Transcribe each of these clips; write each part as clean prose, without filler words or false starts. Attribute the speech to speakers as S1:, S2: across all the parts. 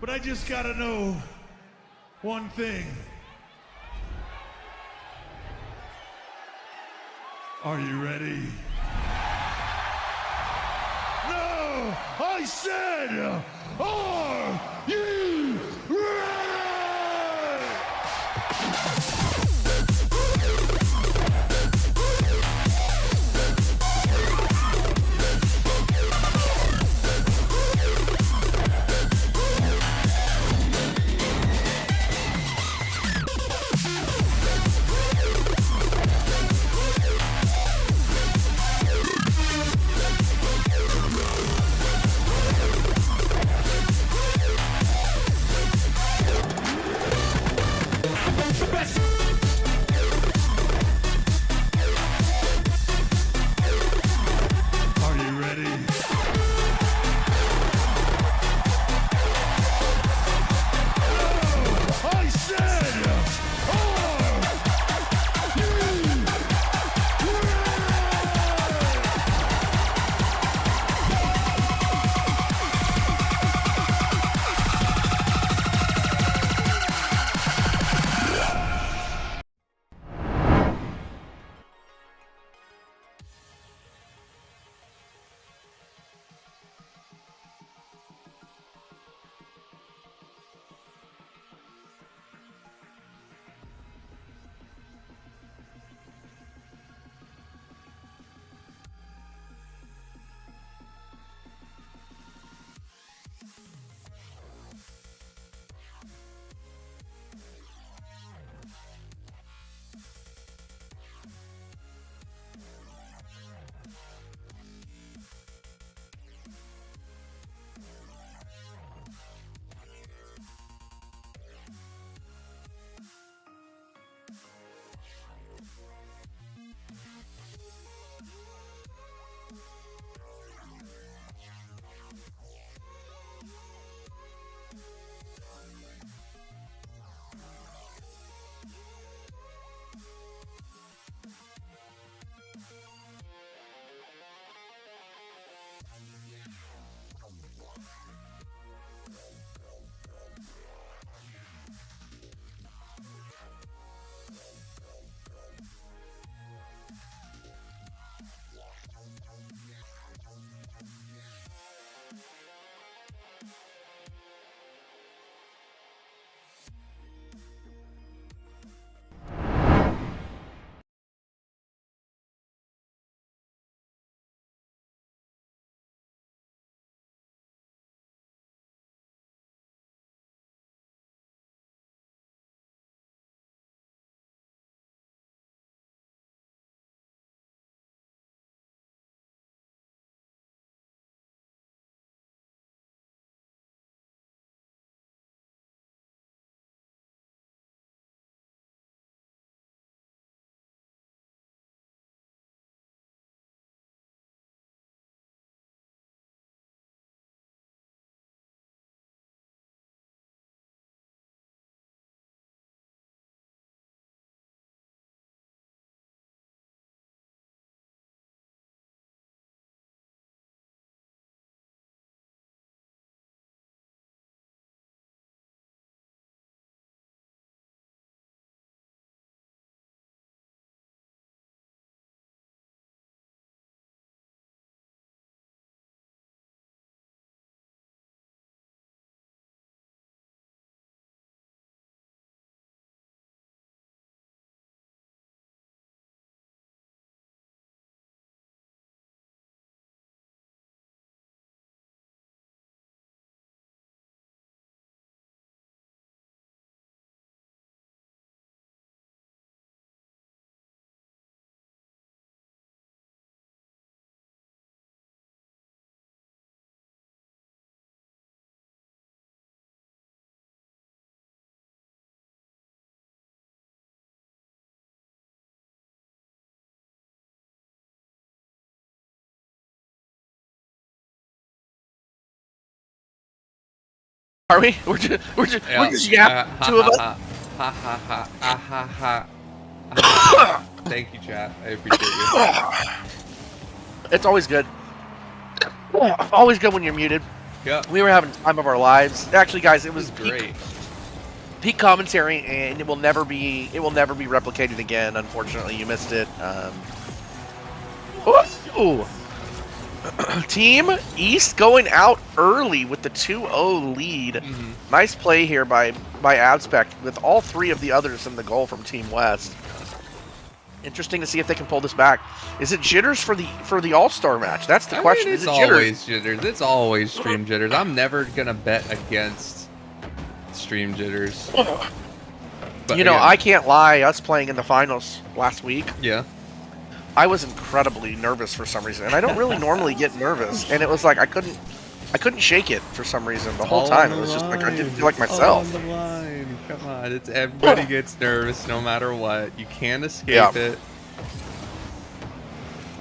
S1: But I just gotta know one thing. Are you ready? No! I said, are you ready?
S2: Are we? We're just two of us.
S3: Thank you, chat. I appreciate you.
S2: It's always good. Always good when you're muted.
S3: Yeah.
S2: We were having the time of our lives. Actually, guys, it was
S3: Great.
S2: peak commentary, and it will never be replicated again. Unfortunately, you missed it. Ooh. Team East going out early with the 2-0 lead.
S3: Mm-hmm.
S2: Nice play here by Abspec with all three of the others in the goal from Team West. Interesting to see if they can pull this back. Is it jitters for the All-Star match? That's the question.
S3: Mean, it's
S2: Is it
S3: always jitters? It's always stream jitters. I'm never gonna bet against stream jitters. But
S2: you know,
S3: again,
S2: I can't lie. Us playing in the finals last week,
S3: yeah.
S2: I was incredibly nervous for some reason, and I don't really normally get nervous. And it was like I couldn't shake it for some reason the whole time. It was just like I didn't feel like myself.
S3: On the line. Come on, it's everybody gets nervous no matter what. You can't escape it.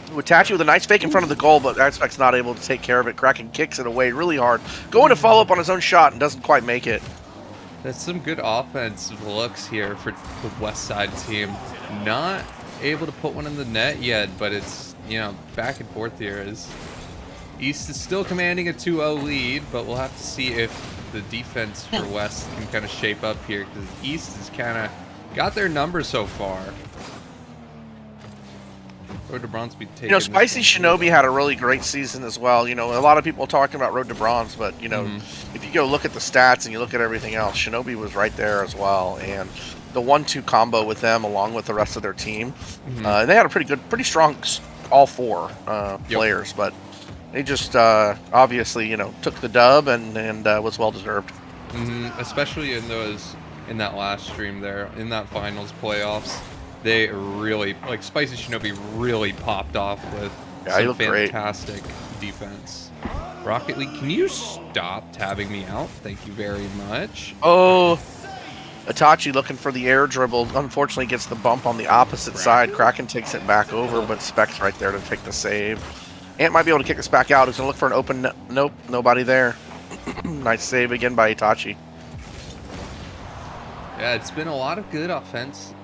S2: Watachi with a nice fake in front of the goal, but Abspec's not able to take care of it. Kraken kicks it away really hard. Going to follow up on his own shot and doesn't quite make it.
S3: That's some good offensive looks here for the West Side team. Not able to put one in the net yet, but it's, you know, back and forth here as East is still commanding a 2-0 lead, but we'll have to see if the defense for West can kind of shape up here, because East has kind of got their numbers so far. Road to Bronze be taking.
S2: You know, Spicy Shinobi had a really great season as well. You know, a lot of people are talking about Road to Bronze, but, you know, if you go look at the stats and you look at everything else, Shinobi was right there as well. And the 1-2 combo with them, along with the rest of their team, they had a pretty strong, all four players, but they just obviously, you know, took the dub and was well deserved.
S3: Especially in that last stream there, in that finals playoffs. They really, like, Spicy Shinobi really popped off with some fantastic defense. Rocket League, can you stop tabbing me out? Thank you very much.
S2: Oh, Itachi looking for the air dribble. Unfortunately, gets the bump on the opposite side. Kraken takes it back over, but Spec's right there to take the save. Ant might be able to kick this back out. He's going to look for an open... Nope, nobody there. Nice save again by Itachi.
S3: Yeah, it's been a lot of good offense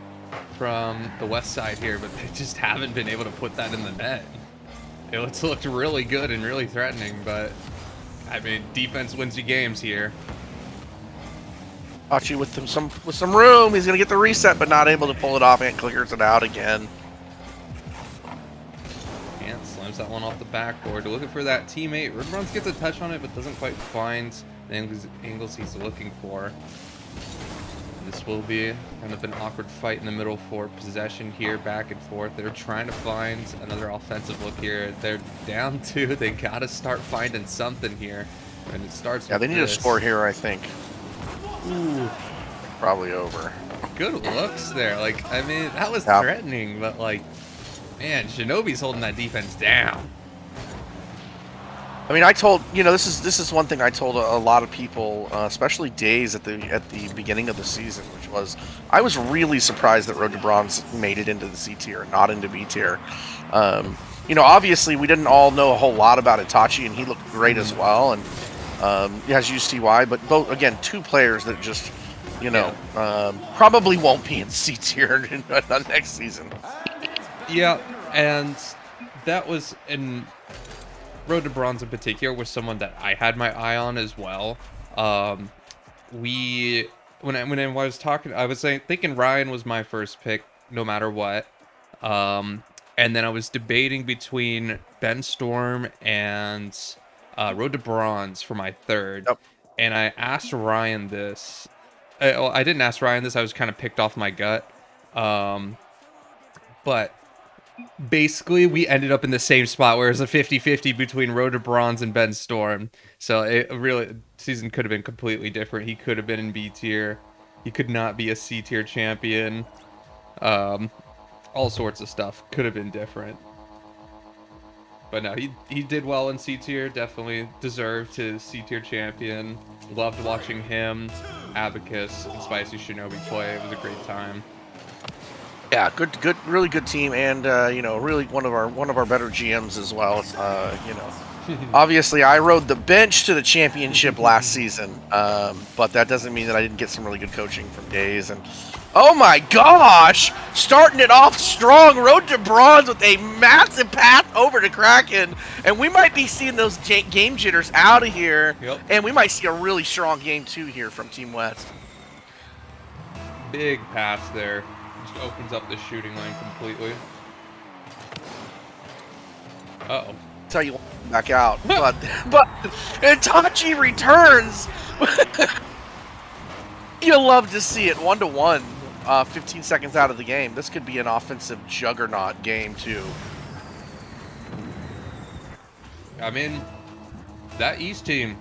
S3: from the West Side here, but they just haven't been able to put that in the net. It's looked really good and really threatening, but I mean, defense wins you games here.
S2: Itachi with some room. He's gonna get the reset, but not able to pull it off, and clears it out again.
S3: And slams that one off the backboard. Looking for that teammate. Ridbronze gets a touch on it, but doesn't quite find the angles he's looking for. This will be kind of an awkward fight in the middle for possession here, back and forth. They're trying to find another offensive look here. They're down 2. They got to start finding something here. And it starts with
S2: they need to score here, I think.
S3: Ooh.
S2: Probably over.
S3: Good looks there. Like, I mean, that was threatening, but, like, man, Shinobi's holding that defense down.
S2: I mean, this is one thing I told a lot of people, especially Days at the beginning of the season, which was I was really surprised that Road to Bronze made it into the C tier, not into B tier. You know, obviously we didn't all know a whole lot about Itachi, and he looked great as well, and he has UCY, but both, again, two players that just, you know, probably won't be in C tier next season. Yeah,
S3: and that was in. Road to Bronze in particular was someone that I had my eye on as well. When I was talking, I was thinking Ryan was my first pick no matter what. And then I was debating between Ben Storm and Road to Bronze for my third.
S2: Yep.
S3: And I asked Ryan this. I didn't ask Ryan this. I was kind of picked off my gut. But basically, we ended up in the same spot where it was a 50-50 between Road to Bronze and Ben Storm. So it really, season could have been completely different. He could have been in B tier. He could not be a C tier champion. All sorts of stuff could have been different. But no, he did well in C tier. Definitely deserved his C tier champion. Loved watching him, Abacus, and Spicy Shinobi play. It was a great time.
S2: Yeah, good, really good team, and you know, really one of our better GMs as well. You know, obviously I rode the bench to the championship last season, but that doesn't mean that I didn't get some really good coaching from Days, and Oh my gosh! Starting it off strong, Road to Bronze with a massive pass over to Kraken, and we might be seeing those game jitters out of here,
S3: Yep.
S2: and we might see a really strong game 2 here from Team West.
S3: Big pass there. Just opens up the shooting lane completely. Uh-oh.
S2: Tell you back out, but Itachi returns. You'll love to see it 1-1. 15 seconds out of the game. This could be an offensive juggernaut game too.
S3: I mean, that East team,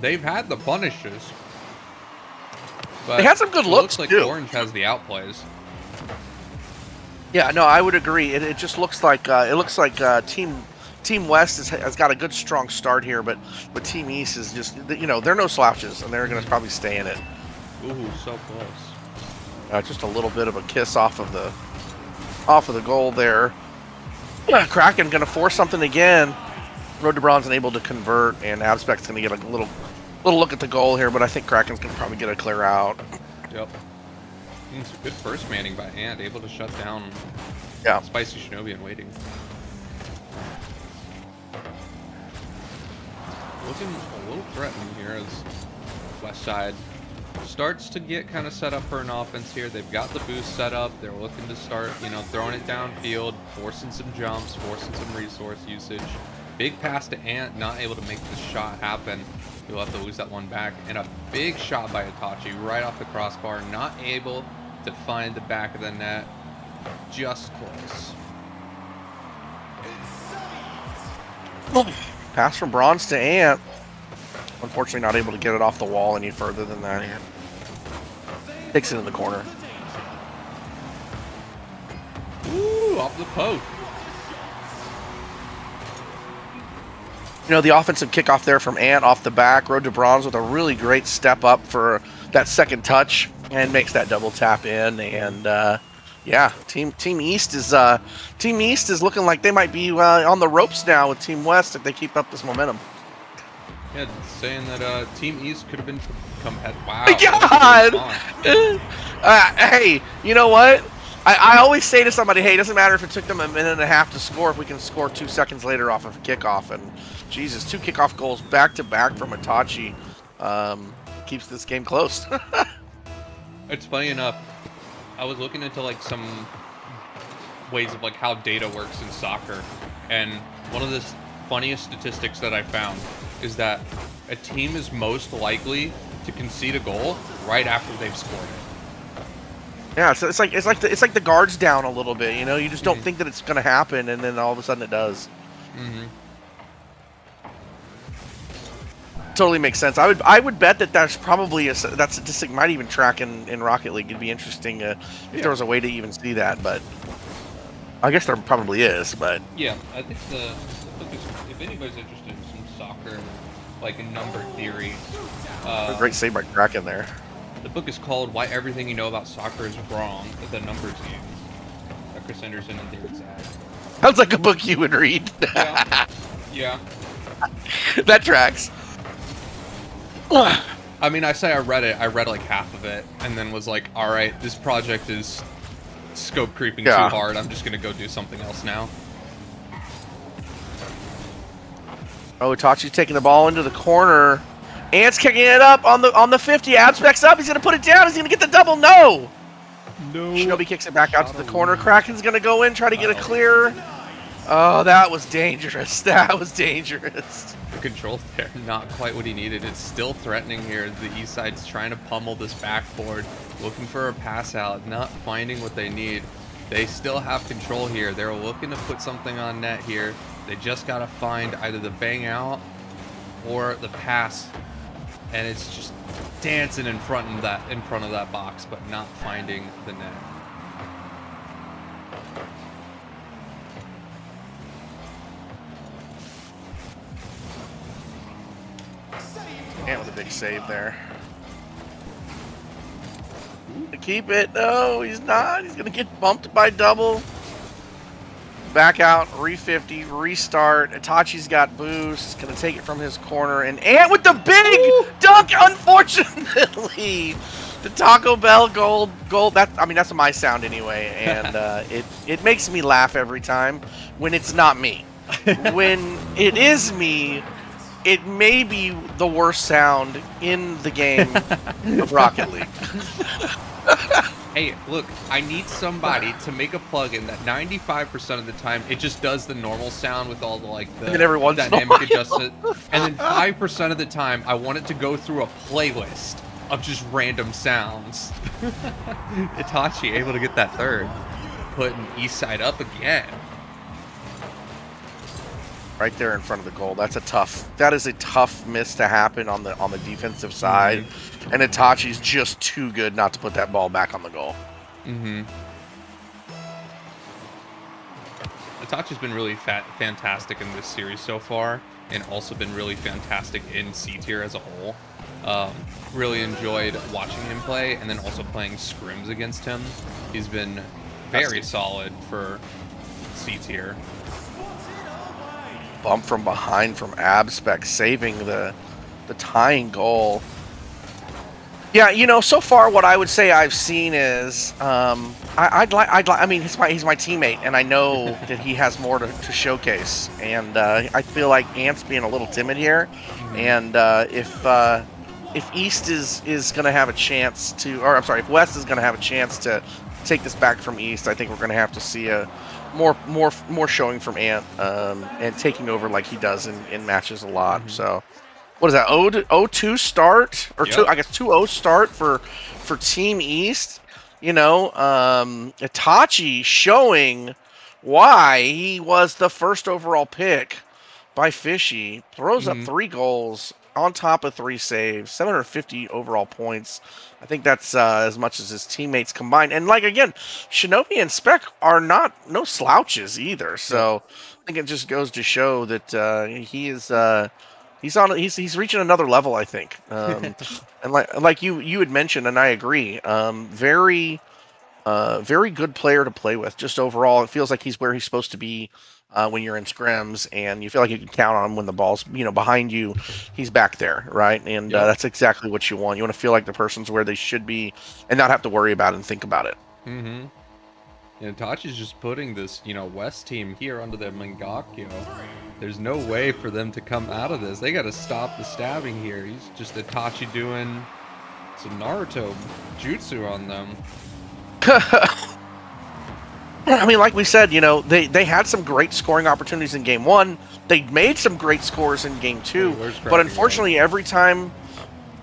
S3: they've had the punishes. But
S2: They had some good
S3: it
S2: looks,
S3: looks like
S2: too.
S3: Orange has the outplays.
S2: Yeah, no, I would agree. It just looks like Team West has got a good strong start here, but Team East is just, you know, they're no slouches and they're going to probably stay in it.
S3: Ooh, so close.
S2: Just a little bit of a kiss off of the goal there. Kraken going to force something again. Road to Bronze unable to convert, and Abspect's going to get a little look at the goal here, but I think Kraken's going to probably get a clear out.
S3: Yep. It's a good first manning by Ant, able to shut down Spicy Shinobi and waiting. Looking a little threatening here as West Side starts to get kind of set up for an offense here. They've got the boost set up. They're looking to start, you know, throwing it downfield, forcing some jumps, forcing some resource usage. Big pass to Ant, not able to make the shot happen. You'll have to lose that one back. And a big shot by Itachi right off the crossbar, not able to find the back of the net. Just close.
S2: Pass from Bronze to Ant. Unfortunately, not able to get it off the wall any further than that. Ant takes it in the corner.
S3: Ooh, off the post.
S2: You know, the offensive kickoff there from Ant off the back. Road to Bronze with a really great step up for that second touch and makes that double tap in. And yeah, Team East is looking like they might be on the ropes now with Team West if they keep up this momentum.
S3: Yeah, saying that Team East could have been competitive. Wow.
S2: God! Hey, you know what? I always say to somebody, hey, it doesn't matter if it took them a minute and a half to score if we can score 2 seconds later off of a kickoff. And Jesus, 2 kickoff goals back to back from Itachi keeps this game close.
S3: It's funny enough. I was looking into like some ways of like how data works in soccer, and one of the funniest statistics that I found is that a team is most likely to concede a goal right after they've scored it.
S2: Yeah, so it's like the guard's down a little bit. You know, you just don't think that it's going to happen, and then all of a sudden it does. Totally makes sense. I would bet that that's probably that statistic might even track in Rocket League. It'd be interesting if there was a way to even see that, but I guess there probably is. But
S3: yeah, I think the book is, if anybody's interested in some soccer like number theory,
S2: a great save by Kraken there.
S3: The book is called "Why Everything You Know About Soccer Is Wrong" at the Numbers Game by Chris Anderson and David Zag.
S2: Sounds like a book you would read.
S3: Yeah.
S2: That tracks.
S3: I mean, I say I read it. I read like half of it, and then was like, "All right, this project is scope creeping too hard. I'm just gonna go do something else now."
S2: Oh, Itachi's taking the ball into the corner. Ant's kicking it up on the 50. Abspect's up. He's gonna put it down. He's gonna get the double. No. Shinobi kicks it back out to the corner. Kraken's gonna go in, try to get a clear. Oh, that was dangerous. That was dangerous.
S3: The control there, not quite what he needed. It's still threatening here. The east side's trying to pummel this backboard, looking for a pass out, not finding what they need. They still have control here. They're looking to put something on net here. They just got to find either the bang out or the pass. And it's just dancing in front of that box, but not finding the net.
S2: Ant with a big save there. To keep it. No, he's not. He's going to get bumped by double. Back out, re-50, restart. Itachi's got boost. Going to take it from his corner. And Ant with the big dunk, unfortunately. The Taco Bell gold. That's my sound anyway, and it makes me laugh every time when it's not me. When it is me, it may be the worst sound in the game of Rocket League.
S3: Hey, look, I need somebody to make a plugin that 95% of the time it just does the normal sound with all the
S2: And then every once in a
S3: dynamic
S2: while.
S3: adjustment, and then 5% of the time I want it to go through a playlist of just random sounds. Itachi able to get that third, putting East Side up again.
S2: Right there in front of the goal. That is a tough miss to happen on the defensive side. And Itachi's just too good not to put that ball back on the goal.
S3: Itachi's been really fantastic in this series so far, and also been really fantastic in C tier as a whole. Really enjoyed watching him play, and then also playing scrims against him. He's been very solid for C tier.
S2: Bump from behind from Abspec, saving the tying goal. Yeah, so far what I would say I've seen is I mean he's my teammate, and I know that he has more to showcase, and I feel like Ant's being a little timid here, and if East is going to have a chance to, or I'm sorry, if West is going to have a chance to take this back from East, I think we're going to have to see a more showing from Ant, and taking over like he does in matches a lot. So, what is that? 0-2 start, or
S3: Yep.
S2: I guess 2-0 start for Team East. Itachi showing why he was the first overall pick by Fishy. Throws up 3 goals on top of 3 saves, 750 overall points. I think that's as much as his teammates combined. And again, Shinobi and Spec are no slouches either. So I think it just goes to show that he is he's reaching another level, I think. And like you had mentioned, and I agree. Very good player to play with. Just overall, it feels like he's where he's supposed to be when you're in scrims, and you feel like you can count on him when the ball's behind you. He's back there, right? And that's exactly what you want. You want to feel like the person's where they should be, and not have to worry about it and think about it.
S3: And Itachi's just putting this, West team here under their Mangakyo. There's no way for them to come out of this. They got to stop the stabbing here. He's just Itachi doing some Naruto jutsu on them.
S2: I mean, like we said, they had some great scoring opportunities in game 1. They made some great scores in game 2, but unfortunately, every time.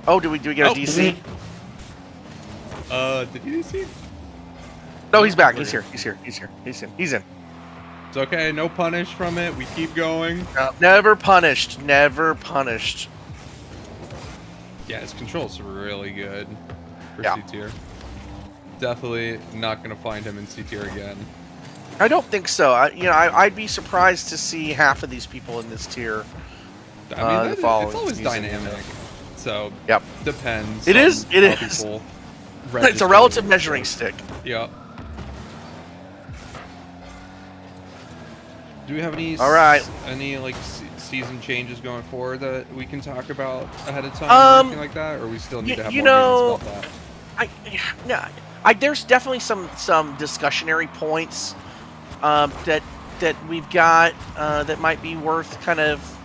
S2: Oh, do we get a DC?
S3: Did you see?
S2: No, he's back. He's here. He's in.
S3: It's okay. No punish from it. We keep going.
S2: Never punished. Never punished.
S3: Yeah, his control's really good for
S2: Yeah.
S3: C tier. Definitely not going to find him in C tier again.
S2: I don't think so. I'd be surprised to see half of these people in this tier.
S3: I mean,
S2: the following
S3: it's always
S2: season.
S3: dynamic. So,
S2: Yep.
S3: depends.
S2: It is.
S3: on
S2: It
S3: how
S2: is.
S3: people
S2: It's a
S3: register
S2: relative
S3: them.
S2: measuring stick.
S3: Yep. Do we have any
S2: All right.
S3: season changes going forward that we can talk about ahead of time or anything like that, or we still need to have more games about that?
S2: There's definitely some discussionary points that we've got that might be worth kind of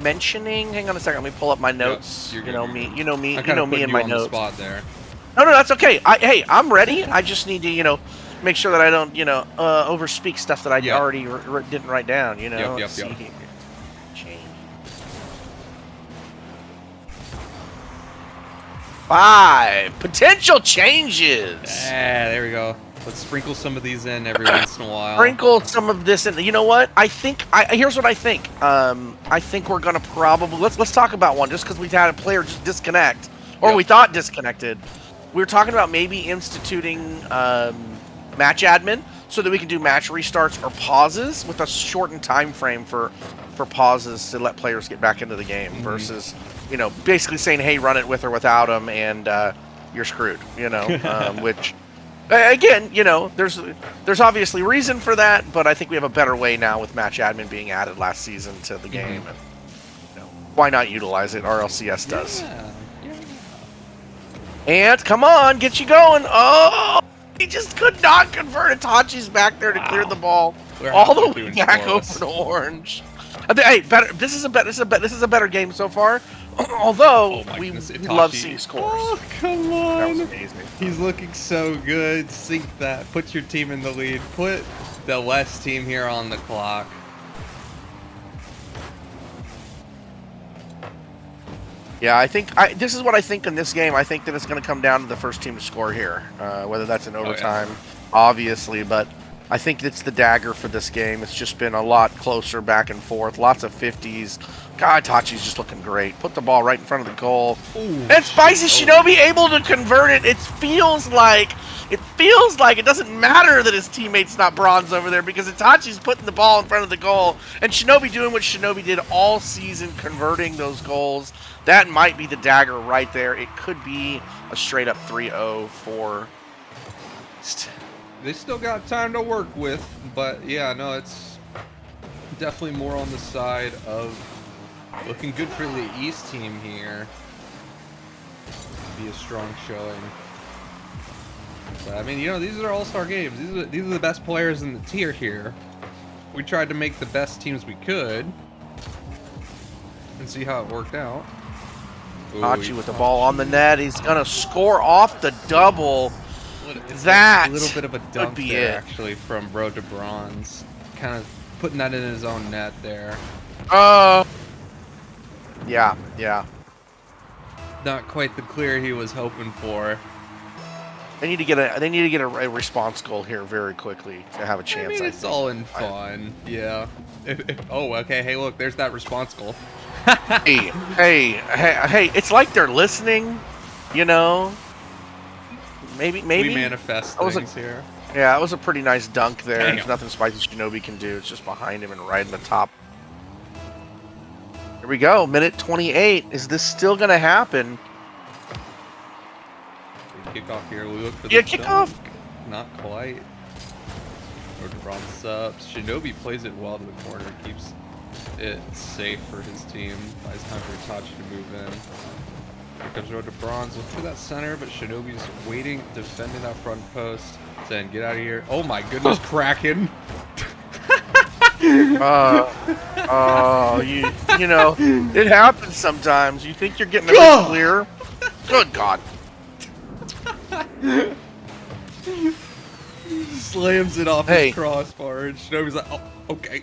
S2: mentioning. Hang on a second, let me pull up my notes.
S3: You're
S2: You
S3: good,
S2: know
S3: you're
S2: me.
S3: good.
S2: You know me.
S3: I
S2: You
S3: kinda
S2: know
S3: put
S2: me and
S3: you
S2: my
S3: on the
S2: notes.
S3: spot there.
S2: No, that's okay. Hey, I'm ready. I just need to make sure that I don't overspeak stuff that I already didn't write down.
S3: Yep.
S2: Let's see here. Change. 5 potential changes.
S3: Yeah, there we go. Let's sprinkle some of these in every once in a while.
S2: Sprinkle some of this in. You know what? Here's what I think. I think we're gonna probably let's talk about one just because we've had a player just disconnect, or we thought disconnected. We were talking about maybe instituting match admin so that we can do match restarts or pauses with a shortened time frame for pauses to let players get back into the game versus basically saying, hey, run it with or without them, and you're screwed. Which. Again, there's obviously reason for that, but I think we have a better way now with match admin being added last season to the game, and why not utilize it? RLCS does.
S3: Yeah.
S2: And come on, get you going. Oh, he just could not convert. Itachi's back there to clear the ball
S3: We're
S2: all the
S3: halfway
S2: way
S3: through
S2: back over
S3: scoreless.
S2: to Orange. Hey, better. This is a better game so far. Although
S3: Oh my
S2: we
S3: goodness,
S2: love
S3: Itachi.
S2: seeing scores.
S3: Oh, come
S2: That was
S3: on.
S2: amazing.
S3: He's looking so good. Sink that. Put your team in the lead. Put the West team here on the clock.
S2: Yeah, I think this is what I think in this game. I think that it's going to come down to the first team to score here, whether that's in overtime, obviously. But I think it's the dagger for this game. It's just been a lot closer back and forth. Lots of 50s. God, Tachi's just looking great. Put the ball right in front of the goal.
S3: Ooh,
S2: And Spicy Shinobi able to convert it. It feels like it doesn't matter that his teammate's not bronze over there because Itachi's putting the ball in front of the goal and Shinobi doing what Shinobi did all season, converting those goals. That might be the dagger right there. It could be a straight up 3-0 for.
S3: They still got time to work with, but yeah, no, it's definitely more on the side of looking good for the East team here. Be a strong showing. But, I mean, you know, these are all-star games. These are the best players in the tier here. We tried to make the best teams we could and see how it worked out.
S2: Tachi with the ball on the net. He's gonna score off the double. That
S3: a little bit of a
S2: would
S3: dunk
S2: be
S3: there,
S2: it.
S3: actually, from Road to Bronze. Kind of putting that in his own net there.
S2: Yeah, yeah.
S3: Not quite the clear he was hoping for.
S2: They need to get a response goal here very quickly to have a chance.
S3: I mean, it's all in fun. Yeah. Oh, okay. Hey, look, there's that response goal.
S2: Hey! It's like they're listening, you know. Maybe.
S3: We manifest
S2: That was
S3: things here.
S2: Yeah, it was a pretty nice dunk there.
S3: Damn.
S2: There's nothing Spicy Shinobi can do. It's just behind him and right in the top. Here we go. Minute 28. Is this still gonna happen?
S3: Kickoff here. We look for the
S2: Yeah, kickoff.
S3: dunk. Not quite. Or LeBron subs. Shinobi plays it well to the corner. Keeps it safe for his team. Buys time for Itachi to move in. Here comes Road to Bronze. Look for that center, but Shinobi's waiting, defending that front post. Saying, get out of here. Oh my goodness, Kraken.
S2: You know, it happens sometimes. You think you're getting a bit clear. Good God.
S3: Slams it off
S2: Hey.
S3: his crossbar, and Shinobi's like, oh, okay.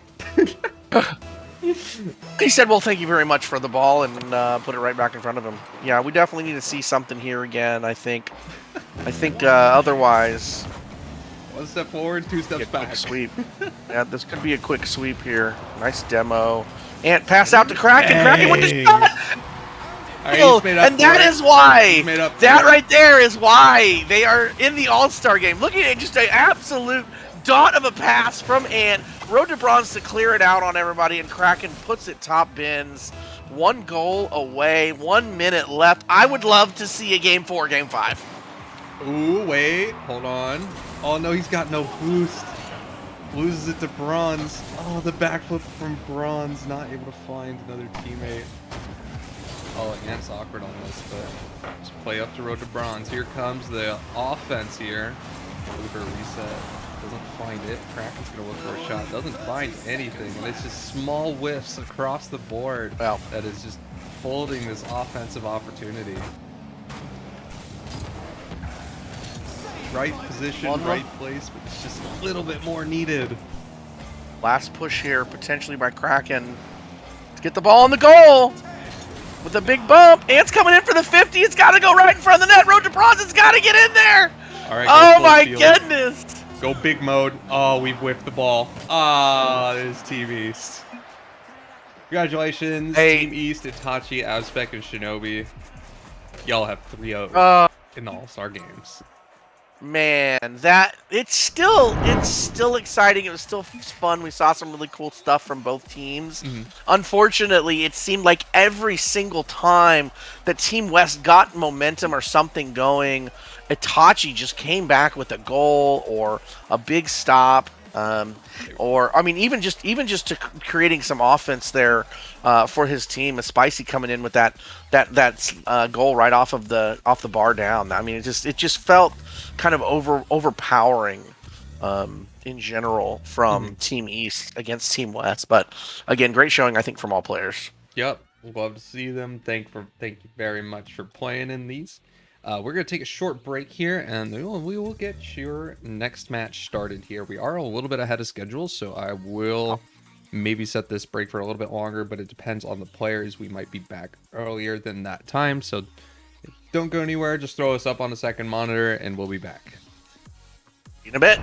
S2: He said, well, thank you very much for the ball, and put it right back in front of him. Yeah, we definitely need to see something here again, I think. Otherwise...
S3: One step forward, two steps
S2: Quick
S3: back.
S2: sweep. Yeah, this could be a quick sweep here. Nice demo. And pass out to Kraken. Kraken with the shot!
S3: All right, he's made up
S2: And
S3: for
S2: that
S3: it.
S2: is why.
S3: He's made up for
S2: That
S3: it.
S2: right there is why they are in the All-Star game. Look at it, just an absolute dot of a pass from Ant. Road to Bronze to clear it out on everybody, and Kraken puts it top bins. 1 goal away, 1 minute left. I would love to see a game 4, game 5.
S3: Ooh, wait, hold on. Oh no, he's got no boost. Loses it to Bronze. Oh, the backflip from Bronze, not able to find another teammate. Oh, Ant's awkward on this, but just play up to Road to Bronze. Here comes the offense here. Looking for a reset. Doesn't find it. Kraken's gonna look for a shot. Doesn't find anything, and it's just small whiffs across the board.
S2: Well.
S3: That is just folding this offensive opportunity. Right position,
S2: One
S3: right place, but it's just a little bit more needed.
S2: Last push here, potentially by Kraken. To get the ball on the goal. With a big bump. Ant's coming in for the 50. It's got to go right in front of the net. Road to Bronze. It's got to get in there.
S3: All right,
S2: Oh,
S3: go
S2: my
S3: full field.
S2: goodness.
S3: Go big mode. Oh, we've whipped the ball. Ah, there's Team East. Congratulations,
S2: Hey.
S3: Team East, Itachi, Azspec, and Shinobi. Y'all have 3-0 in the All-Star games.
S2: Man, it's still exciting. It was still fun. We saw some really cool stuff from both teams. Unfortunately, it seemed like every single time that Team West got momentum or something going, Itachi just came back with a goal or a big stop. Or I mean, even just to creating some offense there for his team. A Spicy coming in with that goal right off the bar down. I mean, it just felt kind of overpowering in general from Team East against Team West. But again, great showing I think from all players.
S3: Yep, love to see them. Thank you very much for playing in these. We're gonna take a short break here, and we will get your next match started here. We are a little bit ahead of schedule, so I will maybe set this break for a little bit longer, but it depends on the players. We might be back earlier than that time, so don't go anywhere. Just throw us up on the second monitor, and we'll be back.
S2: In a bit.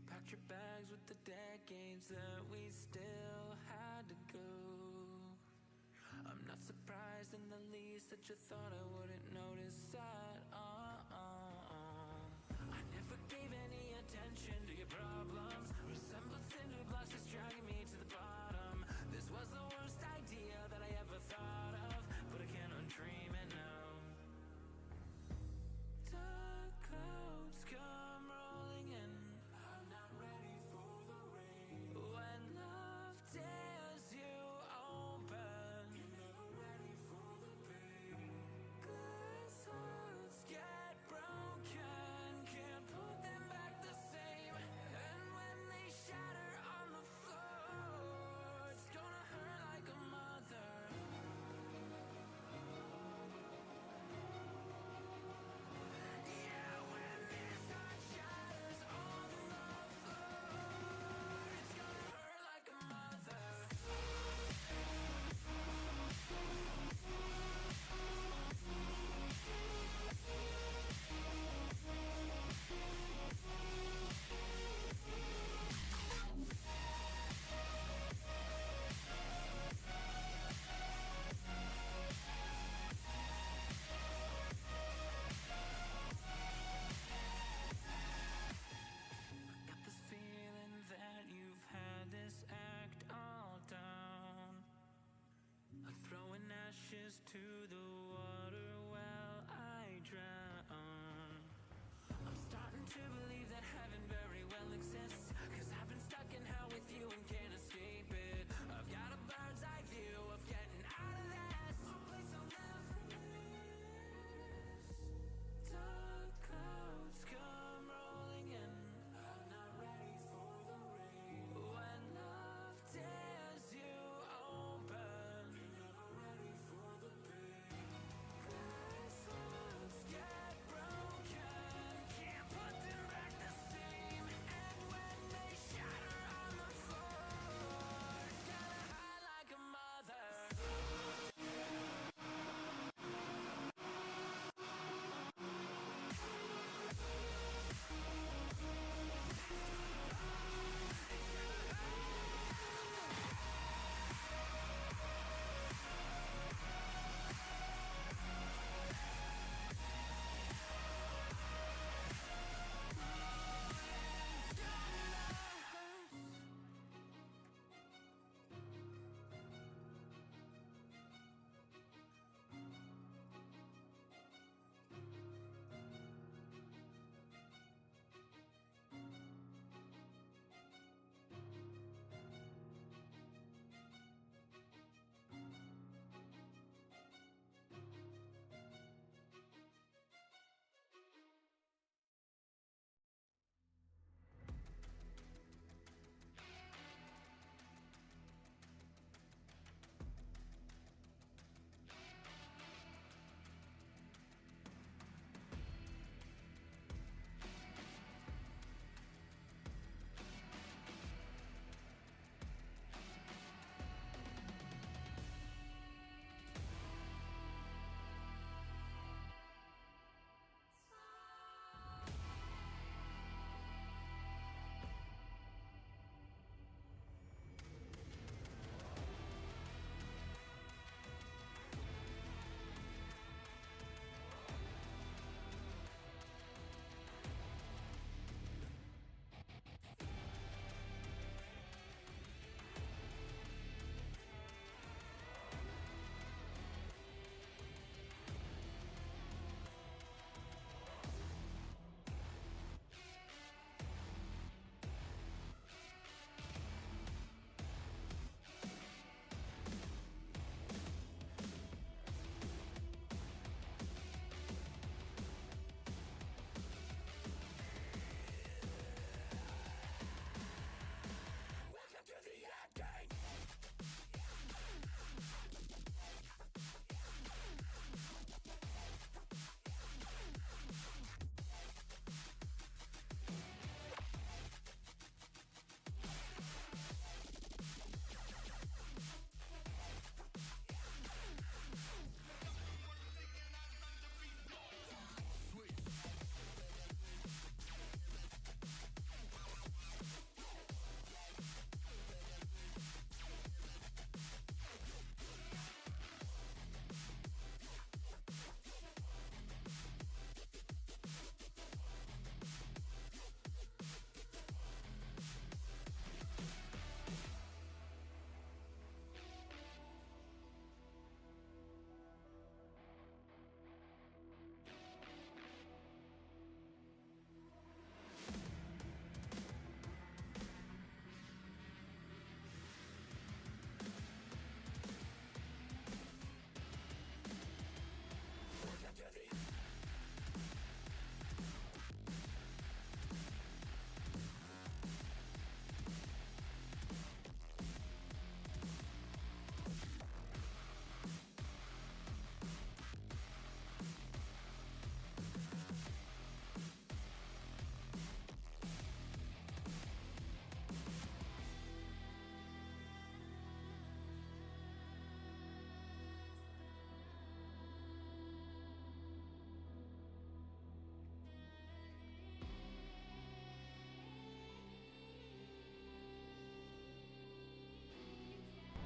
S4: Packed your bags with the decades that we still had to go. I'm not surprised in the least that you thought I wouldn't notice at all. I never gave any attention to your problems. Resembled cinder blocks just dragging me to the bottom. This was the worst idea that I ever thought of, but I cannot dream it now. Dark clouds come rolling in. I'm not ready for the rain. When love tears you open, you're never ready for the pain. Glass hearts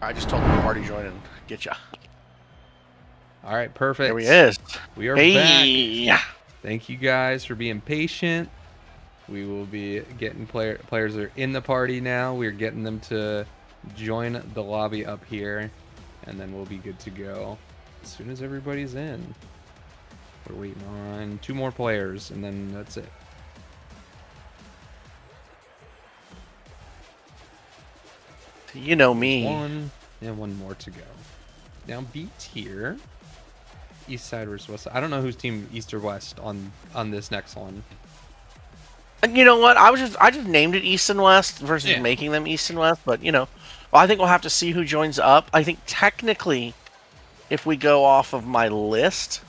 S2: I just told him to party join and get ya.
S3: All right, perfect.
S2: There he is.
S3: We are back.
S2: Hey.
S3: Thank you guys for being patient. We will be getting players that are in the party now. We're getting them to join the lobby up here, and then we'll be good to go as soon as everybody's in. We're waiting on 2 more players, and then that's it.
S2: You know me.
S3: 1 and 1 more to go. Now B tier, East side versus West side. I don't know whose team East or West on this next one.
S2: And you know what? I just named it East and West versus making them East and West. But well, I think we'll have to see who joins up. I think technically, if we go off of my list,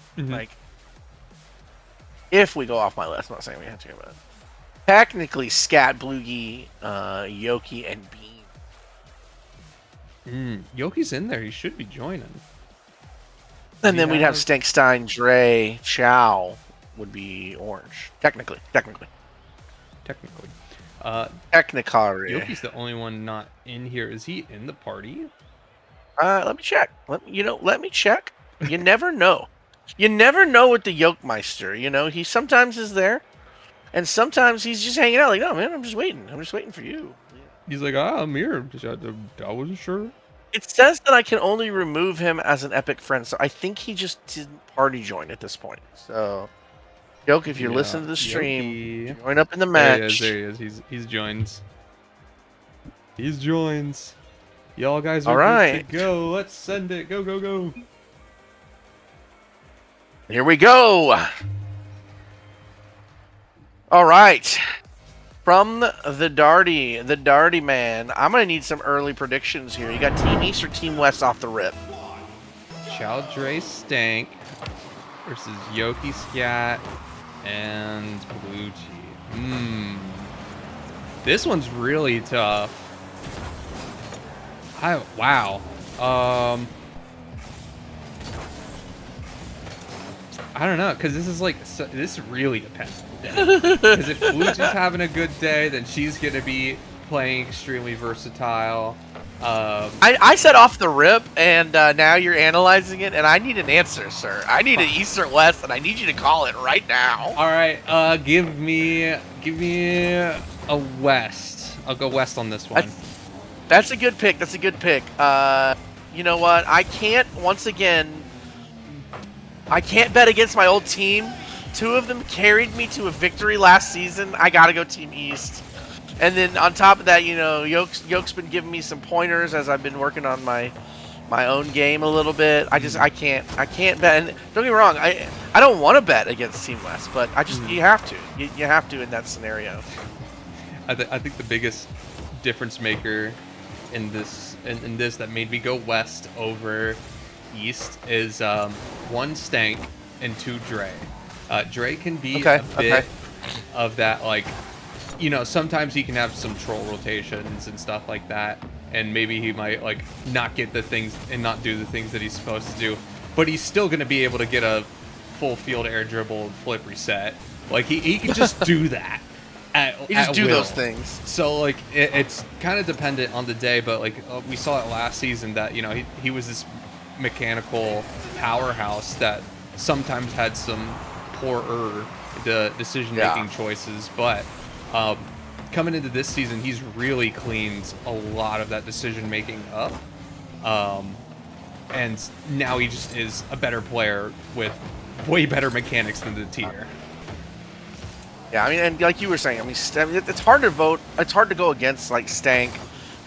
S2: if we go off my list, I'm not saying we have to, but technically, Scat, Bloogie, Yoki, and Bean.
S3: Yoki's in there. He should be joining.
S2: And then we'd have Stankstein, Dre, Chow would be orange. Technically.
S3: Technically.
S2: Technically.
S3: Yoki's the only one not in here. Is he in the party?
S2: Let me check. Let me check. You never know. You never know with the Yokemeister. He sometimes is there, and sometimes he's just hanging out. Like, no, man, I'm just waiting. I'm just waiting for you.
S3: He's like, I'm here. I wasn't sure.
S2: It says that I can only remove him as an epic friend, so I think he just didn't party join at this point. So, Yoke, if you're listening to the stream, join up in the match.
S3: There he is. He's joined. He's joins. Y'all guys are
S2: all right.
S3: Good to go. Let's send it. Go, go, go.
S2: Here we go. All right. From the Darty man, I'm going to need some early predictions here. You got Team East or Team West off the rip?
S3: Chow Dre Stank versus Yoki Scat and Blue G. This one's really tough. Wow. I don't know, because this really depends. Because if Blue's having a good day, then she's going to be playing extremely versatile.
S2: I said off the rip, and now you're analyzing it, and I need an answer, sir. I need an East or West, and I need you to call it right now.
S3: All right, give me a West. I'll go West on this one.
S2: That's a good pick. You know what? I can't bet against my old team. 2 of them carried me to a victory last season. I gotta go Team East. And then on top of that, Yoke's been giving me some pointers as I've been working on my own game a little bit. I can't bet. And don't get me wrong, I don't want to bet against Team West, but you have to. You have to in that scenario.
S3: I think the biggest difference maker in this that made me go West over East is 1 Stank and 2 Dre. Dre can be a bit of that, sometimes he can have some troll rotations and stuff like that, and maybe he might not get the things and not do the things that he's supposed to do, but he's still going to be able to get a full field air dribble flip reset. He can just do that.
S2: You just do those things.
S3: So it's kind of dependent on the day, but we saw it last season that he was this mechanical powerhouse that sometimes had some poorer decision-making choices, but coming into this season, he's really cleaned a lot of that decision-making up, and now he just is a better player with way better mechanics than the tier.
S2: Yeah, and like you were saying, it's hard to vote. It's hard to go against Stank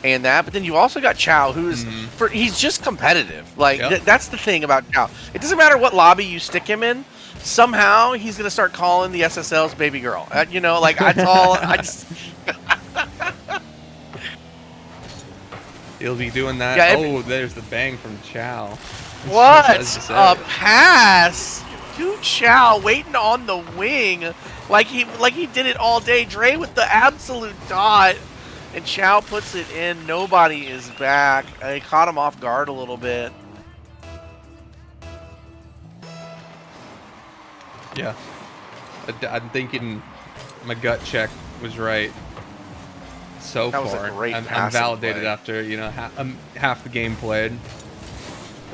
S2: and that, but then you also got Chow, who's he's just competitive. That's the thing about Chow. It doesn't matter what lobby you stick him in. Somehow he's gonna start calling the SSL's baby girl. That's all.
S3: He'll be doing that. Yeah, there's the bang from Chow.
S2: What a pass to Chow, waiting on the wing, like he did it all day. Dre with the absolute dot, and Chow puts it in. Nobody is back. They caught him off guard a little bit.
S3: Yeah, I'm thinking my gut check was right. so
S2: That was a
S3: far.
S2: great
S3: I'm
S2: passing
S3: validated
S2: play.
S3: after half the game played.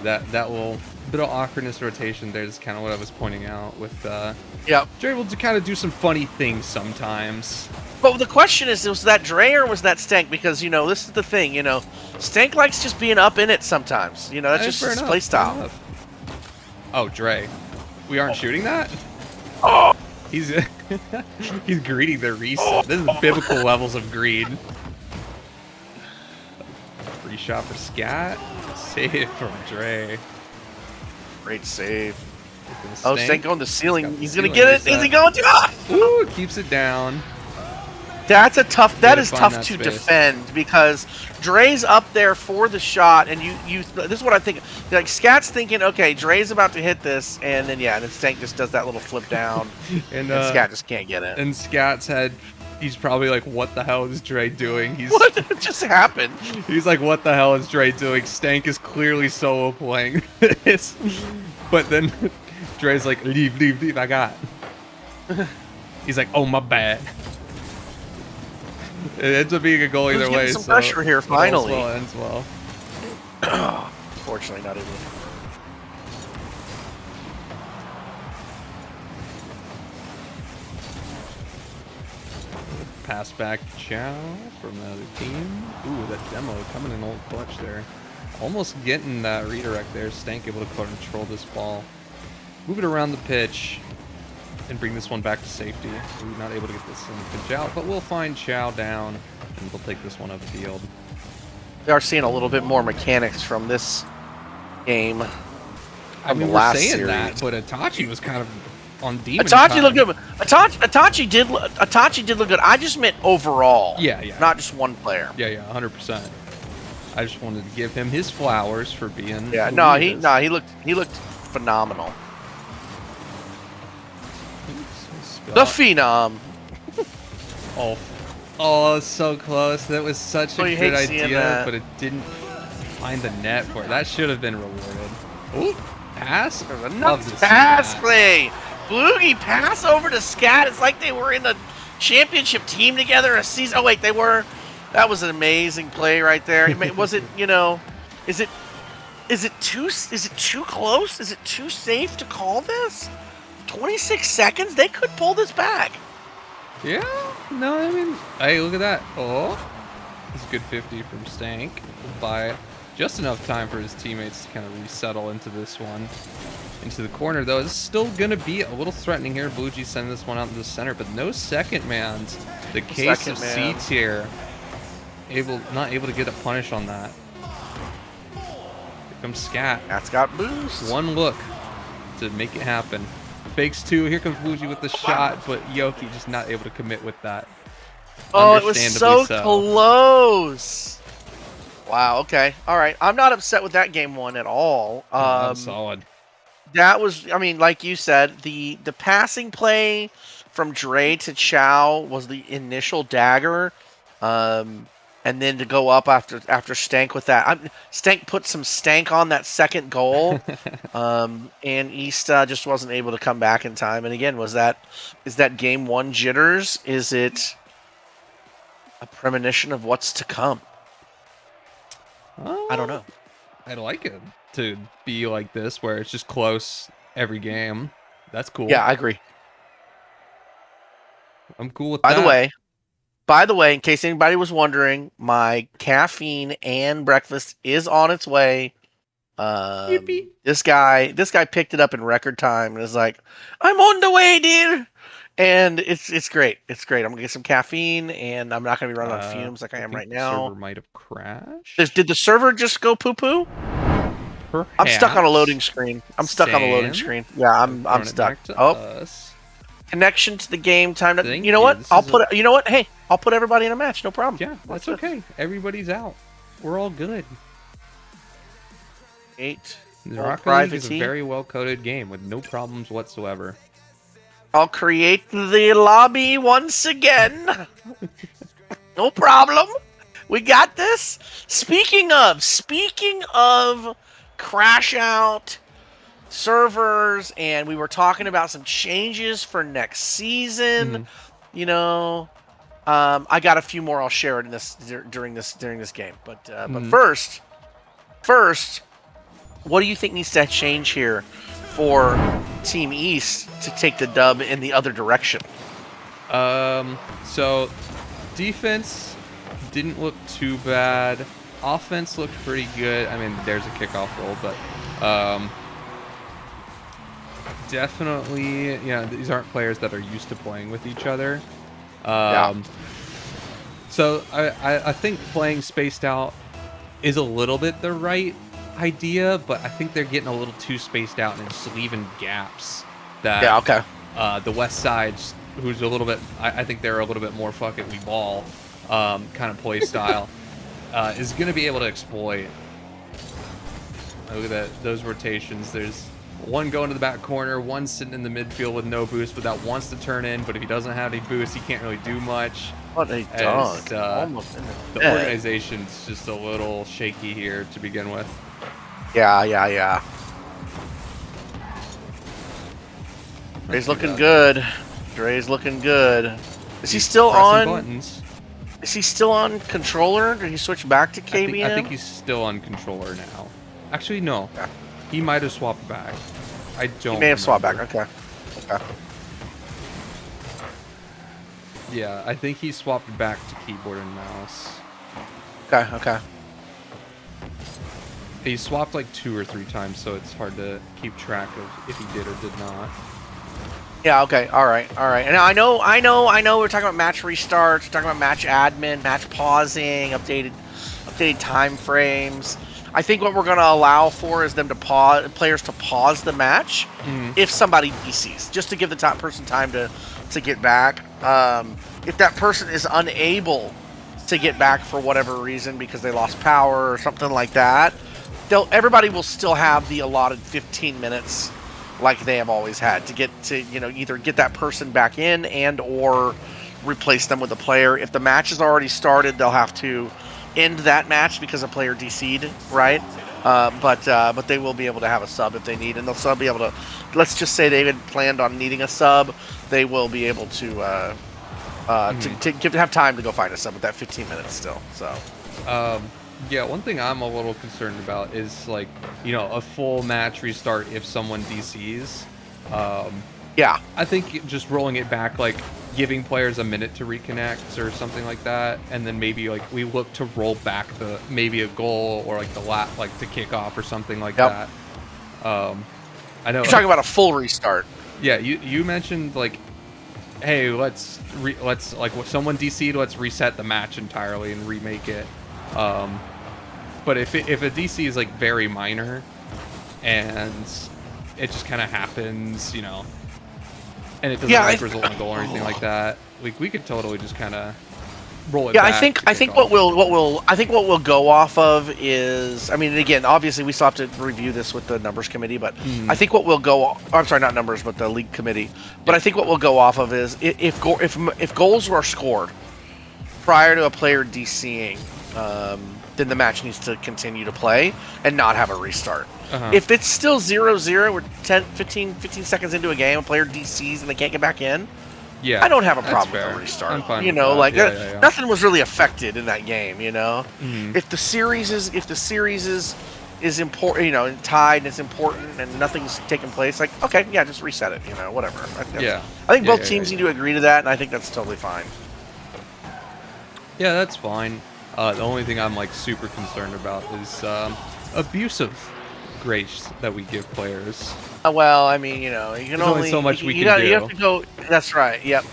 S3: That little bit of awkwardness rotation there is kind of what I was pointing out with.
S2: Yep.
S3: You're able to kind of do some funny things sometimes.
S2: But the question is, was that Dre or was that Stank? Because, this is the thing, Stank likes just being up in it sometimes. That's just
S3: Fair
S2: his
S3: enough,
S2: play
S3: fair
S2: style.
S3: enough. Oh, Dre. We aren't shooting that?
S2: Oh!
S3: He's he's greeting the reset. This is biblical levels of greed. Free shot for Scat. Save from Dre.
S2: Great save.
S3: Gonna
S2: Oh, Stank on the ceiling.
S3: Got
S2: He's
S3: the
S2: going to get it.
S3: ceiling
S2: Is he going to? Ah!
S3: Ooh, keeps it down.
S2: That
S3: Gotta
S2: is
S3: find
S2: tough
S3: that
S2: to
S3: space.
S2: defend because Dre's up there for the shot, and this is what I think. Like, Scat's thinking, okay, Dre's about to hit this, and then Stank just does that little flip down,
S3: And
S2: and Scat just can't get it.
S3: And Scat's head, he's probably like, what the hell is Dre doing?
S2: What just happened?
S3: He's like, what the hell is Dre doing? Stank is clearly solo playing this. But then Dre's like, leave, I got it. He's like, oh, my bad. It ends up being a goal
S2: Who's
S3: either way.
S2: getting some
S3: so
S2: pressure here,
S3: it all's
S2: finally.
S3: well, ends well.
S2: Unfortunately, not able to.
S3: Pass back to Chow from the other team. Ooh, that demo coming in old clutch there. Almost getting that redirect there. Stank able to control this ball. Move it around the pitch and bring this one back to safety. We're not able to get this in the pitch out, but we'll find Chow down and we'll take this one upfield.
S2: We are seeing a little bit more mechanics from this game.
S3: I mean,
S2: the
S3: we're
S2: last
S3: saying
S2: series.
S3: that, but Itachi was kind of on demon
S2: Itachi
S3: time.
S2: looked good. Itachi did look good. I just meant overall.
S3: Yeah.
S2: Not just one player.
S3: Yeah, 100%. I just wanted to give him his flowers for being.
S2: Yeah.
S3: who
S2: No,
S3: he is.
S2: he looked phenomenal. The Phenom.
S3: Oh, so close. That was such
S2: Oh,
S3: a
S2: you
S3: good
S2: hate seeing
S3: idea,
S2: that.
S3: but it didn't find the net for it. That should have been rewarded. Ooh, pass.
S2: There's a
S3: Love to
S2: nice
S3: see
S2: pass
S3: that.
S2: play. Bloogie pass over to Scat. It's like they were in the championship team together a season. Oh wait, they were. That was an amazing play right there. Was it? Is it too close? Is it too safe to call this? 26 seconds. They could pull this back.
S3: Yeah. No, I mean, hey, look at that. Oh, it's a good 50 from Stank. By just enough time for his teammates to kind of resettle into this one. Into the corner, though. It's still going to be a little threatening here. Blue G sending this one out to the center, but no second mans. The case
S2: Second
S3: of
S2: man.
S3: C tier. Not able to get a punish on that. Here comes Scat.
S2: That's got boost.
S3: One look to make it happen. Fakes two. Here comes Fuji with the shot, but Yoki just not able to commit with that.
S2: Oh, it was so
S3: Understandably
S2: close. Wow. Okay. All right. I'm not upset with that game one at all.
S3: That was solid.
S2: That was, I mean, like you said, the passing play from Dre to Chow was the initial dagger, and then to go up after Stank with that. Stank put some stank on that second goal, and East just wasn't able to come back in time. And again, is that game one jitters? Is it a premonition of what's to come? I don't know.
S3: I'd like it to be like this, where it's just close every game. That's cool.
S2: Yeah, I agree.
S3: I'm cool with
S2: By
S3: that.
S2: the way, in case anybody was wondering, my caffeine and breakfast is on its way.
S3: Yippee.
S2: This guy picked it up in record time and is like, "I'm on the way, dear." And it's great. It's great. I'm gonna get some caffeine, and I'm not gonna be running on fumes like I am
S3: think
S2: right
S3: the
S2: now.
S3: server might have crashed.
S2: Did the server just go poo poo? I'm stuck on a loading screen.
S3: Sam?
S2: Yeah, I'm
S3: Throwing it
S2: stuck.
S3: back to
S2: Oh,
S3: us.
S2: connection to the game time.
S3: Thank
S2: You know
S3: you.
S2: what?
S3: This
S2: I'll
S3: is
S2: put. You know what? Hey, I'll put everybody in a match. No problem.
S3: Yeah, that's okay. Everybody's out. We're all good.
S2: 8.
S3: The
S2: Old
S3: Rocket League
S2: Private
S3: is a
S2: Team.
S3: very well coded game with no problems whatsoever.
S2: I'll create the lobby once again. No problem. We got this. Speaking of crash out servers, and we were talking about some changes for next season.
S3: Mhm.
S2: You know, I got a few more I'll share in this during this game. But
S3: Mm-hmm.
S2: first, what do you think needs to change here for Team East to take the dub in the other direction?
S3: So defense didn't look too bad. Offense looked pretty good. I mean, there's a kickoff goal, but definitely, these aren't players that are used to playing with each other. So I think playing spaced out is a little bit the right idea, but I think they're getting a little too spaced out and just leaving gaps that
S2: Yeah, okay.
S3: the West Side, who's a little bit, I think they're a little bit more fuck it, we ball kind of play style, is going to be able to exploit. Look at that, those rotations. There's one going to the back corner, one sitting in the midfield with no boost, but that wants to turn in. But if he doesn't have any boost, he can't really do much.
S2: What a dog. Almost in
S3: The
S2: bed.
S3: organization's just a little shaky here to begin with.
S2: Yeah. Dre's looking good. Dre's looking good. Is he still
S3: Pressing
S2: on?
S3: buttons.
S2: Is he still on controller? Did he switch back to KBM?
S3: I think he's still on controller now. Actually, no.
S2: Yeah.
S3: He might have swapped back. I don't.
S2: He may have swapped back.
S3: remember.
S2: Okay.
S3: Yeah, I think he swapped back to keyboard and mouse.
S2: Okay.
S3: He swapped like 2 or 3 times, so it's hard to keep track of if he did or did not.
S2: Yeah, okay. All right. And I know. We're talking about match restarts, we're talking about match admin, match pausing, updated time frames. I think what we're going to allow for is them to players to pause the match if somebody DCs, just to give the top person time to get back. If that person is unable to get back for whatever reason because they lost power or something like that, everybody will still have the allotted 15 minutes like they have always had to get to, either get that person back in and or replace them with a player. If the match has already started, they'll have to end that match because a player DC'd, right? But they will be able to have a sub if they need, and they'll still be able to, let's just say they had planned on needing a sub, they will be able to have time to go find a sub with that 15 minutes still. So
S3: yeah, one thing I'm a little concerned about is like, a full match restart if someone DCs.
S2: yeah,
S3: I think just rolling it back, like giving players a minute to reconnect or something like that, and then maybe like we look to roll back maybe a goal or like the kickoff or something like that. I know
S2: you're talking about a full restart.
S3: Yeah, you mentioned like, hey, let's like someone DC'd, let's reset the match entirely and remake it. But if a DC is like very minor and it just kind of happens, and it doesn't result in a goal or anything like that, like we could totally just kind of roll it back.
S2: I think what we'll go off of is, I mean, again, obviously we still have to review this with the numbers committee, but I think what we'll go, I'm sorry, not numbers, but the league committee. But I think what we'll go off of is if goals are scored prior to a player DCing, then the match needs to continue to play and not have a restart. If it's still 0-0, we're 15 seconds into a game, a player DCs and they can't get back in,
S3: yeah,
S2: I don't have a problem with
S3: fair.
S2: a restart.
S3: I'm fine with that.
S2: Like
S3: Yeah.
S2: nothing was really affected in that game. If the series is important, tied and it's important and nothing's taking place, like okay, yeah, just reset it. Whatever. I think both teams need to agree to that, and I think that's totally fine.
S3: Yeah, that's fine. The only thing I'm like super concerned about is abusive grace that we give players.
S2: Well, I mean, you can
S3: There's only so much we can do.
S2: You have to go. That's right. Yep.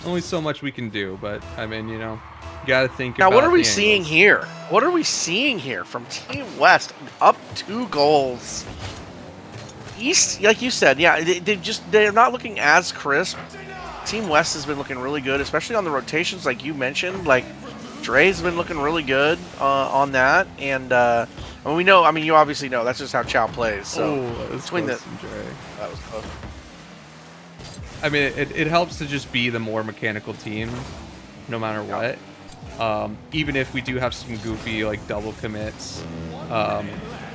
S3: Only so much we can do, but I mean, you gotta think.
S2: Now,
S3: about
S2: what are we
S3: the
S2: seeing
S3: angles.
S2: here? What are we seeing here from Team West? Up 2 goals. East, like you said, yeah, they're not looking as crisp. Team West has been looking really good, especially on the rotations, like you mentioned. Like Dre's been looking really good on that, and we know. I mean, you obviously know that's just how Chow plays. So between
S3: that was
S2: close.
S3: I mean, it helps to just be the more mechanical team, no matter what. Even if we do have some goofy like double commits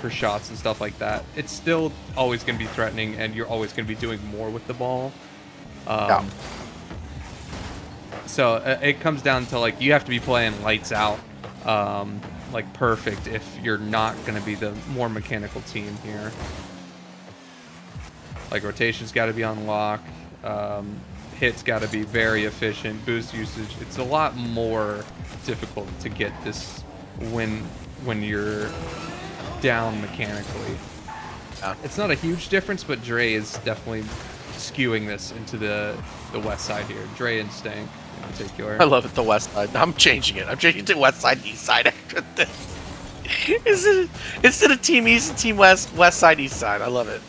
S3: for shots and stuff like that, it's still always going to be threatening, and you're always going to be doing more with the ball. So it comes down to like you have to be playing lights out, like perfect if you're not going to be the more mechanical team here. Like rotation's got to be on lock, hits got to be very efficient, boost usage. It's a lot more difficult to get this when you're down mechanically.
S2: Yeah.
S3: It's not a huge difference, but Dre is definitely skewing this into the west side here. Dre and Stank in particular.
S2: I love it, the west side. I'm changing it. I'm changing to west side, east side after this. Instead of team east and team west, west side, east side. I love it.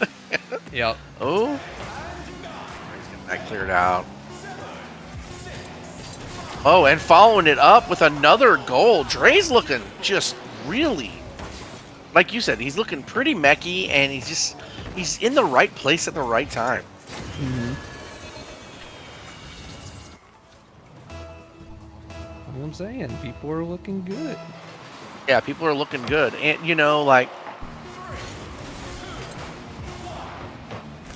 S3: Yep.
S2: Oh. He's getting that cleared out. Oh, and following it up with another goal. Dre's looking just really, like you said, he's looking pretty mechy, and he's in the right place at the right time.
S3: What I'm saying, people are looking good.
S2: Yeah, people are looking good. And, you know, like...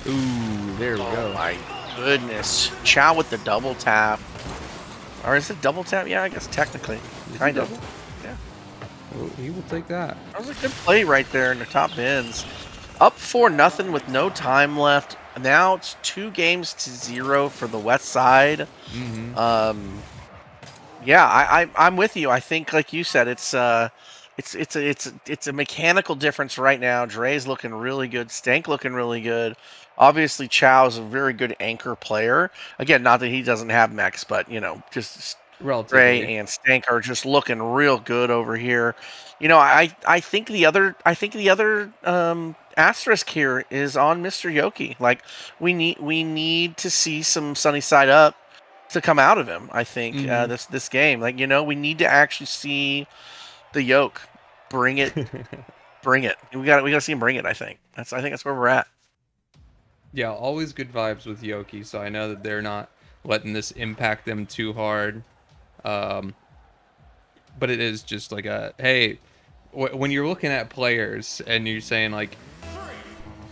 S3: Ooh, there we go.
S2: Oh, my goodness. Chow with the double tap. Or is it double tap? Yeah, I guess technically. Kind of. Yeah.
S3: Oh, he will take that.
S2: That was a good play right there in the top bins. Up 4-0 with no time left. Now it's 2-0 for the west side. Yeah, I'm with you. I think, like you said, it's a mechanical difference right now. Dre's looking really good. Stank looking really good. Obviously, Chow's a very good anchor player. Again, not that he doesn't have mechs, but you know, just
S3: Relatively.
S2: Dre and Stank are just looking real good over here. You know, I think the other asterisk here is on Mr. Yoki. Like we need to see some sunny side up to come out of him. I think this game, like, you know, we need to actually see the yoke bring it. Bring it. We got to see him bring it. I think that's where we're at.
S3: Yeah, always good vibes with Yoki, so I know that they're not letting this impact them too hard. But it is just like a, hey, when you're looking at players and you're saying like,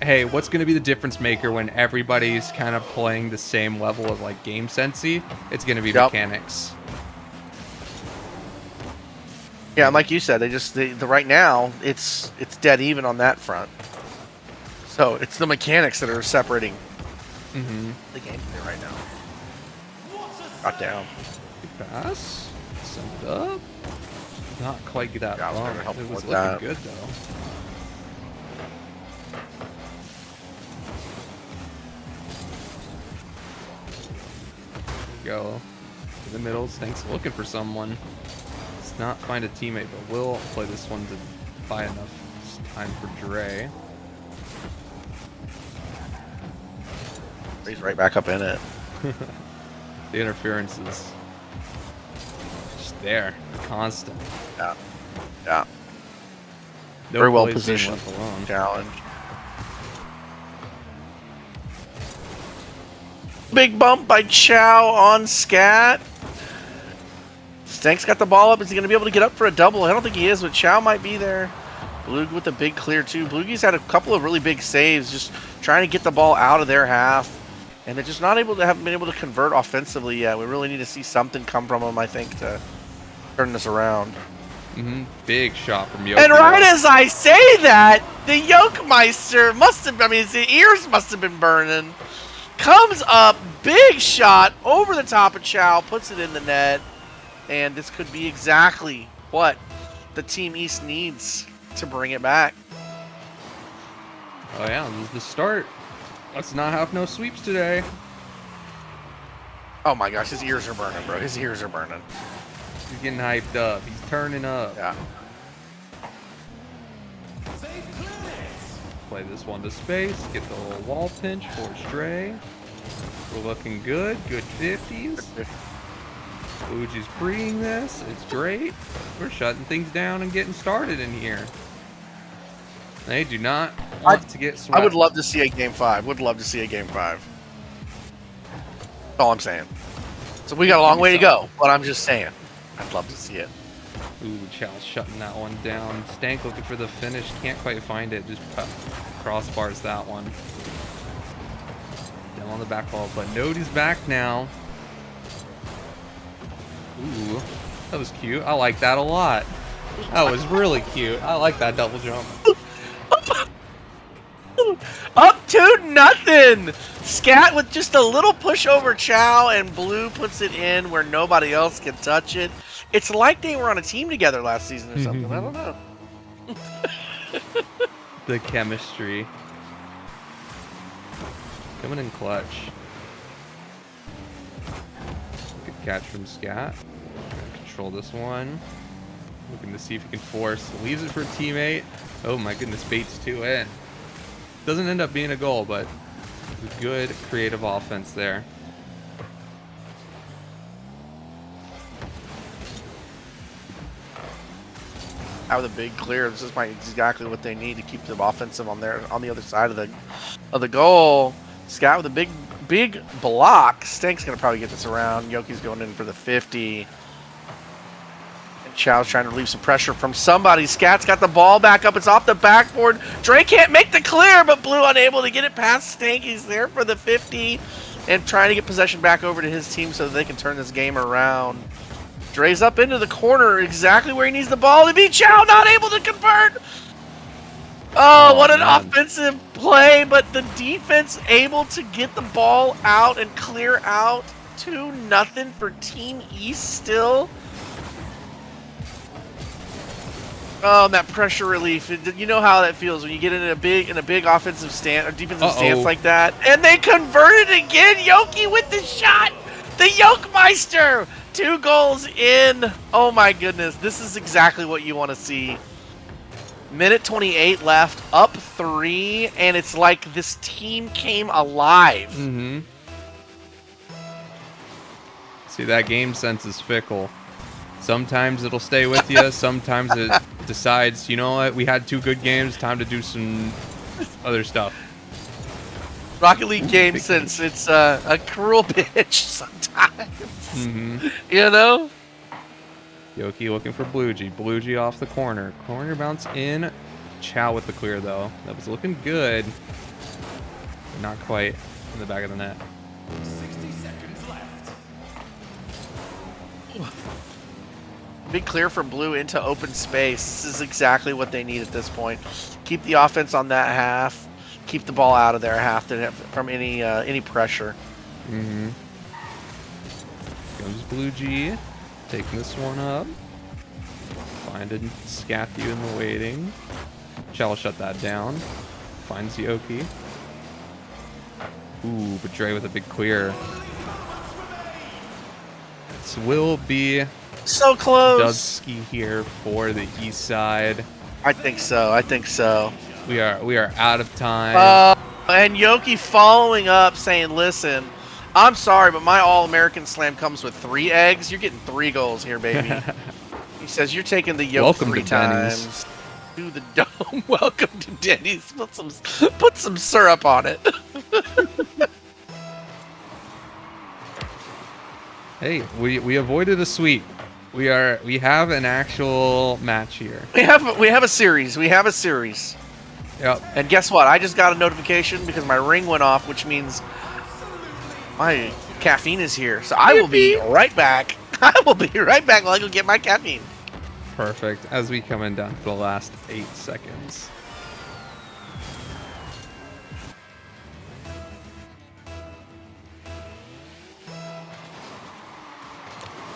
S3: hey, what's going to be the difference maker when everybody's kind of playing the same level of like game sensey? It's going to be mechanics.
S2: Yeah, and like you said, the right now it's dead even on that front. So it's the mechanics that are separating the game right now. Got down.
S3: Good pass. Send it up. Not quite that
S2: Yeah,
S3: long.
S2: it
S3: It was looking
S2: that.
S3: good though. Go to the middle. Stank's looking for someone. Does not find a teammate, but will play this one to buy enough time for Dre.
S2: He's right back up in it.
S3: The interference is just there, constant.
S2: Yeah. Yeah.
S3: No
S2: Very well
S3: plays being
S2: positioned.
S3: left alone.
S2: Challenge. Big bump by Chow on Scat. Stank's got the ball up. Is he going to be able to get up for a double? I don't think he is, but Chow might be there. Blug with the big clear, too. Blugi's had a couple of really big saves, just trying to get the ball out of their half. And they're just haven't been able to convert offensively yet. We really need to see something come from them, I think, to turn this around.
S3: Big shot from Yoki.
S2: And right as I say that, the Yokemeister his ears must have been burning. Comes up, big shot over the top of Chow, puts it in the net. And this could be exactly what the Team East needs to bring it back.
S3: Oh yeah, this is the start. Let's not have no sweeps today.
S2: Oh my gosh, his ears are burning, bro. His ears are burning.
S3: He's getting hyped up. He's turning up.
S2: Yeah.
S3: Play this one to space. Get the little wall pinch for Dre. We're looking good. Good 50s. Uji's freeing this. It's great. We're shutting things down and getting started in here. They do not want to get swept.
S2: I would love to see a game 5. Would love to see a game 5. That's all I'm saying. So we got a long way to go, but I'm just saying. I'd love to see it.
S3: Ooh, Chow's shutting that one down. Stank looking for the finish. Can't quite find it. Just crossbars that one. Down on the back wall, but Nody's back now. That was cute. I like that a lot. That was really cute. I like that double jump.
S2: Up 2-0. Scat with just a little push over Chow, and Blue puts it in where nobody else can touch it. It's like they were on a team together last season or something. I don't know.
S3: The chemistry. Coming in clutch. Good catch from Scat. Gonna control this one. Looking to see if he can force. Leaves it for a teammate. Oh my goodness, baits 2 in. Doesn't end up being a goal, but good creative offense there.
S2: Out with a big clear. This is exactly what they need to keep them offensive on the other side of the goal. Scott with a big block. Stank's gonna probably get this around. Yoki's going in for the 50. And Chow's trying to relieve some pressure from somebody. Scat's got the ball back up. It's off the backboard. Dre can't make the clear, but Blue unable to get it past Stank. He's there for the 50 and trying to get possession back over to his team so that they can turn this game around. Dre's up into the corner, exactly where he needs the ball to be. Chow not able to convert. Oh, what an offensive play, but the defense able to get the ball out and clear out. 2-0 for Team East still. Oh, and that pressure relief. You know how that feels when you get in a big offensive stance or defensive stance like that. And they converted again. Yoki with the shot. The Yokemeister. 2 goals in. Oh my goodness. This is exactly what you want to see. Minute 28 left, up 3, and it's like this team came alive.
S3: Mm-hmm. See, that game sense is fickle. Sometimes it'll stay with you. Sometimes it decides, you know what, we had 2 good games, time to do some other stuff.
S2: Rocket League game sense, it's a cruel bitch sometimes.
S3: Mm-hmm.
S2: You know?
S3: Yoki looking for Bluegee. Bluegee off the corner. Corner bounce in. Chow with the clear, though. That was looking good. Not quite in the back of the net.
S4: 60 seconds left.
S2: Big clear from Blue into open space. This is exactly what they need at this point. Keep the offense on that half. Keep the ball out of their half from any pressure.
S3: Mm-hmm. Comes Bluegee. Taking this one up. Finding Scathy in the waiting. Chow will shut that down. Finds Yoki. Ooh, but Dre with a big clear. This will be
S2: So close.
S3: Dubsky here for the east side.
S2: I think so. I think so.
S3: We are out of time.
S2: And Yoki following up saying, listen, I'm sorry, but my All-American Slam comes with 3 eggs. You're getting 3 goals here, baby. He says you're taking the yolk
S3: Welcome
S2: 3
S3: to
S2: times.
S3: Denny's.
S2: To the dome. Welcome to Denny's. Put some syrup on it.
S3: Hey, we avoided a sweep. We have an actual match here.
S2: We have a series. We have a series.
S3: Yep.
S2: And guess what? I just got a notification because my ring went off, which means my caffeine is here. So I will be right back. I will be right back while I go get my caffeine.
S3: Perfect. As we come in down to the last 8 seconds.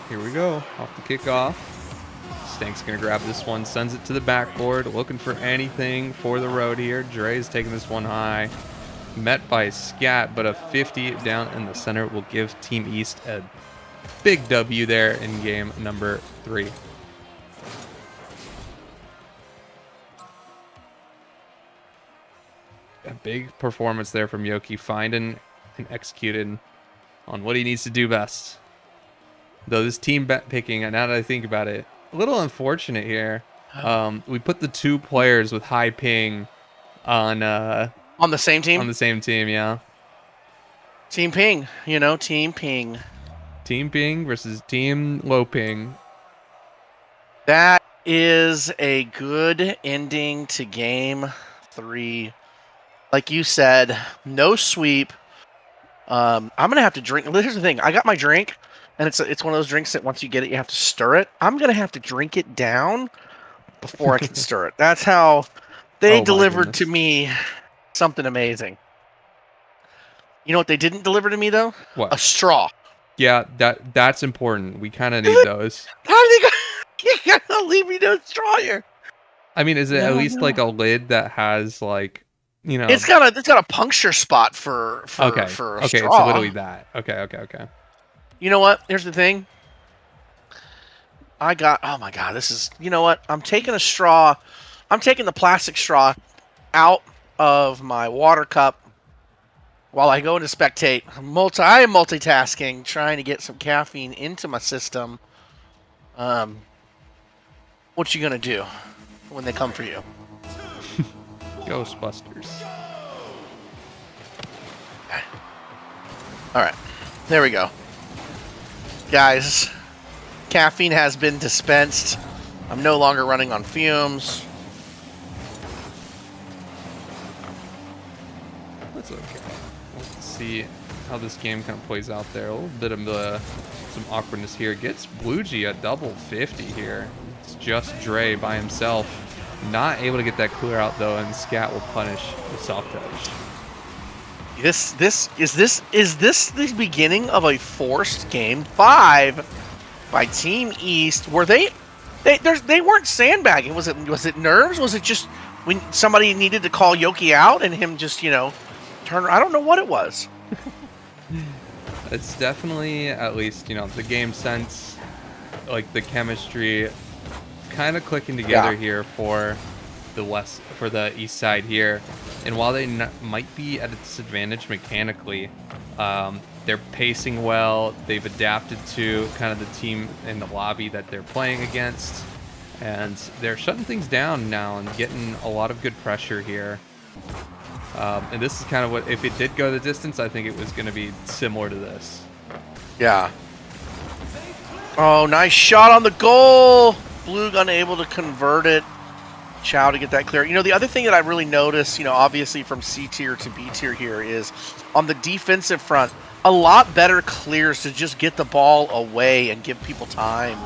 S3: Here we go. Off the kickoff. Stank's going to grab this one. Sends it to the backboard. Looking for anything for the road here. Dre's taking this one high. Met by Scat, but a 50 down in the center will give Team East a big W there in game number 3. A big performance there from Yoki, finding and executing on what he needs to do best. Though this team bet picking, now that I think about it, a little unfortunate here. We put the 2 players with high ping on
S2: the same team?
S3: On the same team, yeah.
S2: Team ping, you know, team ping.
S3: Team ping versus team low ping.
S2: That is a good ending to game 3. Like you said, no sweep. I'm going to have to drink. Here's the thing. I got my drink, and it's one of those drinks that once you get it, you have to stir it. I'm gonna have to drink it down before I can stir it. That's how they
S3: Oh my
S2: delivered to
S3: goodness.
S2: me something amazing. You know what they didn't deliver to me though?
S3: What?
S2: A straw.
S3: Yeah, that's important. We kind of need those.
S2: How did they go? You gotta leave me no straw here.
S3: I mean, is it at
S2: No,
S3: least like
S2: no.
S3: a lid that has like, you know?
S2: It's got a puncture spot for
S3: Okay.
S2: for a
S3: Okay, it's
S2: straw.
S3: literally that. Okay.
S2: You know what? Here's the thing. Oh my god, this is, you know what? I'm taking a straw. I'm taking the plastic straw out of my water cup while I go into spectate. I am multitasking, trying to get some caffeine into my system. What you gonna do when they come for you?
S3: Ghostbusters.
S2: All right, there we go, guys. Caffeine has been dispensed. I'm no longer running on fumes.
S3: That's okay. Let's see how this game kind of plays out there. A little bit of some awkwardness here. Gets Bluegee a double 50 here. It's just Dre by himself. Not able to get that clear out though, and Scat will punish the soft touch.
S2: Is this the beginning of a forced game 5 by Team East? Were they weren't sandbagging? Was it nerves? Was it just when somebody needed to call Yoki out and him just turn? I don't know what it was.
S3: It's definitely, at least, the game sense, like the chemistry kind of clicking together here for the east side here. And while they might be at a disadvantage mechanically, they're pacing well. They've adapted to kind of the team in the lobby that they're playing against, and they're shutting things down now and getting a lot of good pressure here. And this is kind of what, if it did go the distance, I think it was going to be similar to this.
S2: Yeah. Oh, nice shot on the goal. Blue unable to convert it. Chow to get that clear. The other thing that I really noticed, obviously from C tier to B tier here, is on the defensive front, a lot better clears to just get the ball away and give people time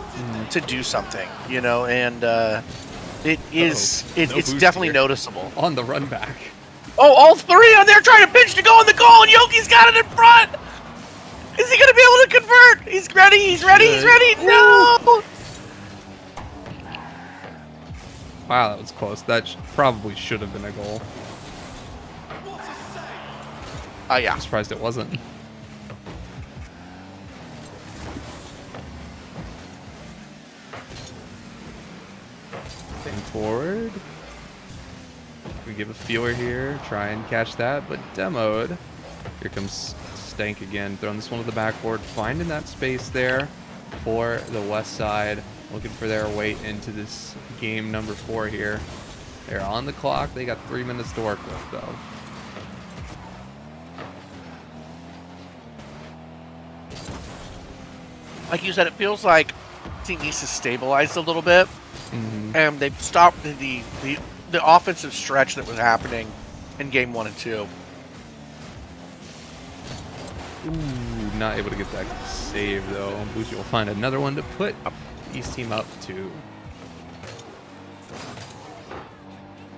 S2: to do something, and it's definitely noticeable.
S3: On the run back.
S2: Oh, all three on there trying to pinch to go on the goal, and Yoki's got it in front. Is he going to be able to convert? He's ready, he's ready. No!
S3: Wow, that was close. That probably should have been a goal.
S2: Yeah.
S3: I'm surprised it wasn't. Staying forward. We give a feeler here, try and catch that, but demoed. Here comes Stank again, throwing this one to the backboard, finding that space there for the west side, looking for their way into this game number 4 here. They're on the clock. They got 3 minutes to work with, though.
S2: Like you said, it feels like Team East has stabilized a little bit, and they've stopped the offensive stretch that was happening in game 1 and 2.
S3: Ooh, not able to get that save, though. Boozy will find another one to put East team up to.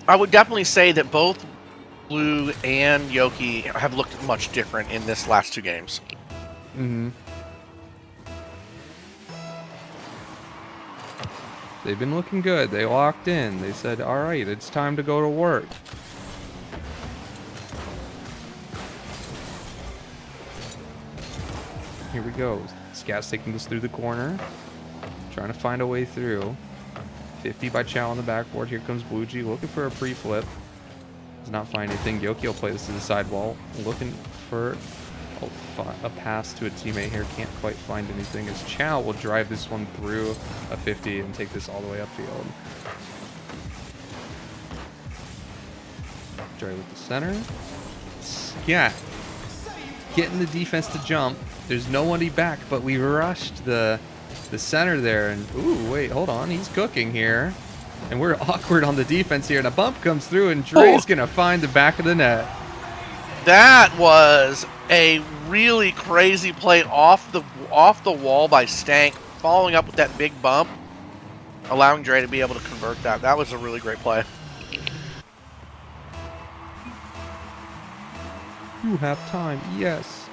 S2: I would definitely say that both Blue and Yoki have looked much different in this last 2 games.
S3: They've been looking good. They locked in. They said, all right, it's time to go to work. Here we go. Scat's taking this through the corner. Trying to find a way through. 50 by Chow on the backboard. Here comes Bluegee looking for a pre-flip. Does not find anything. Yoki will play this to the sidewall. Looking for a pass to a teammate here. Can't quite find anything as Chow will drive this one through a 50 and take this all the way upfield. Dre with the center. Yeah. Getting the defense to jump. There's nobody back, but we rushed the center there. And ooh, wait, hold on. He's cooking here. And we're awkward on the defense here. And a bump comes through, and Dre's going to find the back of the net.
S2: That was a really crazy play off the wall by Stank, following up with that big bump, allowing Dre to be able to convert that. That was a really great play.
S3: You have time, yes.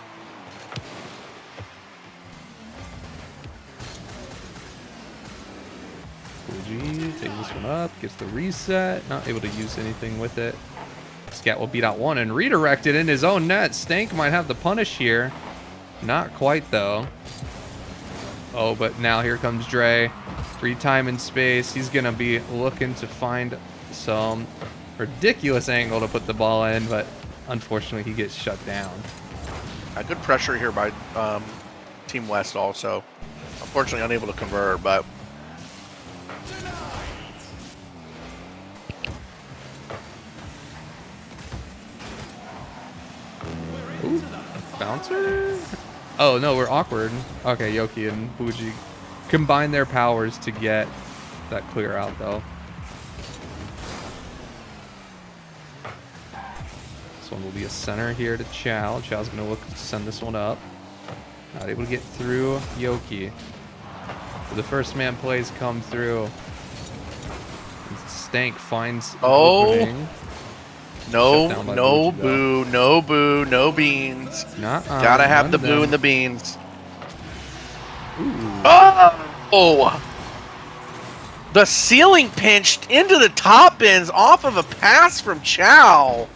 S3: Fuji takes this one up, gets the reset, not able to use anything with it. Scat will beat out one and redirect it in his own net. Stank might have the punish here. Not quite, though. Oh, but now here comes Dre. Free time and space. He's going to be looking to find some ridiculous angle to put the ball in, but unfortunately he gets shut down.
S2: Good pressure here by Team West also. Unfortunately unable to convert, but...
S3: Ooh, bouncer? Oh, no, we're awkward. Okay, Yoki and Fuji combine their powers to get that clear out, though. This one will be a center here to Chow. Chow's going to look to send this one up. Not able to get through Yoki. The first man plays come through. Stank finds an opening.
S2: No boo, no boo, no beans. Gotta have the boo and the beans.
S3: Ooh.
S2: Oh! The ceiling pinched into the top bins off of a pass from Chow.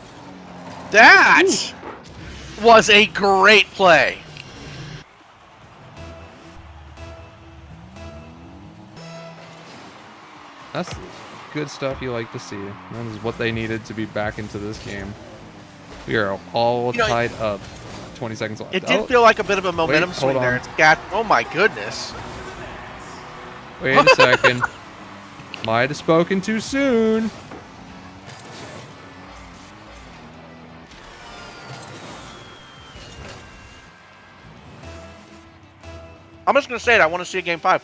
S2: That was a great play.
S3: That's good stuff you like to see. That is what they needed to be back into this game. We are all tied up. 20 seconds left.
S2: It did feel like a bit of a momentum swing there.
S3: On.
S2: It's got, oh my goodness.
S3: Wait a second. Might have spoken too soon.
S2: I'm just going to say it. I want to see a game 5.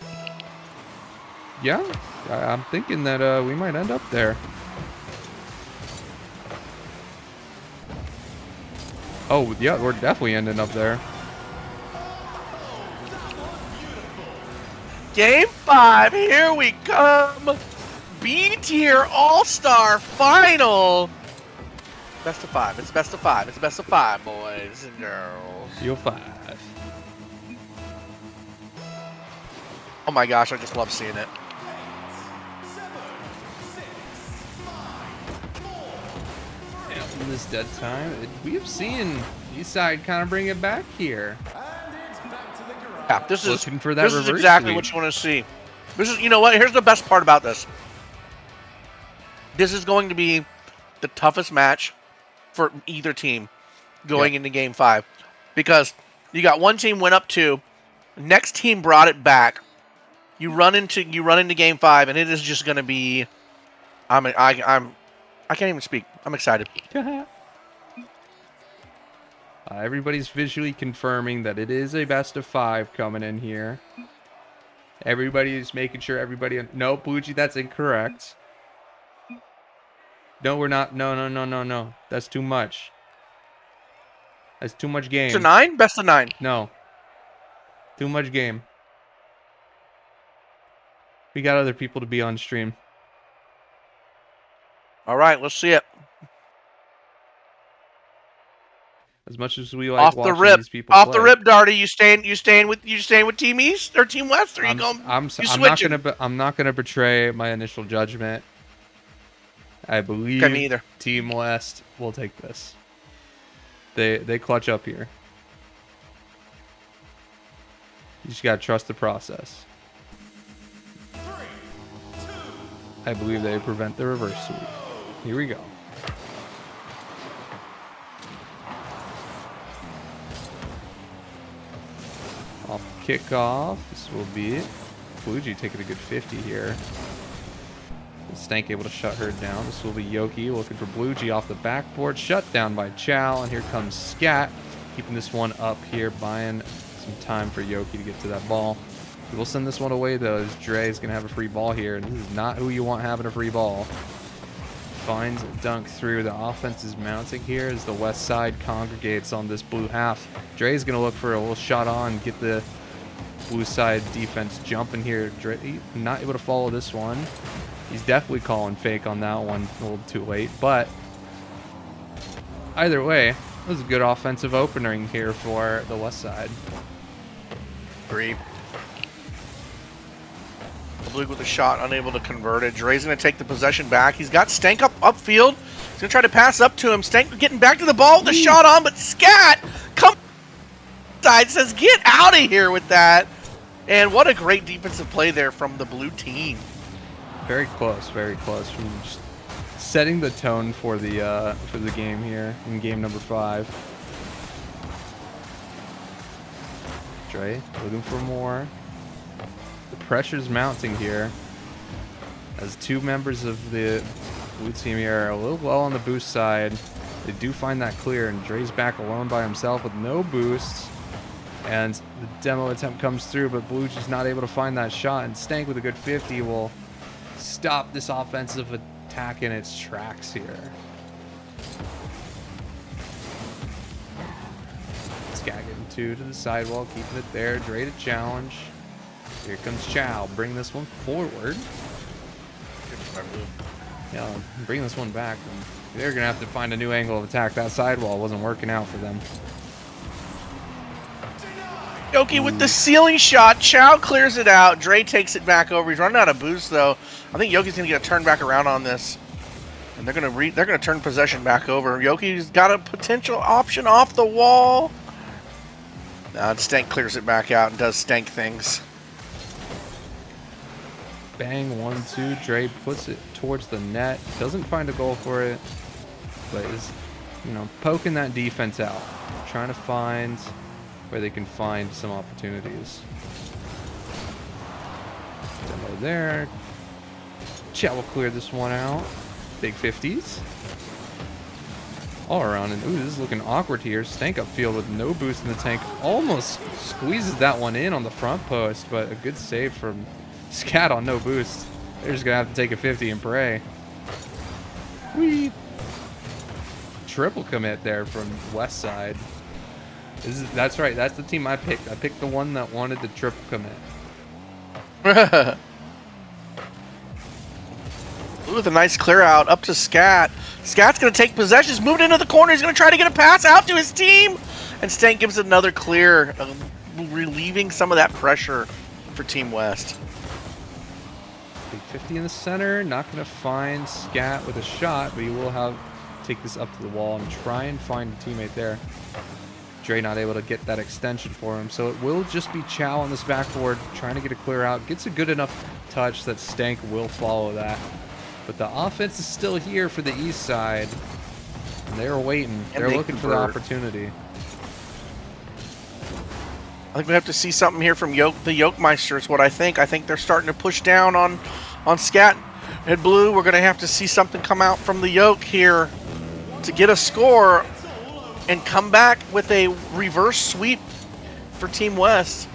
S3: Yeah, I'm thinking that we might end up there. Oh, yeah, we're definitely ending up there.
S2: Game 5, here we come. B-tier All-Star Final. Best of 5. It's best of 5. It's best of 5, boys and girls.
S3: You're 5.
S2: Oh my gosh, I just love seeing it.
S3: In this dead time, we have seen Eastside kind of bring it back here.
S2: Yeah, this is
S3: looking for that
S2: this is exactly what you want to see. This is, you know what? Here's the best part about this. This is going to be the toughest match for either team going into Game 5, because you got one team went up 2, next team brought it back. You run into Game 5, and it is just going to be. I can't even speak. I'm excited.
S3: Everybody's visually confirming that it is a best of 5 coming in here. Everybody's making sure everybody... No, Fuji, that's incorrect. No, we're not. No. That's too much. That's too much game.
S2: Best of 9? Best of 9.
S3: No. Too much game. We got other people to be on stream.
S2: All right, let's see it.
S3: As much as we like watching these people
S2: off
S3: play.
S2: the rip, Darty, you staying with Team East or Team West? Or
S3: I'm not gonna betray my initial judgment. I believe Team West will take this. They clutch up here. You just gotta trust the process.
S5: 3, 2,
S3: I believe they prevent the reverse sweep. Here we go. Off kickoff. This will be Fuji taking a good 50 here. Stank able to shut her down. This will be Yoki looking for Bluegee off the backboard. Shut down by Chow. And here comes Scat. Keeping this one up here. Buying some time for Yoki to get to that ball. We will send this one away, though, as Dre is going to have a free ball here. And this is not who you want having a free ball. finds a dunk through. The offense is mounting here as the west side congregates on this blue half. Dre's going to look for a little shot on, get the blue side defense jumping here. Dre not able to follow this one. He's definitely calling fake on that one a little too late, but either way, it was a good offensive opening here for the west side.
S2: Agree. Blue with a shot, unable to convert it. Dre's going to take the possession back. He's got Stank upfield. He's going to try to pass up to him. Stank getting back to the ball with the shot on, but Scat comes side, says, get out of here with that. And what a great defensive play there from the blue team.
S3: Very close, very close. From just setting the tone for the game here in game number 5. Dre looking for more. The pressure's mounting here as 2 members of the blue team here are a little low on the boost side. They do find that clear, and Dre's back alone by himself with no boosts. And the demo attempt comes through, but blue just not able to find that shot. And Stank with a good 50 will stop this offensive attack in its tracks here. Scat getting 2 to the sidewall, keeping it there. Dre to challenge. Here comes Chow. Bring this one forward. Yeah, bring this one back. They're going to have to find a new angle of attack. That sidewall wasn't working out for them.
S2: Yoki with the ceiling shot. Chow clears it out. Dre takes it back over. He's running out of boost, though. I think Yoki's going to get a turn back around on this. And they're going to turn possession back over. Yoki's got a potential option off the wall. Now Stank clears it back out and does Stank things.
S3: Bang, 1-2. Dre puts it towards the net. Doesn't find a goal for it, but is, poking that defense out, trying to find where they can find some opportunities. Demo there. Chet will clear this one out. Big 50s. All around, and ooh, this is looking awkward here. Stank upfield with no boost in the tank. Almost squeezes that one in on the front post, but a good save from Scat on no boost. They're just gonna have to take a 50 and pray. Whee! Triple commit there from west side. That's right. That's the team I picked. I picked the one that wanted the triple commit.
S2: With a nice clear out up to Scat. Scat's going to take possession. He's moving into the corner. He's going to try to get a pass out to his team. And Stank gives it another clear, relieving some of that pressure for Team West.
S3: Big 50 in the center. Not going to find Scat with a shot, but he will take this up to the wall and try and find a teammate there. Dre not able to get that extension for him, so it will just be Chow on this backboard trying to get a clear out. Gets a good enough touch that Stank will follow that. But the offense is still here for the east side, and they're waiting. They're looking for the opportunity.
S2: I think we have to see something here from the Yolkmeister is what I think. I think they're starting to push down on Scat and Blue. We're going to have to see something come out from the Yoke here to get a score and come back with a reverse sweep for Team West.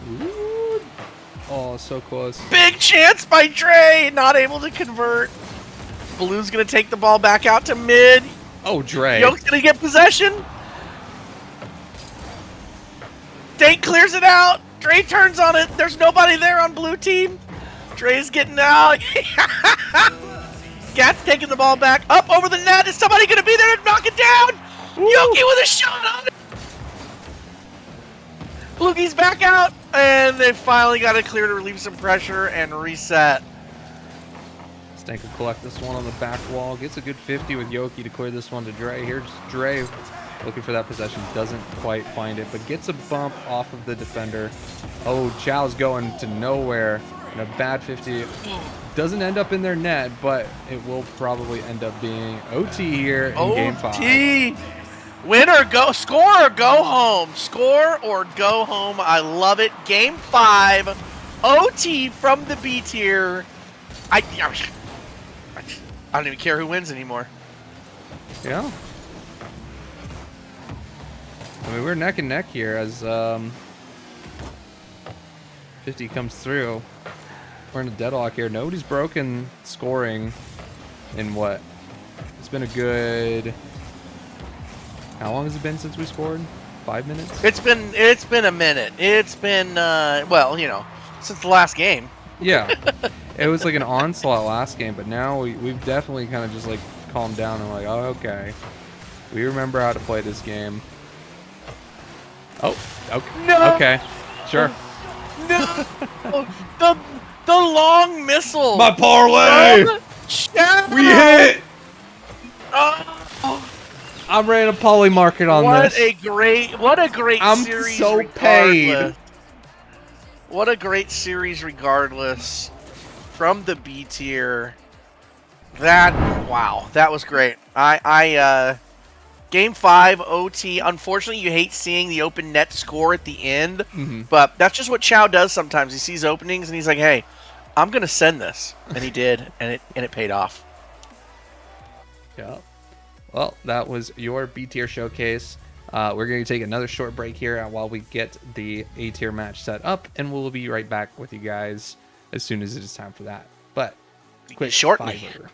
S3: Ooh. Oh, so close.
S2: Big chance by Dre, not able to convert. Blue's going to take the ball back out to mid.
S3: Oh, Dre.
S2: Yoke's going to get possession. Stank clears it out. Dre turns on it. There's nobody there on blue team. Dre's getting out. Scat's taking the ball back. Up over the net. Is somebody going to be there to knock it down? Yoki with a shot on it. Blue's back out. And they finally got it clear to relieve some pressure and reset.
S3: Stank will collect this one on the back wall. Gets a good 50 with Yoki to clear this one to Dre. Here's Dre looking for that possession. Doesn't quite find it, but gets a bump off of the defender. Oh, Chow's going to nowhere. And a bad 50. Doesn't end up in their net, but it will probably end up being OT here in Game 5.
S2: OT! Win or go, score or go home. Score or go home. I love it. Game 5. OT from the B tier. I don't even care who wins anymore.
S3: Yeah. I mean, we're neck and neck here as 50 comes through. We're in a deadlock here. Nobody's broken scoring in what? It's been a good... How long has it been since we scored? 5 minutes?
S2: It's been a minute. It's been well, you know, since the last game.
S3: Yeah. It was like an onslaught last game, but now we've definitely kind of just like calmed down and like, oh, okay. We remember how to play this game. Oh, okay.
S2: No!
S3: Okay. Sure.
S2: No, the long missile.
S3: My parlay!
S2: Shadow!
S3: We hit!
S2: Oh,
S3: I'm ready to poly market on
S2: what
S3: this.
S2: what a great
S3: I'm
S2: series.
S3: so paid.
S2: Regardless. What a great series, regardless. From the B tier. Wow, that was great. Game 5 OT. Unfortunately, you hate seeing the open net score at the end, but that's just what Chow does sometimes. He sees openings and he's like, "Hey, I'm gonna send this," and he did, and it paid off.
S3: Yeah. Well, that was your B tier showcase. We're going to take another short break here while we get the A tier match set up, and we'll be right back with you guys as soon as it is time for that. But quick
S2: Shortly.
S3: fiver.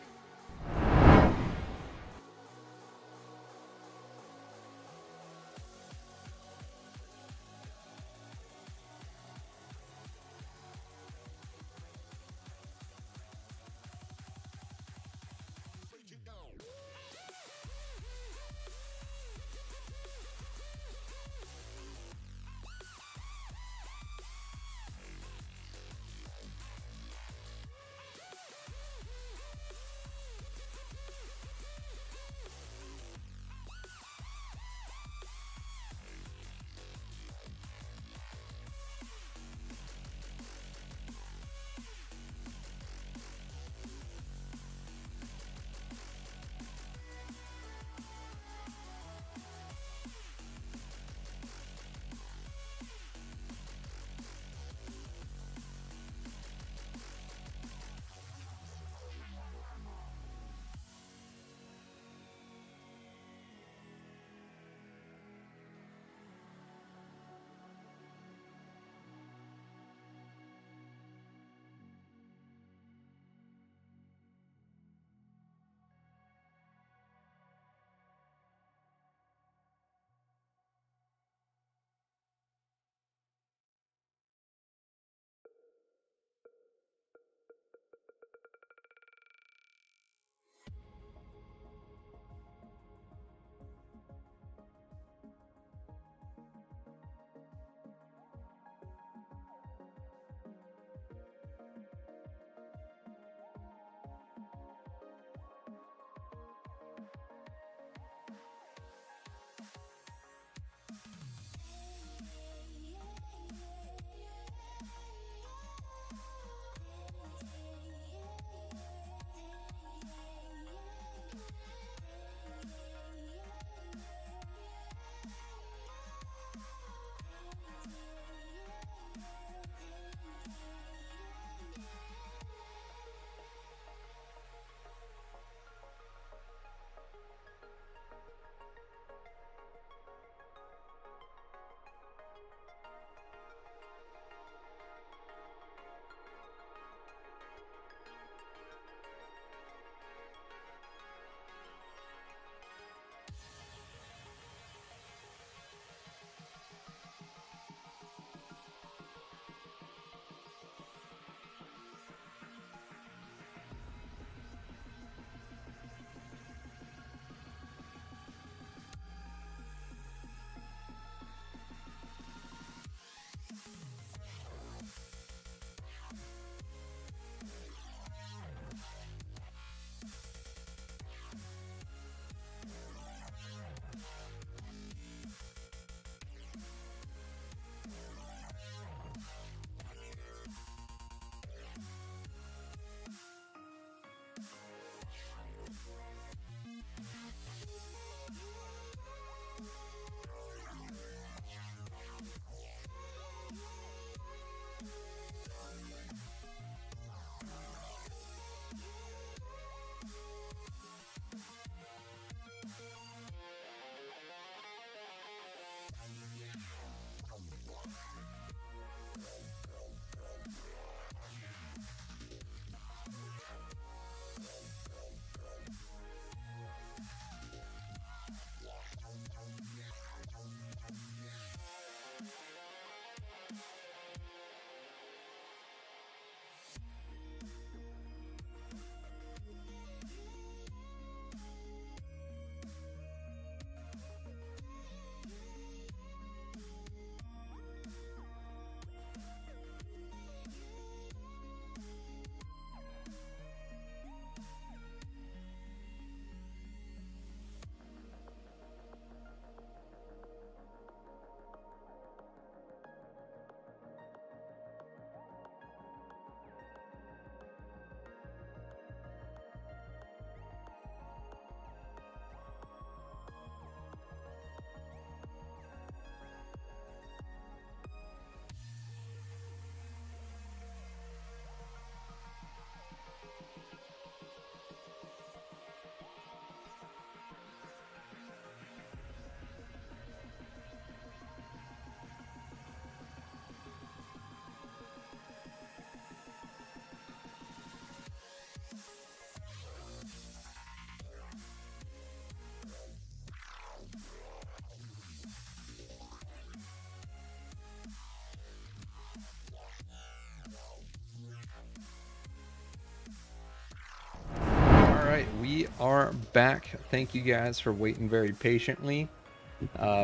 S3: are back. Thank you guys for waiting very patiently.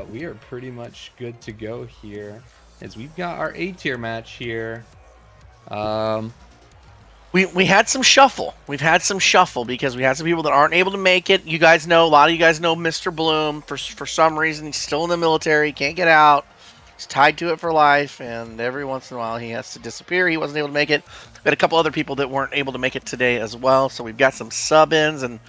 S3: We are pretty much good to go here, as we've got our A tier match here.
S2: We had some shuffle. We've had some shuffle because we had some people that aren't able to make it. You guys know, a lot of you guys know Mr. Bloom. For some reason, he's still in the military, can't get out. He's tied to it for life, and every once in a while he has to disappear. He wasn't able to make it. We had a couple other people that weren't able to make it today as well. So we've got some sub-ins, and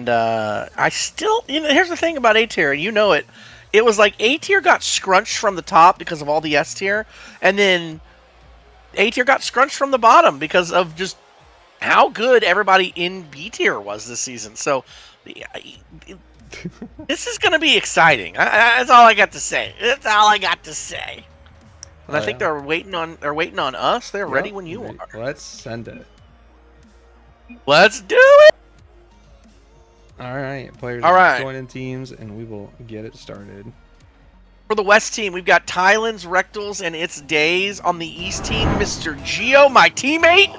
S2: I still, here's the thing about A tier, and you know it. It was like A tier got scrunched from the top because of all the S tier, and then A tier got scrunched from the bottom because of just how good everybody in B tier was this season. So this is going to be exciting. That's all I got to say. That's all I got to say. And I think they're waiting on us. They're ready when you are.
S3: Let's send it.
S2: Let's do it.
S3: All right, players
S2: All right.
S3: joining teams, and we will get it started.
S2: For the West team, we've got Tylands, Rectals, and It's Days. On the East team, Mr. Geo, my teammate,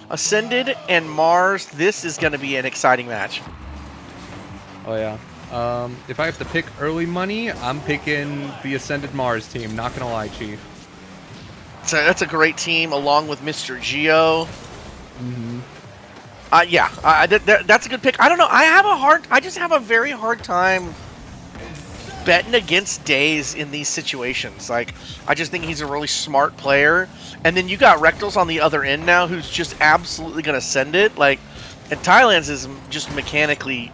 S2: Ascended, and Mars. This is going to be an exciting match.
S3: Oh yeah. If I have to pick early money, I'm picking the Ascended Mars team. Not gonna lie, Chief.
S2: So that's a great team, along with Mr. Geo.
S3: Mm-hmm.
S2: That's a good pick. I don't know. I just have a very hard time betting against Days in these situations. Like, I just think he's a really smart player. And then you got Rectals on the other end now, who's just absolutely going to send it. Like, and Tylands is just mechanically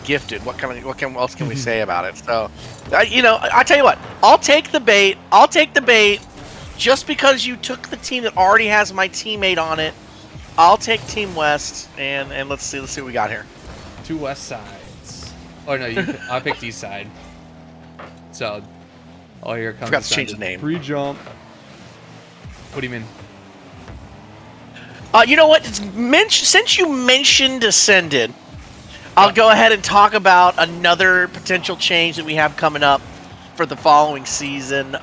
S2: gifted. What else can we say about it? So, I tell you what, I'll take the bait. Just because you took the team that already has my teammate on it, I'll take Team West, and let's see what we got here.
S3: 2 West sides. Oh no, I picked East side. So, here comes.
S2: Forgot to change the name.
S3: Free jump. What do you mean?
S2: You know what? Since you mentioned Ascended, I'll go ahead and talk about another potential change that we have coming up for the following season.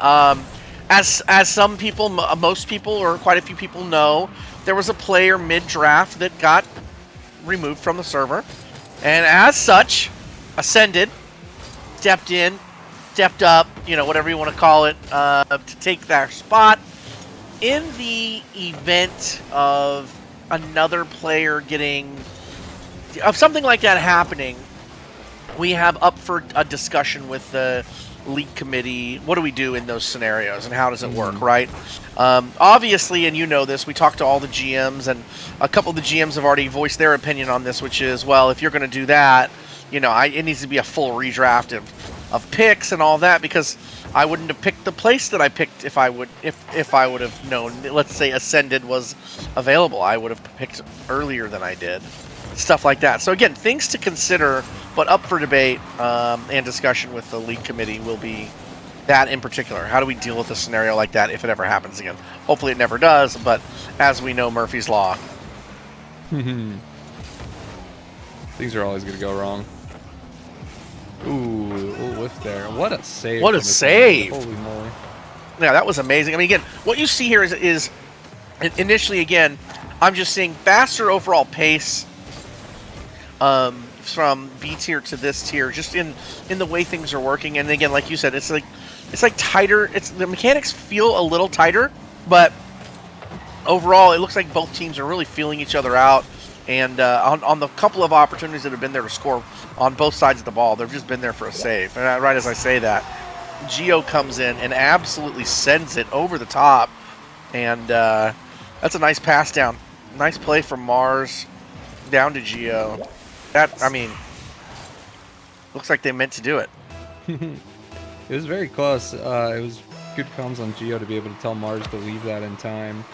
S2: As some people, most people, or quite a few people know, there was a player mid-draft that got removed from the server. And as such, Ascended stepped up, whatever you want to call it, to take their spot. In the event of another player of something like that happening, we have up for a discussion with the league committee. What do we do in those scenarios, and how does it work, right? Obviously, and you know this, we talked to all the GMs, and a couple of the GMs have already voiced their opinion on this, which is, well, if you're going to do that, it needs to be a full redraft of picks and all that, because I wouldn't have picked the place that I picked if I would have known. Let's say Ascended was available, I would have picked earlier than I did. Stuff like that. So again, things to consider, but up for debate and discussion with the league committee will be that in particular. How do we deal with a scenario like that if it ever happens again? Hopefully it never does, but as we know, Murphy's Law.
S3: Things are always going to go wrong. Ooh, lift there. What a save.
S2: What a save.
S3: Holy moly.
S2: Yeah, that was amazing. I mean, again, what you see here is initially, again, I'm just seeing faster overall pace from B tier to this tier, just in the way things are working. And again, like you said, it's like tighter. The mechanics feel a little tighter, but overall, it looks like both teams are really feeling each other out. And on the couple of opportunities that have been there to score on both sides of the ball, they've just been there for a save. And right as I say that, Geo comes in and absolutely sends it over the top. And that's a nice pass down. Nice play from Mars down to Geo. Looks like they meant to do it.
S3: It was very close. It was good comms on Geo to be able to tell Mars to leave that in time.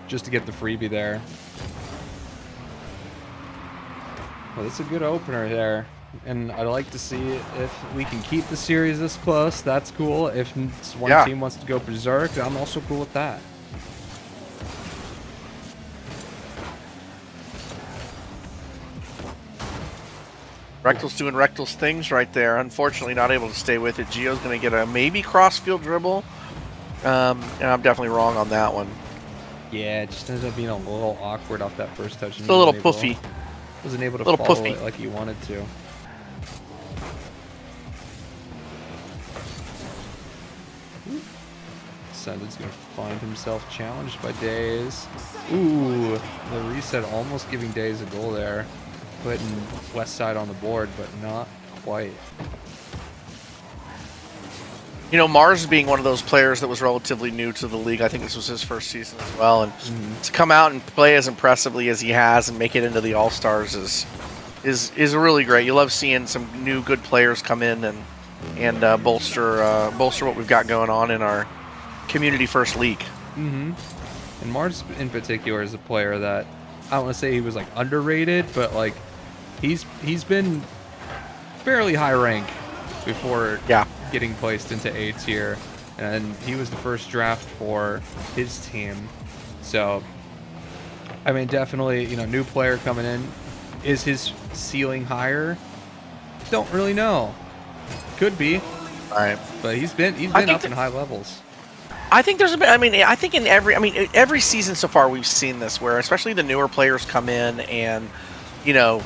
S3: Just to get the freebie there. Well, that's a good opener there. And I'd like to see if we can keep the series this close. That's cool. If one team wants to go berserk, I'm also cool with that.
S2: Rectal's doing Rectal's things right there. Unfortunately, not able to stay with it. Geo's going to get a maybe cross-field dribble. And I'm definitely wrong on that one.
S3: Yeah, it just ended up being a little awkward off that first touch.
S2: It's a little puffy.
S3: Wasn't able to
S2: Little
S3: follow
S2: puffy.
S3: it like he wanted to. Sendon's gonna find himself challenged by Days. Ooh, the reset almost giving Days a goal there. Putting West Side on the board, but not quite.
S2: You know, Mars being one of those players that was relatively new to the league, I think this was his first season as well, and to come out and play as impressively as he has and make it into the All-Stars is really great. You love seeing some new good players come in and bolster what we've got going on in our community first league.
S3: And Mars in particular is a player that I don't want to say he was like underrated, but like he's been fairly high rank before getting placed into A tier, and he was the first draft for his team. So I mean, definitely, you know, new player coming in. Is his ceiling higher? Don't really know. Could be.
S2: All right.
S3: But he's been up in high levels.
S2: I think there's a bit. I mean, I think in every season so far we've seen this, where especially the newer players come in, and you know,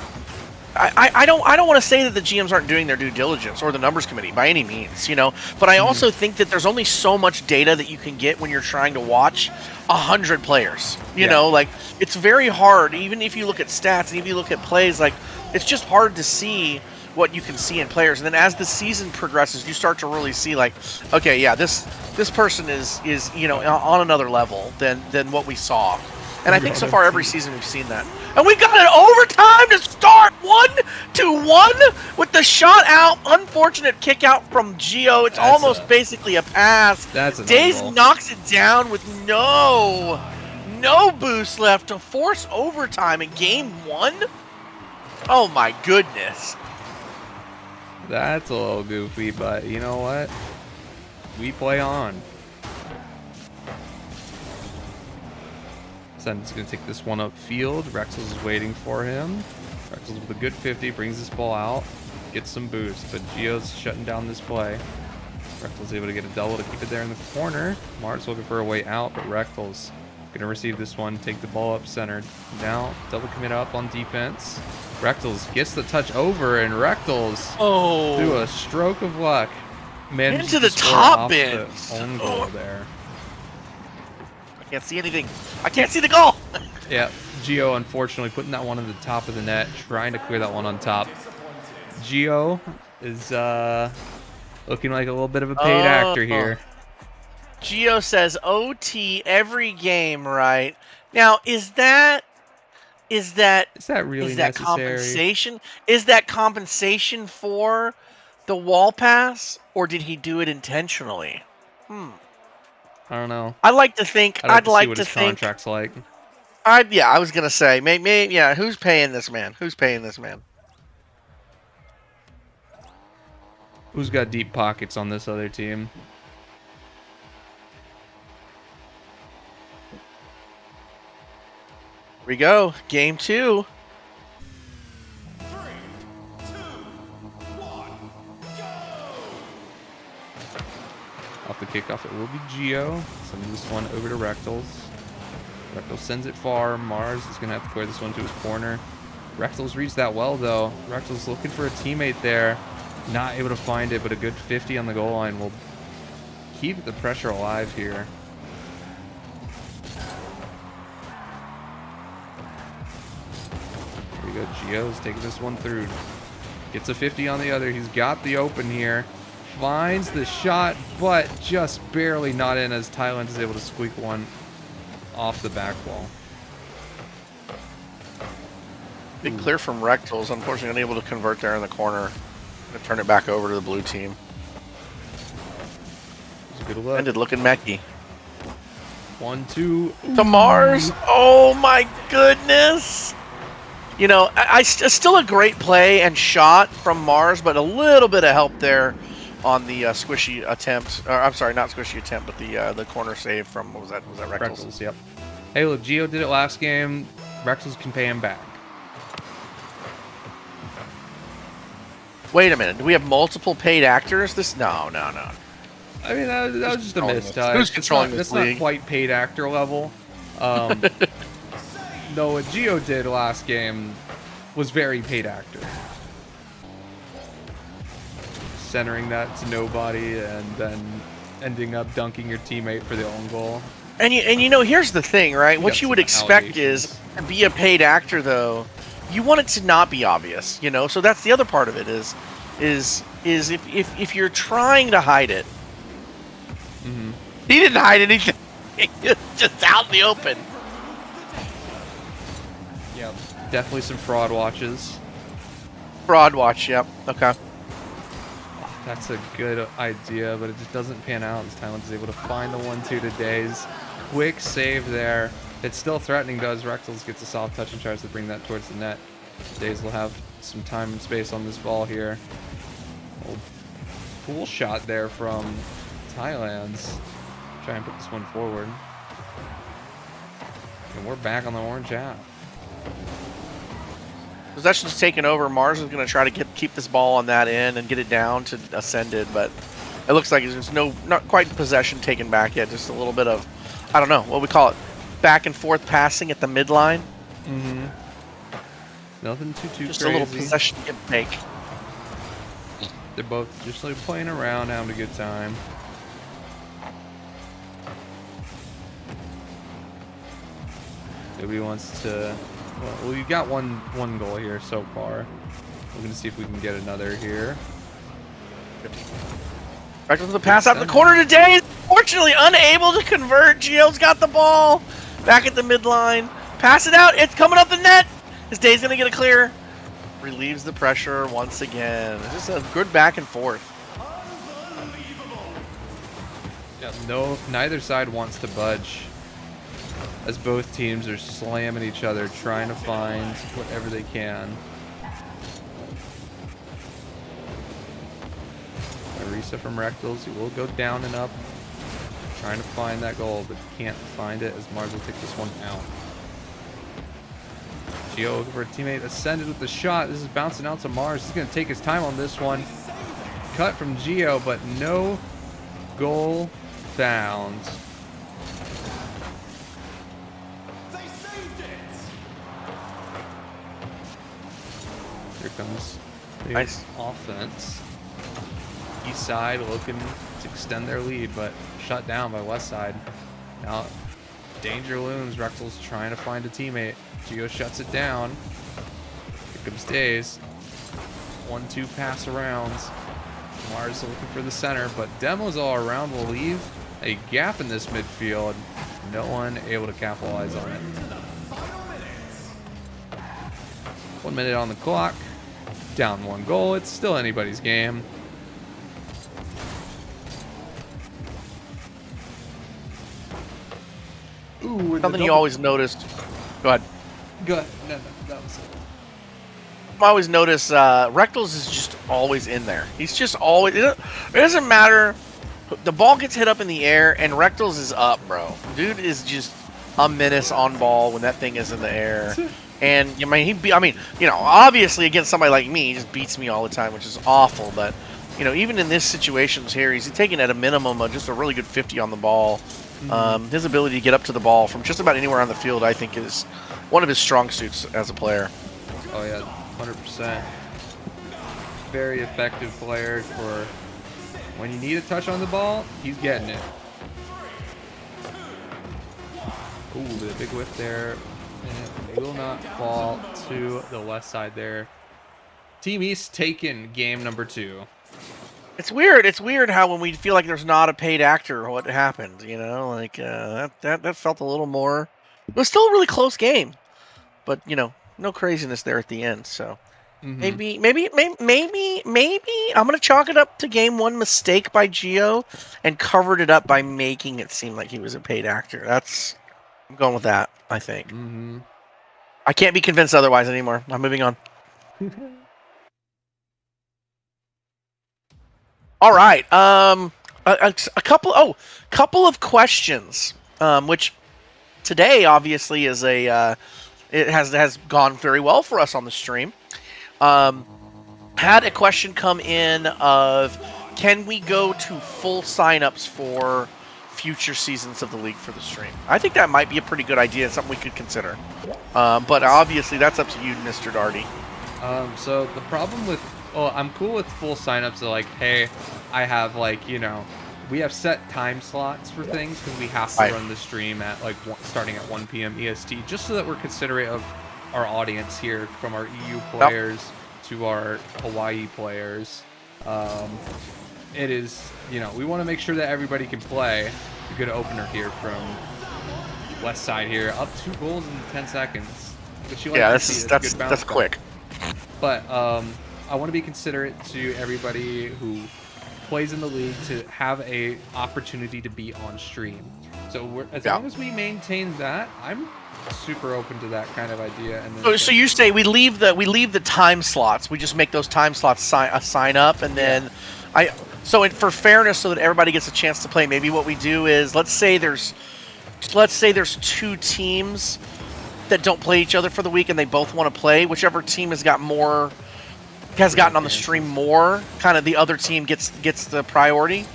S2: I don't want to say that the GMs aren't doing their due diligence or the numbers committee by any means, you know, but I also think that there's only so much data that you can get when you're trying to watch 100 players. You know, like it's very hard, even if you look at stats and if you look at plays, like it's just hard to see what you can see in players. And then as the season progresses, you start to really see like, okay, yeah, this person is you know on another level than what we saw. And I think so far every season we've seen that. And we got an overtime to start 1-1 with the shot out. Unfortunate kick out from Gio. It's almost basically a pass.
S3: That's an
S2: Days
S3: goal.
S2: knocks it down with no boost left to force overtime in game 1. Oh my goodness.
S3: That's a little goofy, but you know what? We play on. Sendon's going to take this one upfield. Rexels is waiting for him. Rexels with a good 50, brings this ball out, gets some boost, but Gio's shutting down this play. Rexels able to get a double to keep it there in the corner. Mart's looking for a way out, but Rexels going to receive this one, take the ball up centered. Now, double commit up on defense. Rexels gets the touch over, and Rexels, through a stroke of luck, manages
S2: into the
S3: to score
S2: top
S3: off
S2: bin.
S3: the own goal there.
S2: I can't see anything. I can't see the goal.
S3: Yeah, Gio unfortunately putting that one at the top of the net, trying to clear that one on top. Gio is looking like a little bit of a paid actor here.
S2: Gio says OT every game, right? Now, is that
S3: Really necessary?
S2: compensation? Is that compensation for the wall pass, or did he do it intentionally?
S3: I don't know.
S2: I'd like to think.
S3: I'd like to think. Contract's like.
S2: I was gonna say, maybe, yeah. Who's paying this man? Who's paying this man?
S3: Who's got deep pockets on this other team?
S2: Here we go. Game 2.
S5: 3, 2, 1, go!
S3: Off the kickoff, it will be Gio. Sending this one over to Rectals. Rectals sends it far. Mars is going to have to clear this one to his corner. Rectals reads that well, though. Rectals looking for a teammate there. Not able to find it, but a good 50 on the goal line will keep the pressure alive here. Here we go. Gio's taking this one through. Gets a 50 on the other. He's got the open here. Finds the shot, but just barely not in as Thailand is able to squeak one off the back wall.
S2: Big clear from Rectals. Unfortunately, unable to convert there in the corner. Gonna turn it back over to the blue team.
S3: Good look.
S2: Ended looking Mecky.
S3: 1-2.
S2: To Mars. Oh my goodness. You know, still a great play and shot from Mars, but a little bit of help there on the squishy attempt. Or, I'm sorry, not squishy attempt, but the corner save from, what was that? Was that Rectals?
S3: Rectals, yep. Hey, look, Gio did it last game. Rectals can pay him back.
S2: Wait a minute. Do we have multiple paid actors? No.
S3: I mean, that was just a mistime.
S2: Who's controlling this
S3: That's
S2: league?
S3: not quite paid actor level. No, what Gio did last game, was very paid actor. Centering that to nobody and then ending up dunking your teammate for the own goal.
S2: And you know, here's the thing, right? What
S3: got
S2: you would
S3: some
S2: expect is
S3: allegations.
S2: to be a paid actor, though. You want it to not be obvious, you know. So that's the other part of it is if you're trying to hide it.
S3: Mm-hmm.
S2: He didn't hide anything. It's just out in the open.
S3: Yep. Definitely some fraud watches.
S2: Fraud watch. Yep. Okay.
S3: That's a good idea, but it just doesn't pan out. As Thailand is able to find the 1-2 to Days. Quick save there. It's still threatening, does. Rectals gets a soft touch and tries to bring that towards the net. Days will have some time and space on this ball here. Old cool shot there from Thailand's. Try and put this one forward. And we're back on the orange half.
S2: Possession's taken over. Mars is going to try to keep this ball on that end and get it down to Ascended, but it looks like there's not quite possession taken back yet. Just a little bit of, I don't know, what we call it, back and forth passing at the midline.
S3: Mm-hmm. Nothing too
S2: Just
S3: crazy.
S2: a little possession give and take.
S3: They're both just like playing around, having a good time. Nobody wants to. Well, we've got one goal here so far. We're gonna see if we can get another here.
S2: Right to the pass out the corner today. Fortunately, unable to convert. Gio's got the ball back at the midline. Pass it out. It's coming up the net. His Day's gonna get a clear. Relieves the pressure once again. Just a good back and forth.
S3: Yeah, no, neither side wants to budge. As both teams are slamming each other, trying to find whatever they can. Arisa from Rectals, he will go down and up. Trying to find that goal, but can't find it as Mars will take this one out. Gio looking for a teammate. Ascended with the shot. This is bouncing out to Mars. He's going to take his time on this one. Cut from Gio, but no goal found.
S5: They saved it!
S3: Here comes the
S2: Nice.
S3: offense. East side looking to extend their lead, but shut down by West side. Now, danger looms. Rexel's trying to find a teammate. Gio shuts it down. Here comes Days. 1-2 pass arounds. Mars looking for the center, but demos all around will leave a gap in this midfield. No one able to capitalize on it. 1 minute on the clock. Down 1 goal. It's still anybody's game. Ooh,
S2: Something you always noticed. Go ahead.
S3: Good. No, that was it.
S2: I always notice Rectals is just always in there. He's just always. It doesn't matter. The ball gets hit up in the air, and Rectals is up, bro. Dude is just a menace on ball when that thing is in the air. And I mean, you know, obviously against somebody like me, he just beats me all the time, which is awful. But you know, even in this situations here, he's taking at a minimum of just a really good 50 on the ball. His ability to get up to the ball from just about anywhere on the field, I think, is one of his strong suits as a player.
S3: Oh yeah, 100%. Very effective player for when you need a touch on the ball, he's getting it. Ooh, the big whiff there. And it will not fall to the left side there. Team East taken game number 2.
S2: It's weird. It's weird how when we feel like there's not a paid actor, what happened. You know, like that felt a little more. It was still a really close game, but you know, no craziness there at the end. So maybe I'm gonna chalk it up to game 1 mistake by Gio, and covered it up by making it seem like he was a paid actor. I'm going with that. I think. I can't be convinced otherwise anymore. I'm moving on. All right. A couple of questions, which today obviously is it has gone very well for us on the stream. Had a question come in of, can we go to full signups for future seasons of the league for the stream? I think that might be a pretty good idea and something we could consider. But obviously that's up to you, Mr. Darty.
S3: So the problem with, well, I'm cool with full signups. So like, hey, I have like, we have set time slots for things because we have to
S2: Right.
S3: run the stream at like starting at 1 p.m. EST, just so that we're considerate of our audience here, from our EU players to our Hawaii players. It is, we want to make sure that everybody can play. A good opener here from West Side here, up 2 goals in 10 seconds. But you like
S2: Yeah,
S3: to see it. It's a good bounce
S2: that's
S3: back.
S2: quick.
S3: But I want to be considerate to everybody who plays in the league to have a opportunity to be on stream. So as long as we maintain that, I'm super open to that kind of idea. And then
S2: So you say we leave the time slots. We just make those time slots sign up, and then for fairness, so that everybody gets a chance to play. Maybe what we do is let's say there's 2 teams that don't play each other for the week, and they both want to play. Whichever team has gotten on the stream more, kind of the other team gets the priority.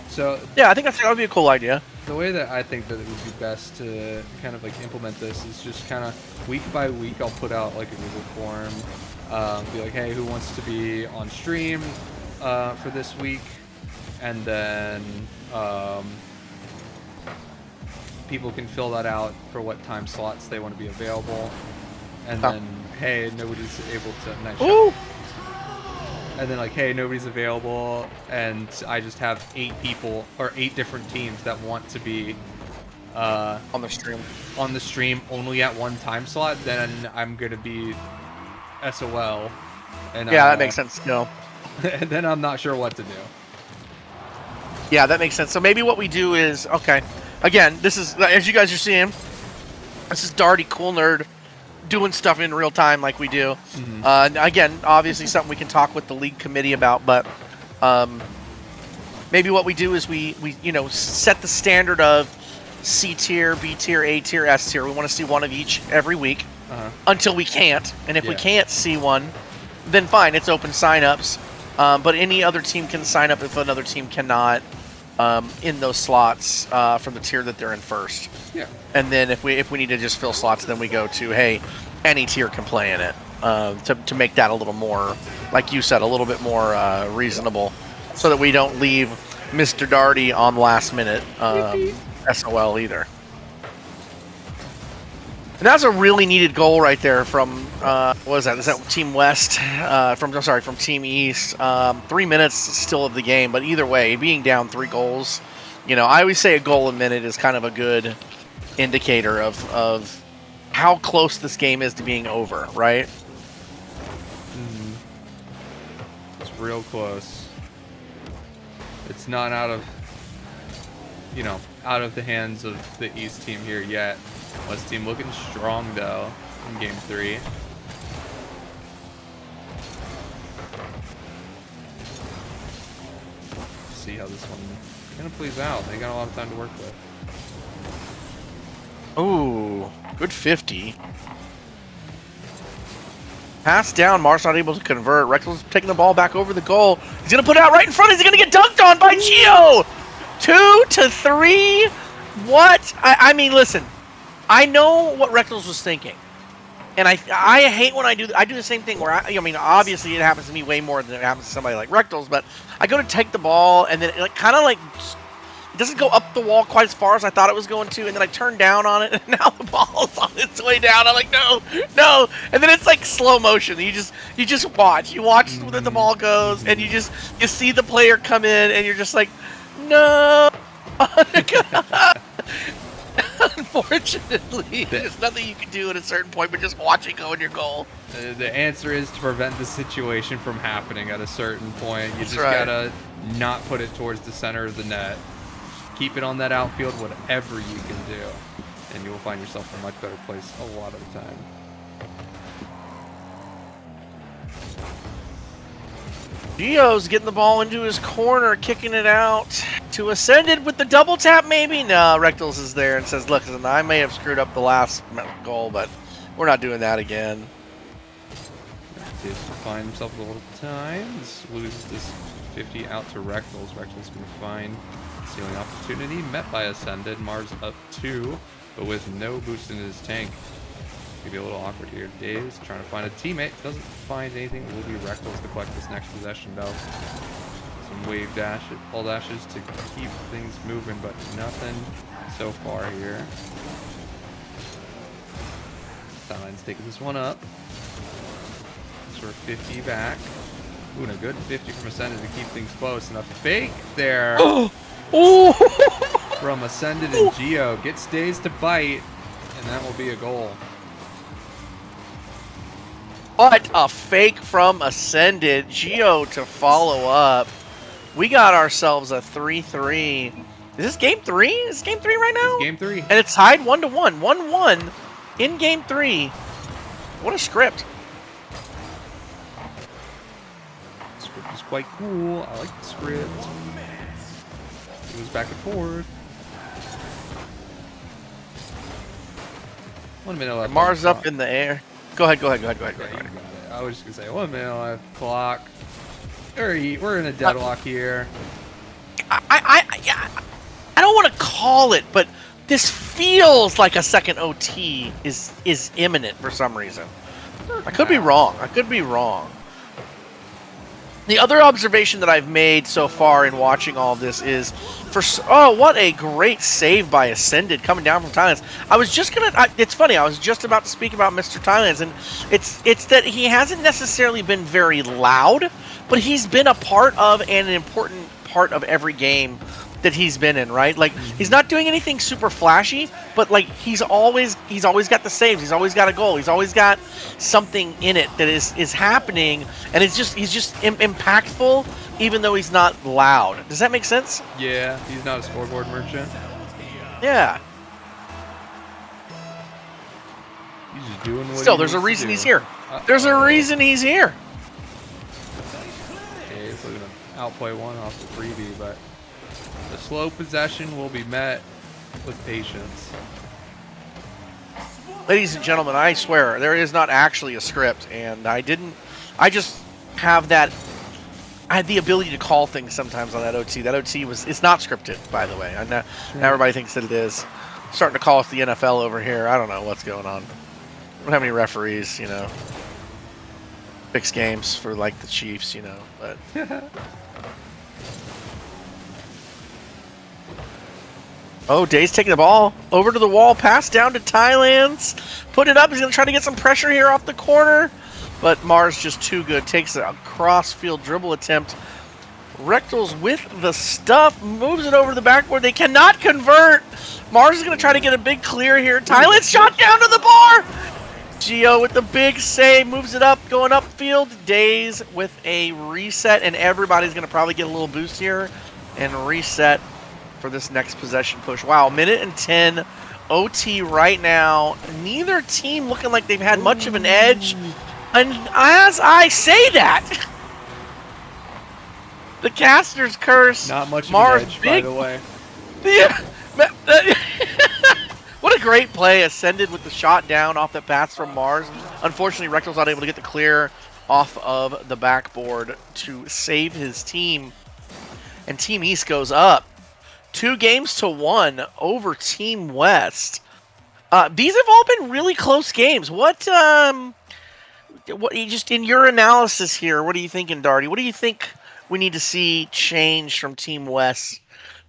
S3: So
S2: yeah, I think that would be a cool idea.
S3: The way that I think that it would be best to kind of like implement this is just kind of week by week. I'll put out like a Google form, be like, hey, who wants to be on stream for this week, and then people can fill that out for what time slots they want to be available, and then hey, nobody's able to. Nice shot. And then like, hey, nobody's available, and I just have 8 people or 8 different teams that want to be
S2: on the stream
S3: only at one time slot. Then I'm gonna be SOL. And
S2: that makes sense. No.
S3: And then I'm not sure what to do.
S2: Yeah, that makes sense. So maybe what we do is, okay, again, this is, as you guys are seeing, this is Darty Cool Nerd doing stuff in real time like we do. Again, obviously something we can talk with the league committee about, but maybe what we do is we set the standard of C tier, B tier, A tier, S tier. We want to see one of each every week until we can't. And if we can't see one, then fine, it's open signups. But any other team can sign up if another team cannot in those slots from the tier that they're in first.
S3: Yeah.
S2: And then if we need to just fill slots, then we go to, hey, any tier can play in it to make that a little more, like you said, a little bit more reasonable, so that we don't leave Mr. Darty on last minute SOL either. And that's a really needed goal right there from what is that? Is that Team West? From Team East. 3 minutes still of the game, but either way, being down 3 goals, I always say a goal a minute is kind of a good indicator of how close this game is to being over, right?
S3: It's real close. It's not out of the hands of the East team here yet. West team looking strong though in game 3. See how this one kind of plays out. They got a lot of time to work with.
S2: Ooh, good 50. Pass down. Mar's not able to convert. Rexel's taking the ball back over the goal. He's going to put it out right in front. He's going to get dunked on by Gio. 2-3. What? I mean, listen. I know what Rexels was thinking. And I hate when I do the same thing where I mean, obviously it happens to me way more than it happens to somebody like Rexels, but I go to take the ball and then it kind of like it doesn't go up the wall quite as far as I thought it was going to, and then I turn down on it, and now the ball's on its way down. I'm like, no, and then it's like slow motion. You just watch. You watch where the ball goes, and you see the player come in, and you're just like, no. Unfortunately, there's nothing you can do at a certain point but just watch it go in your goal.
S3: The answer is to prevent the situation from happening at a certain point. You just gotta not put it towards the center of the net. Keep it on that outfield, whatever you can do, and you will find yourself in a much better place a lot of the time.
S2: Gio's getting the ball into his corner, kicking it out to Ascended with the double tap, maybe? No, Rectals is there and says, look, I may have screwed up the last goal, but we're not doing that again.
S3: Did find himself a little time. Loses this 50 out to Rectals. Rectals going to find stealing opportunity. Met by Ascended. Mars up 2, but with no boost in his tank. Maybe a little awkward here. Days trying to find a teammate. Doesn't find anything. Will be reckless to collect this next possession, though. Some wave dashes, ball dashes to keep things moving, but nothing so far here. Sideline's taking this one up. Sort of 50 back. Ooh, and a good 50 from Ascended to keep things close. And a fake there from Ascended and Geo. Gets Days to bite, and that will be a goal.
S2: What a fake from Ascended. Geo to follow up. We got ourselves a 3-3. Is this game 3? Is this game 3 right now?
S3: It's game 3.
S2: And it's tied 1-1. 1-1 in game 3. What a script.
S3: Script is quite cool. I like the script. It goes back and forth. 1 minute left.
S2: Mars up in the air. Go ahead.
S3: Yeah, you got it. I was just gonna say 1 minute left. Clock. We're in a deadlock here.
S2: I don't want to call it, but this feels like a second OT is imminent for some reason. I could be wrong. The other observation that I've made so far in watching all of this is, what a great save by Ascended coming down from Thailand. It's funny, I was just about to speak about Mr. Thailand, and it's that he hasn't necessarily been very loud, but he's been a part of and an important part of every game that he's been in, right? Like, he's not doing anything super flashy, but like he's always got the saves, he's always got a goal, he's always got something in it that is happening, and he's just impactful, even though he's not loud. Does that make sense?
S3: Yeah, he's not a scoreboard merchant.
S2: Yeah.
S3: He's just doing what
S2: Still,
S3: he
S2: there's a
S3: needs to
S2: reason
S3: do.
S2: he's here. There's a reason he's here.
S3: Okay, he's looking to outplay one off the freebie, but the slow possession will be met with patience.
S2: Ladies and gentlemen, I swear, there is not actually a script, and I just have that, I had the ability to call things sometimes on that OT. That OT it's not scripted, by the way. I know now everybody thinks that it is. Starting to call us the NFL over here. I don't know what's going on. We don't have any referees, fix games for, like, the Chiefs, but... Oh, Day's taking the ball over to the wall, pass down to Thailand's. Put it up. He's going to try to get some pressure here off the corner. But Mars just too good. Takes a cross-field dribble attempt. Rectals with the stuff. Moves it over to the backboard. They cannot convert. Mars is going to try to get a big clear here. Thailand's shot down to the bar. Geo with the big save. Moves it up, going upfield. Days with a reset. And everybody's going to probably get a little boost here and reset for this next possession push. Wow, minute and 10 OT right now. Neither team looking like they've had much of an edge. And as I say that, the caster's curse.
S3: Not much
S2: Mars
S3: of an edge,
S2: big,
S3: by the way.
S2: Yeah. What a great play. Ascended with the shot down off that pass from Mars. Unfortunately, Rectal's not able to get the clear off of the backboard to save his team. And Team East goes up 2-1 over Team West. These have all been really close games. What just in your analysis here, what are you thinking, Darty? What do you think we need to see change from Team West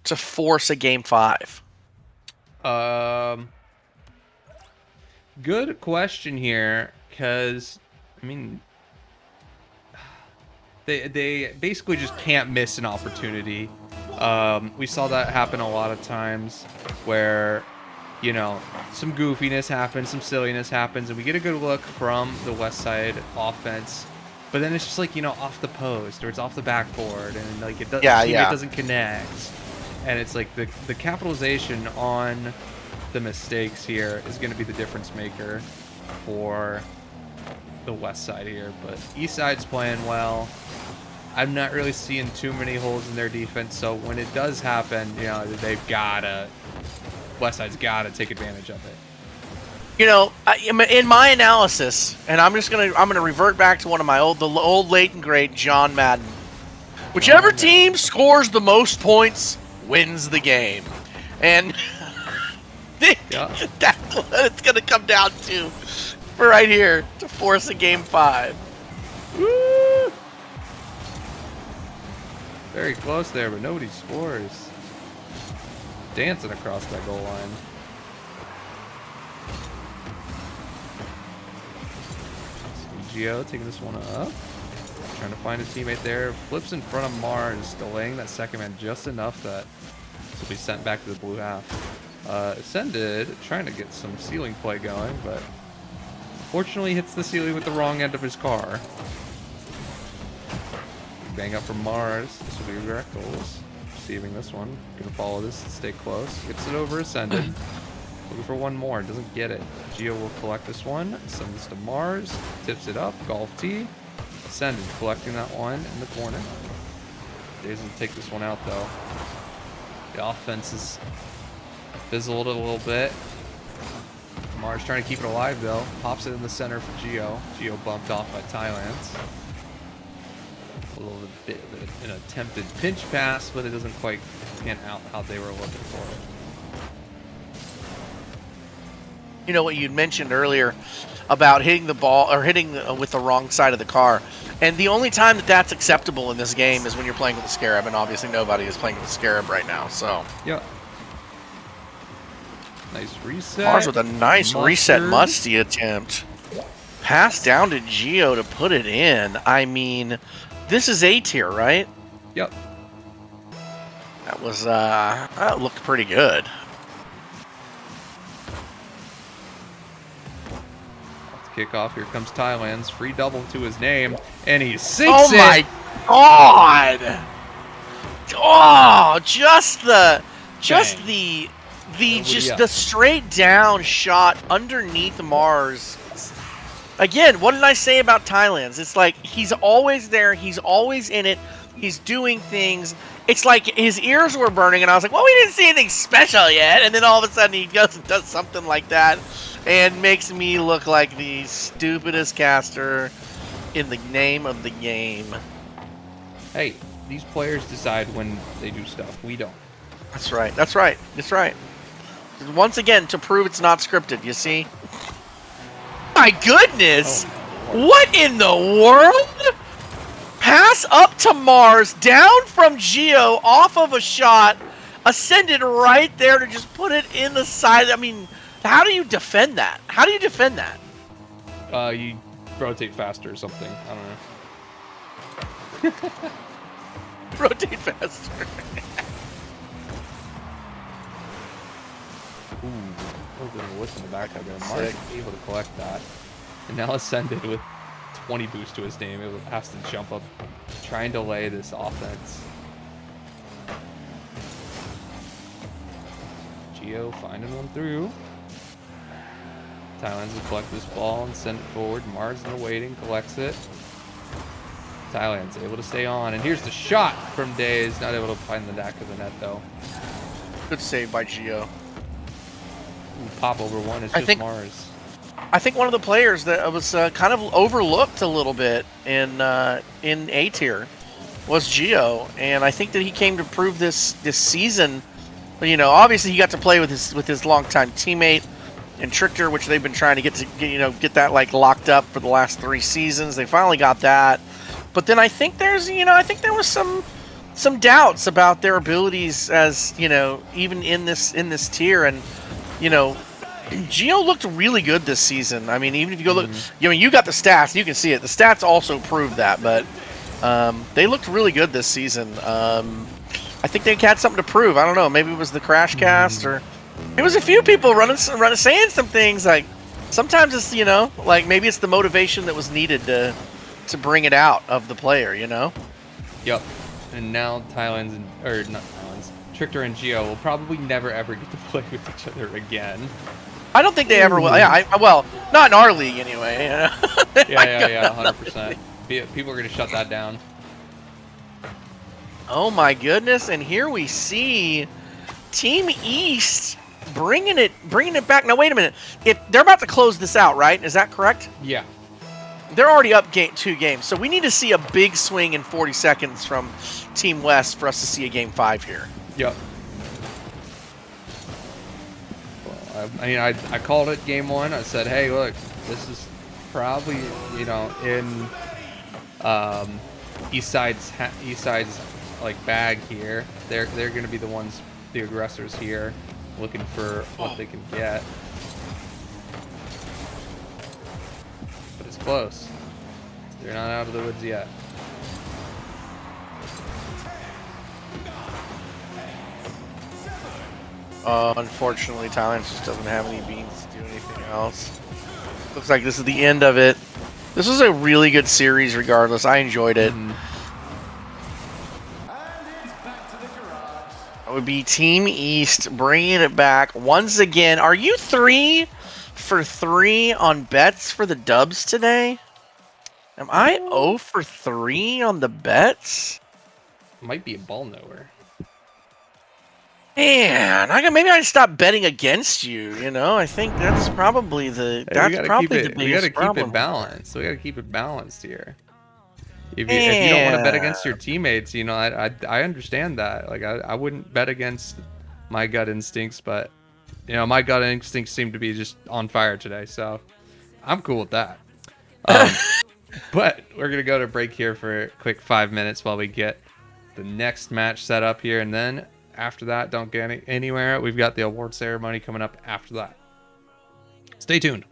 S2: to force a Game 5?
S3: Good question here, because I mean, they basically just can't miss an opportunity. We saw that happen a lot of times where, some goofiness happens, some silliness happens, and we get a good look from the West Side offense. But then it's just like, off the post or it's off the backboard, and like it doesn't connect. And it's like the capitalization on the mistakes here is going to be the difference maker for the West Side here. But East Side's playing well. I'm not really seeing too many holes in their defense, so when it does happen, West Side's gotta take advantage of it.
S2: In my analysis, and I'm gonna revert back to one of my old late and great John Madden. Whichever team scores the most points wins the game, and that's what it's gonna come down to. right here to force a game 5.
S3: Woo! Very close there, but nobody scores. Dancing across that goal line. Gio taking this one up. Trying to find a teammate there. Flips in front of Mars, delaying that second man just enough that he'll be sent back to the blue half. Ascended, trying to get some ceiling play going, but unfortunately hits the ceiling with the wrong end of his car. Bang up from Mars. This will be Rectals. Receiving this one. Gonna follow this and stay close. Gets it over Ascended. Looking for one more. Doesn't get it. Gio will collect this one. Send this to Mars. Tips it up. Golf tee. Ascended. Collecting that one in the corner. Days will take this one out though. The offense is fizzled a little bit. Mars trying to keep it alive though. Pops it in the center for Gio. Gio bumped off by Thailand's. A little bit of an attempted pinch pass, but it doesn't quite pan out how they were looking for it.
S2: You know what you'd mentioned earlier about hitting the ball or hitting with the wrong side of the car. And the only time that that's acceptable in this game is when you're playing with the Scarab, and obviously nobody is playing with the Scarab right now, so.
S3: Yep. Nice reset.
S2: Mars with a nice reset musty attempt. Pass down to Gio to put it in. I mean, this is A tier, right?
S3: Yep.
S2: That was, that looked pretty good.
S3: Kickoff. Here comes Thailand's free double to his name, and he sinks
S2: Oh my god! Oh, just the straight down shot underneath Mars. Again, what did I say about Thailand's? It's like he's always there, he's always in it, he's doing things. It's like his ears were burning, and I was like, well, we didn't see anything special yet. And then all of a sudden he goes and does something like that and makes me look like the stupidest caster in the name of the game.
S3: Hey, these players decide when they do stuff. We don't.
S2: That's right. That's right. That's right. Once again, to prove it's not scripted, you see? My goodness!
S3: Oh,
S2: what in the world? Pass up to Mars, down from Gio, off of a shot, Ascended right there to just put it in the side. I mean, how do you defend that? How do you defend that?
S3: You rotate faster or something. I don't know.
S2: Rotate faster.
S3: Ooh, a little whiff in the back there. Mars able to collect that. And now Ascended with 20 boost to his name. It has to jump up, try and delay this offense. Gio finding one through. Thailand's will collect this ball and send it forward. Mars in the waiting, collects it. Thailand's able to stay on, and here's the shot from Days. Not able to find the back of the net though.
S2: Good save by Gio.
S3: Ooh, pop over one. It's just Mars.
S2: I think one of the players that was kind of overlooked a little bit in A tier was Gio, and I think that he came to prove this season. You know, obviously he got to play with his longtime teammate and Trickter, which they've been trying to get that like locked up for the last 3 seasons. They finally got that, but then I think there was some doubts about their abilities as even in this tier, and Gio looked really good this season. I mean, even if you go look, you got the stats, you can see it. The stats also prove that, but they looked really good this season. I think they had something to prove. I don't know. Maybe it was the crash cast, or it was a few people saying some things. Like sometimes it's like maybe it's the motivation that was needed to bring it out of the player.
S3: Yep. And now not Thailand's, Trickter and Gio will probably never ever get to play with each other again.
S2: I don't think they ever will. Yeah, well, not in our league anyway.
S3: Yeah, 100%. People are going to shut that down.
S2: Oh my goodness! And here we see Team East bringing it back. Now wait a minute. If they're about to close this out, right? Is that correct?
S3: Yeah.
S2: They're already up 2 games, so we need to see a big swing in 40 seconds from Team West for us to see a game 5 here.
S3: Yep. Well, I called it game 1. I said, hey, look, this is probably, you know, in East Side's like bag here. They're gonna be the ones, the aggressors here, looking for what they can get. But it's close. They're not out of the woods yet.
S2: Unfortunately, Thailand just doesn't have any beans to do anything else. Looks like this is the end of it. This was a really good series regardless. I enjoyed it. It would be Team East bringing it back once again. Are you 3 for 3 on bets for the dubs today? Am I 0 for 3 on the bets?
S3: Might be a ball knower.
S2: Man, maybe I stop betting against you. You know, I think that's probably the the
S3: We gotta
S2: biggest
S3: keep
S2: problem.
S3: it balanced. We gotta keep it balanced here. If you don't want to bet against your teammates, you know, I understand that. Like I wouldn't bet against my gut instincts, but you know, my gut instincts seem to be just on fire today, so I'm cool with that. But we're gonna go to break here for a quick 5 minutes while we get the next match set up here, and then after that, don't get anywhere. We've got the award ceremony coming up after that. Stay tuned.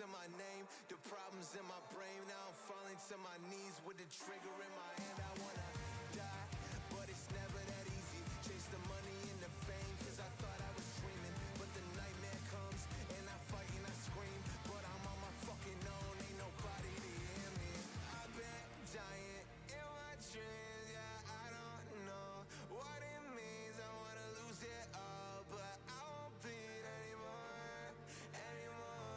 S6: to my name, the problems in my brain. Now I'm falling to my knees with the trigger in my hand. I wanna die, but it's never that easy. Chase the money and the fame, cause I thought I was dreaming. But the nightmare comes, and I fight and I scream. But I'm on my fucking own, ain't nobody to hear me. I've been dying in my dreams, yeah, I don't know what it means. I wanna lose it all, but I won't bleed anymore, anymore.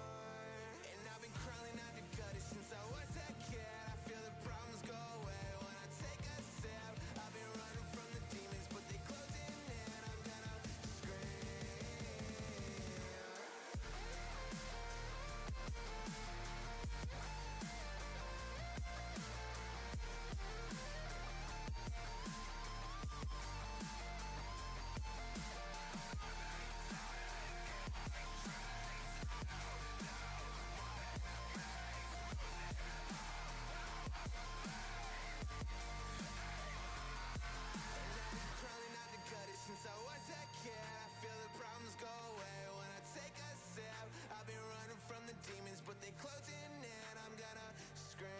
S6: And I've been crawling out the gutter since I was a kid. I feel the problems go away when I take a sip. I've been running from the demons, but they closing in. I'm gonna scream. Crawling out the gutter since I was a kid. I feel the problems go away when I take a sip. I've been running from the demons, but they closing in. I'm gonna scream.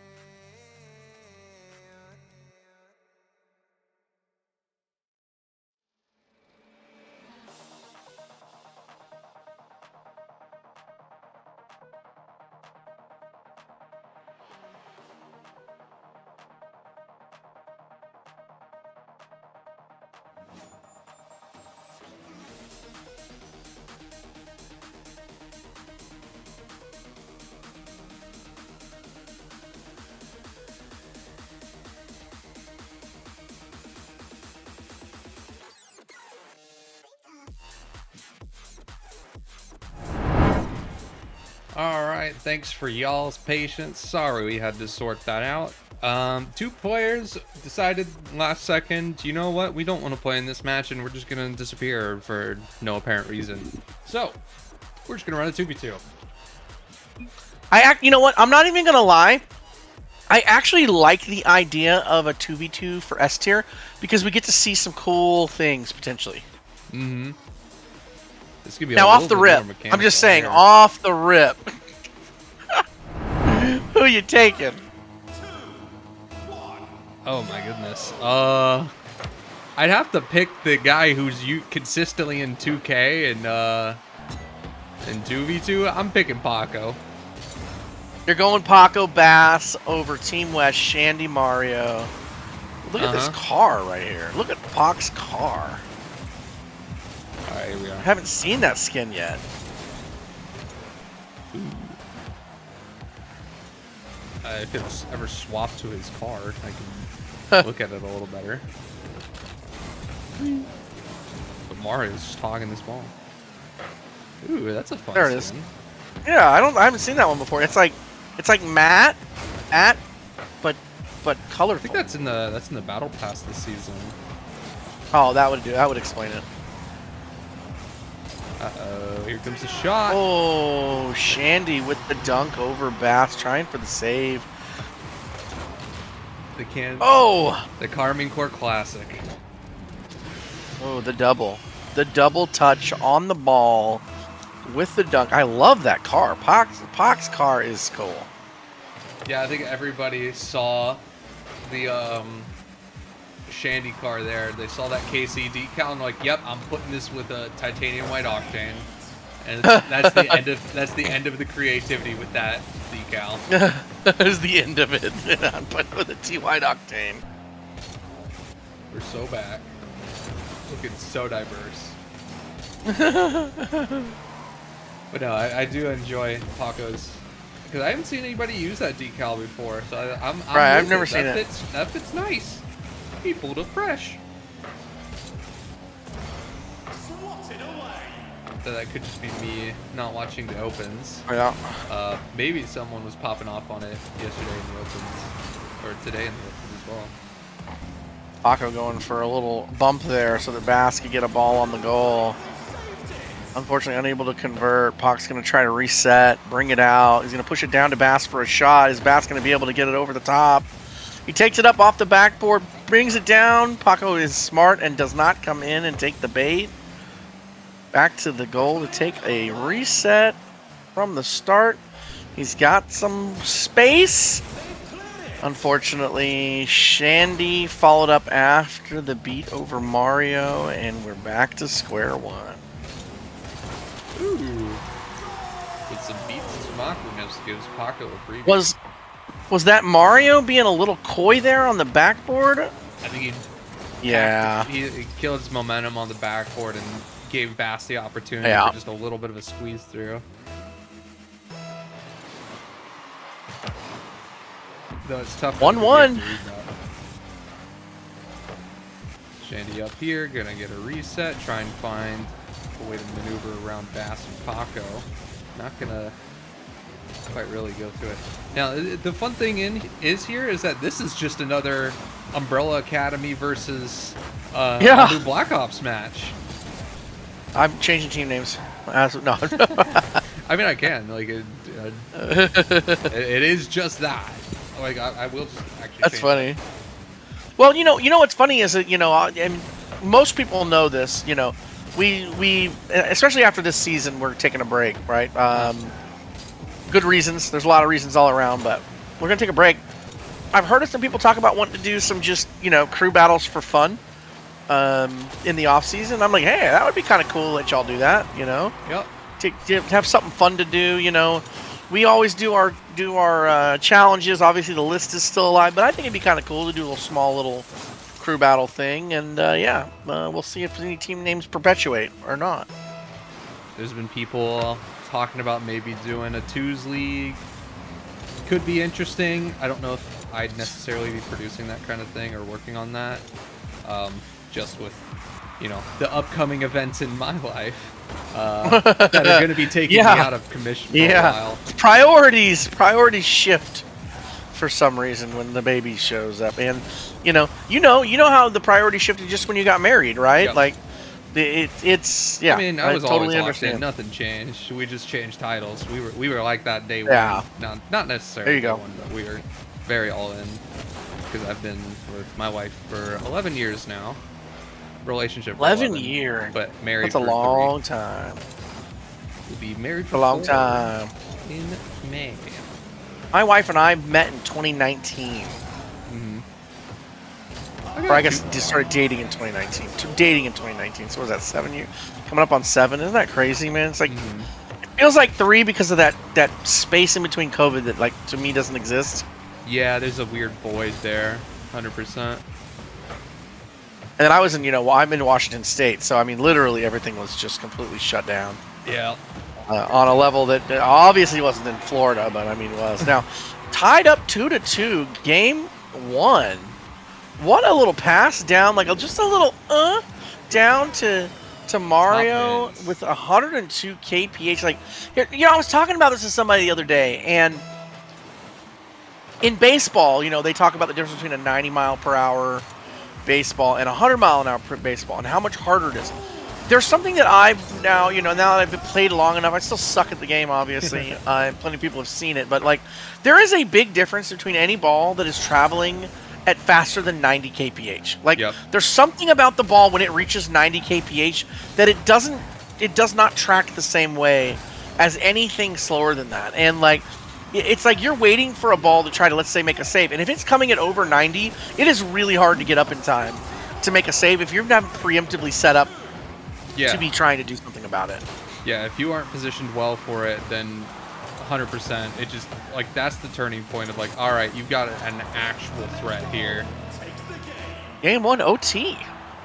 S3: All right, thanks for y'all's patience. Sorry we had to sort that out. Two players decided last second, you know what? We don't want to play in this match, and we're just gonna disappear for no apparent reason. So we're just gonna run a 2v2.
S2: You know what? I'm not even gonna lie. I actually like the idea of a 2v2 for S tier because we get to see some cool things potentially.
S3: Mm-hmm. This could be
S2: Now
S3: a
S2: off
S3: little
S2: the
S3: bit
S2: rip.
S3: more
S2: I'm just
S3: mechanical
S2: saying,
S3: here.
S2: off the rip. Who you taking?
S3: Oh my goodness. I'd have to pick the guy who's consistently in 2K and in 2v2. I'm picking Paco.
S2: You're going Paco Bass over Team West, Shandy Mario. Look at this car right here. Look at Pac's car.
S3: All right, here we
S2: I
S3: are.
S2: haven't seen that skin yet.
S3: If it's ever swapped to his car, I can look at it a little better. But Mario's just hogging this ball. Ooh, that's a fun
S2: There it is.
S3: skin.
S2: Yeah, I haven't seen that one before. It's like matte, but
S3: I
S2: colorful.
S3: think that's in the battle pass this season.
S2: Oh, that would explain it.
S3: Uh-oh, here comes the shot.
S2: Oh, Shandy with the dunk over Bass, trying for the save. Oh!
S3: The Carmine Core Classic.
S2: Oh, the double touch on the ball with the dunk. I love that car. Pac's car is cool.
S3: Yeah, I think everybody saw the Shandy car there. They saw that KC decal and like, yep, I'm putting this with a titanium white octane. And that's the end of the creativity with that decal.
S2: That is the end of it. I'm putting with a T white octane.
S3: We're so back. Looking so diverse. But no, I do enjoy Paco's because I haven't seen anybody use that decal before. So I'm
S2: right, I've
S3: with
S2: never seen it.
S3: That fits nice. He pulled it fresh.
S5: Swatted away.
S3: So that could just be me not watching the opens.
S2: Yeah.
S3: Maybe someone was popping off on it yesterday in the opens, or today in the opens as well.
S2: Paco going for a little bump there so that Bass could get a ball on the goal. Unfortunately, unable to convert. Pac's going to try to reset, bring it out. He's going to push it down to Bass for a shot. Is Bass going to be able to get it over the top? He takes it up off the backboard, brings it down. Paco is smart and does not come in and take the bait. Back to the goal to take a reset from the start. He's got some space. Unfortunately, Shandy followed up after the beat over Mario, and we're back to square one.
S3: Ooh. With some beats, Smockerness gives Paco a preview.
S2: Was that Mario being a little coy there on the backboard?
S3: I think he killed his momentum on the backboard and gave Bass the opportunity for just a little bit of a squeeze through. Though it's tough.
S2: 1-1.
S3: Shandy up here, gonna get a reset, try and find a way to maneuver around Bass and Paco. Not gonna quite really go through it. Now, the fun thing is that this is just another Umbrella Academy versus Blue Black Ops match.
S2: I'm changing team names. No.
S3: I mean, I can. Like, it is just that. Like, I will just actually.
S2: That's funny. That. Well, you know what's funny is that and most people know this. We especially after this season, we're taking a break, right? Good reasons. There's a lot of reasons all around, but we're gonna take a break. I've heard of some people talk about wanting to do some just crew battles for fun in the off season. I'm like, hey, that would be kind of cool. Let y'all do that.
S3: Yep.
S2: To have something fun to do. We always do our challenges. Obviously, the list is still alive, but I think it'd be kind of cool to do a little crew battle thing. And we'll see if any team names perpetuate or not.
S3: There's been people talking about maybe doing a twos league. Could be interesting. I don't know if I'd necessarily be producing that kind of thing or working on that. Just with the upcoming events in my life that are going to be taking me out of commission for a while.
S2: Priorities shift for some reason when the baby shows up, and you know how the priority shifted just when you got married, right?
S3: Yep.
S2: Like it's
S3: I mean, I was
S2: totally
S3: always
S2: understand.
S3: Nothing changed. We just changed titles. We were like that day
S2: Yeah.
S3: one. Not necessarily
S2: There you
S3: day
S2: go.
S3: one, but we were very all in because I've been with my wife for 11 years now. Relationship for
S2: 11 years,
S3: but married.
S2: That's a
S3: for
S2: long
S3: 3.
S2: time.
S3: We'll be married for
S2: A long
S3: 4
S2: time.
S3: in May.
S2: My wife and I met in 2019. Or I guess just started dating in 2019. Dating in 2019. So what was that, 7 years? Coming up on 7. Isn't that crazy, man? It's like it feels like 3 because of that space in between COVID that, like, to me doesn't exist.
S3: Yeah, there's a weird void there. 100%.
S2: And then I was I'm in Washington State, so I mean, literally everything was just completely shut down.
S3: Yeah.
S2: On a level that obviously wasn't in Florida, but I mean it was. Now, tied up 2-2, game 1. What a little pass down, like just a little down to Mario with 102 kph. Like, I was talking about this to somebody the other day, and in baseball, they talk about the difference between a 90-mile-per-hour baseball and a 100-mile-an-hour baseball, and how much harder it is. There's something that I've now that I've played long enough, I still suck at the game, obviously. Plenty of people have seen it, but like, there is a big difference between any ball that is traveling at faster than 90 kph. Like, there's something about the ball when it reaches 90 kph that it does not track the same way as anything slower than that. And like, it's like you're waiting for a ball to try to, let's say, make a save. And if it's coming at over 90, it is really hard to get up in time to make a save if you're not preemptively set up to be trying to do something about it.
S3: Yeah, if you aren't positioned well for it, then 100%, it just, like, that's the turning point of, like, all right, you've got an actual threat here.
S2: Game 1 OT.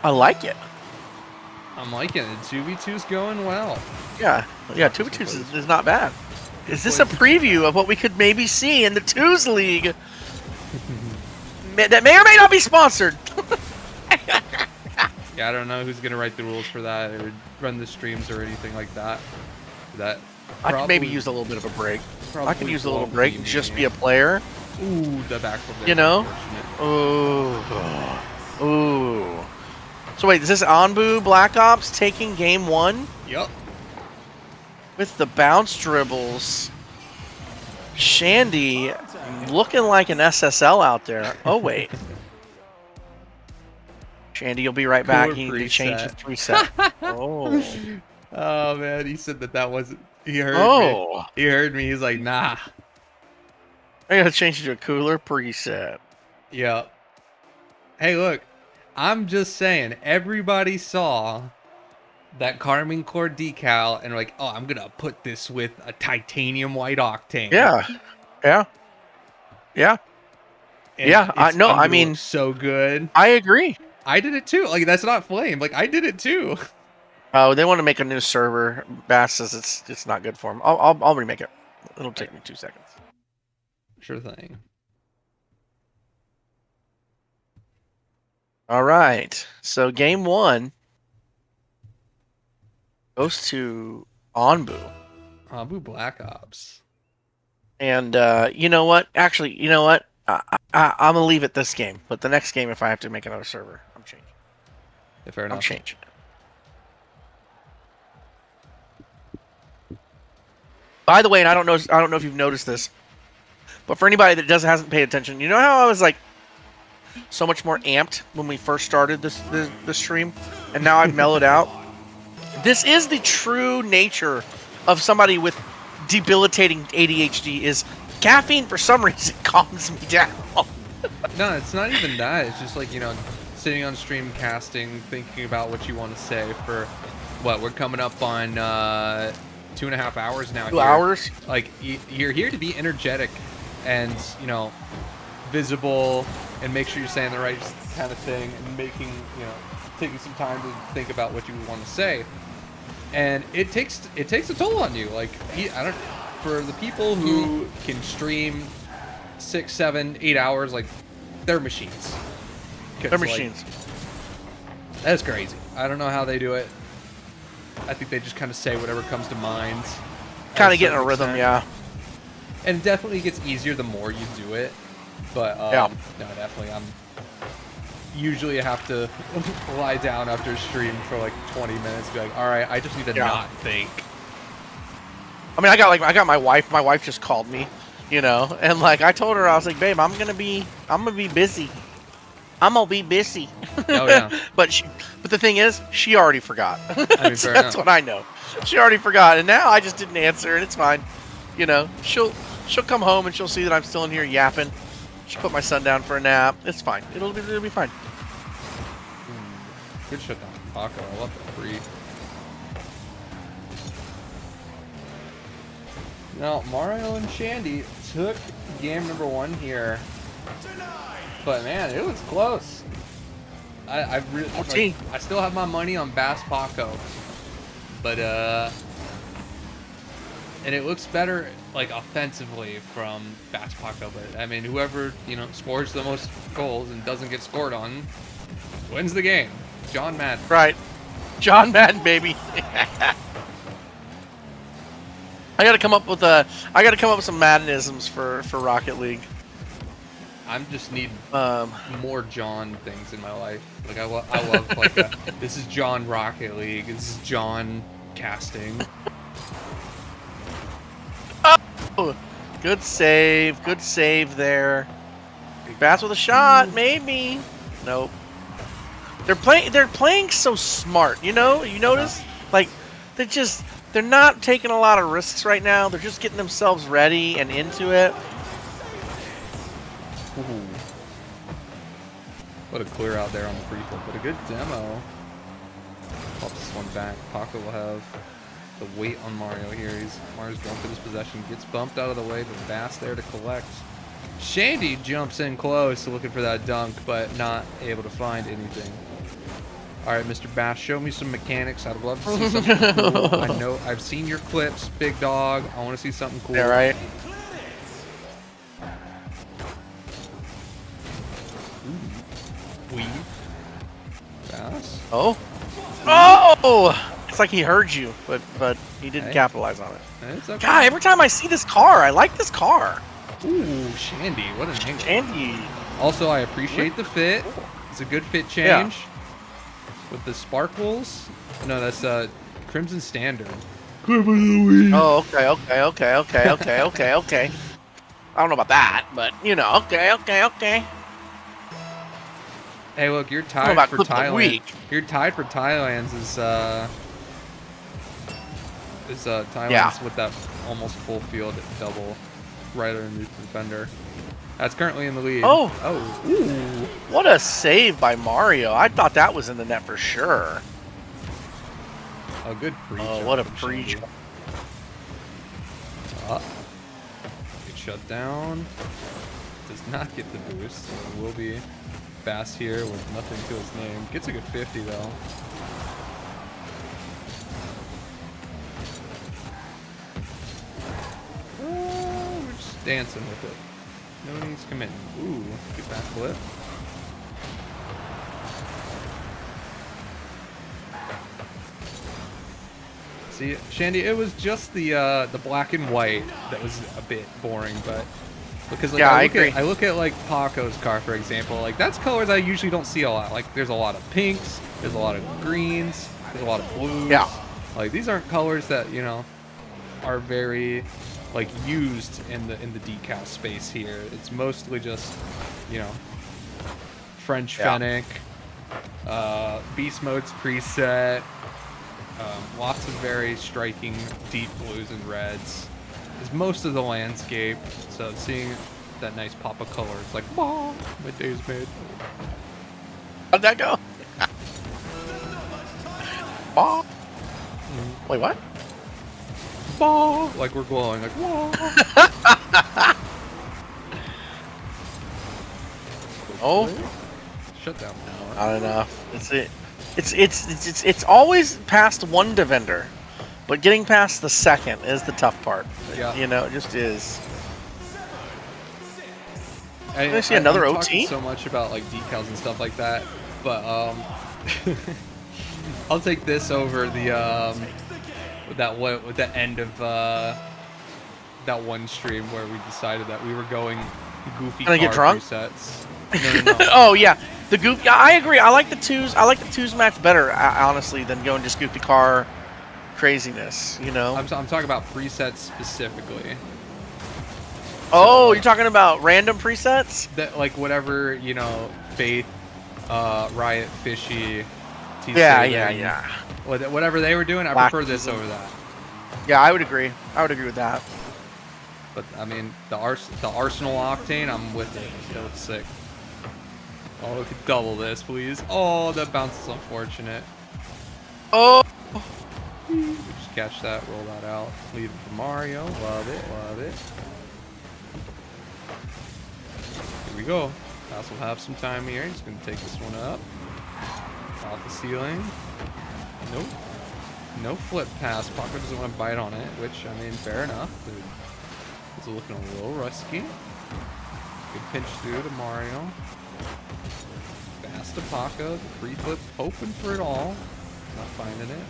S2: I like it.
S3: I'm liking it. 2v2's going well.
S2: Yeah, 2v2 is not bad. Is this a preview of what we could maybe see in the Twos League? That may or may not be sponsored.
S3: Yeah, I don't know who's going to write the rules for that or run the streams or anything like that.
S2: I could maybe use a little bit of a break. I can use a little break and just be a player.
S3: Ooh, the back of
S2: Ooh. So wait, is this Anbu Black Ops taking game 1?
S3: Yep.
S2: With the bounce dribbles. Shandy looking like an SSL out there. Oh, wait. Shandy, you'll be right back. He needs to change his preset.
S3: Oh, man. He said that wasn't... He heard me. He heard me. He's like, nah.
S2: I gotta change it to a cooler preset.
S3: Yep. Hey, look, I'm just saying, everybody saw that Carmine Core decal and like, oh, I'm gonna put this with a titanium white octane.
S2: Yeah. Yeah. Yeah.
S3: And
S2: Yeah.
S3: it's
S2: No, I
S3: gonna
S2: mean,
S3: look so good.
S2: I agree.
S3: I did it too. Like, that's not flame. Like, I did it too.
S2: Oh, they want to make a new server. Bass says it's not good for him. I'll remake it. It'll take me 2 seconds.
S3: Sure thing.
S2: All right. So game 1 goes to Onbu.
S3: Abu Black Ops.
S2: And you know what? Actually, you know what? I'm gonna leave it this game. But the next game, if I have to make another server, I'm changing.
S3: Yeah, fair enough.
S2: I'm changing it. By the way, and I don't know if you've noticed this, but for anybody that hasn't paid attention, you know how I was like so much more amped when we first started this stream, and now I've mellowed out. This is the true nature of somebody with debilitating ADHD. Is caffeine for some reason calms me down.
S3: No, it's not even that. It's just like, you know, sitting on stream casting, thinking about what you want to say for what we're coming up on 2.5 hours now.
S2: 2 hours?
S3: Like, you're here to be energetic and, you know, visible and make sure you're saying the right kind of thing and making, you know, taking some time to think about what you want to say. And it takes a toll on you. Like, for the people who can stream 6, 7, 8 hours, like, they're machines.
S2: They're machines.
S3: Like, that's crazy. I don't know how they do it. I think they just kind of say whatever comes to mind.
S2: Kind of get in a rhythm, yeah.
S3: And it definitely gets easier the more you do it. But
S2: yeah.
S3: No, definitely. Usually I have to lie down after a stream for like 20 minutes and be like, all right, I just need to not think.
S2: I mean, I got my wife. My wife just called me, you know, and like I told her, I was like, babe, I'm gonna be busy. I'm gonna be busy.
S3: Oh yeah.
S2: but the thing is, she already forgot.
S3: I mean,
S2: that's what I know. She already forgot, and now I just didn't answer, and it's fine. You know, she'll come home and she'll see that I'm still in here yapping. She'll put my son down for a nap. It's fine. It'll be fine.
S3: Good shutdown, Paco. I love that free. Now, Mario and Shandy took game number 1 here. But man, it was close. I really, like, I still have my money on Bass Paco. But and it looks better like offensively from Bass Paco, but I mean whoever, you know, scores the most goals and doesn't get scored on wins the game. John Madden.
S2: Right. John Madden, baby. I gotta come up with some Maddenisms for Rocket League.
S3: I'm just need more John things in my life. Like I love like this is John Rocket League. This is John casting.
S2: Oh, good save. Good save there. Bass with a shot, maybe. Nope. They're playing so smart, you know? You notice? Like they're not taking a lot of risks right now. They're just getting themselves ready and into it.
S3: Ooh. What a clear out there on the free throw, but a good demo. Pop this one back. Paco will have the weight on Mario here. Mario's going for this possession, gets bumped out of the way, but Bass there to collect. Shandy jumps in close, looking for that dunk, but not able to find anything. All right, Mr. Bass, show me some mechanics. I'd love to see something cool. I know I've seen your clips, big dog. I want to see something cool.
S2: Yeah, right.
S3: Weave. Bass.
S2: Oh. Oh! It's like he heard you, but he didn't capitalize on it.
S3: It's okay.
S2: God, every time I see this car, I like this car.
S3: Ooh, Shandy, what an angle.
S2: Shandy.
S3: Also, I appreciate the fit. It's a good fit change.
S2: Yeah.
S3: With the sparkles. No, that's Crimson Standard.
S2: Oh, okay. I don't know about that, but you know, okay.
S3: Hey, look, you're tied for Thailand.
S2: Week.
S3: You're tied for Thailand's Thailand's with that almost full field double. right underneath the defender. That's currently in the lead.
S2: Oh.
S3: Oh. Ooh.
S2: What a save by Mario. I thought that was in the net for sure.
S3: A good pre-jump.
S2: Oh, what a
S3: from
S2: pre-jump.
S3: Shandy. Get shut down. Does not get the boost. So it will be fast here with nothing to his name. Gets a good 50 though. Oh, we're just dancing with it. No needs committing. Ooh, good back flip. See, Shandy, it was just the black and white that was a bit boring, but because like
S2: Yeah, I
S3: look
S2: agree.
S3: I look at like Paco's car, for example, like that's colors I usually don't see a lot. Like there's a lot of pinks, there's a lot of greens, there's a lot of blues.
S2: Yeah.
S3: Like these aren't colors that, you know, are very like used in the decal space here. It's mostly just, you know, French
S2: Yeah.
S3: Fennec, Beast Mode's preset, lots of very striking deep blues and reds. Is most of the landscape. So seeing that nice pop of color, it's like, wow, my day's made.
S2: How'd that go? Oh. Wait, what?
S3: Bah! Like we're glowing, like whoa.
S2: Oh,
S3: Shut down.
S2: not enough. It's always past one defender, but getting past the second is the tough part.
S3: Yeah.
S2: You know, it just is.
S3: I
S2: see another
S3: I'm
S2: OT?
S3: talking so much about like decals and stuff like that, but I'll take this over the with the end of that one stream where we decided that we were going goofy
S2: Gonna
S3: car
S2: get drunk?
S3: presets. No.
S2: Oh yeah, the goof. Yeah, I agree. I like the twos. I like the twos match better, honestly, than going just goofy car craziness. You know.
S3: I'm talking about presets specifically.
S2: Oh, you're talking about random presets?
S3: That like whatever, you know, Faith, Riot, Fishy, T
S2: Yeah,
S3: Saving,
S2: yeah.
S3: Whatever they were doing, I
S2: Black
S3: prefer this
S2: Season.
S3: over that.
S2: Yeah, I would agree. I would agree with that.
S3: But I mean, the Arsenal Octane, I'm with it. It looks sick. Oh, we could double this, please. Oh, that bounce is unfortunate.
S2: Oh,
S3: We just catch that, roll that out, leave it for Mario. Love it, love it. Here we go. Pass will have some time here. He's gonna take this one up. Off the ceiling. Nope. No flip pass. Paco doesn't want to bite on it, which, I mean, fair enough. It's looking a little rusty. Good pinch through to Mario. Fast to Paco. The free flip, hoping for it all. Not finding it.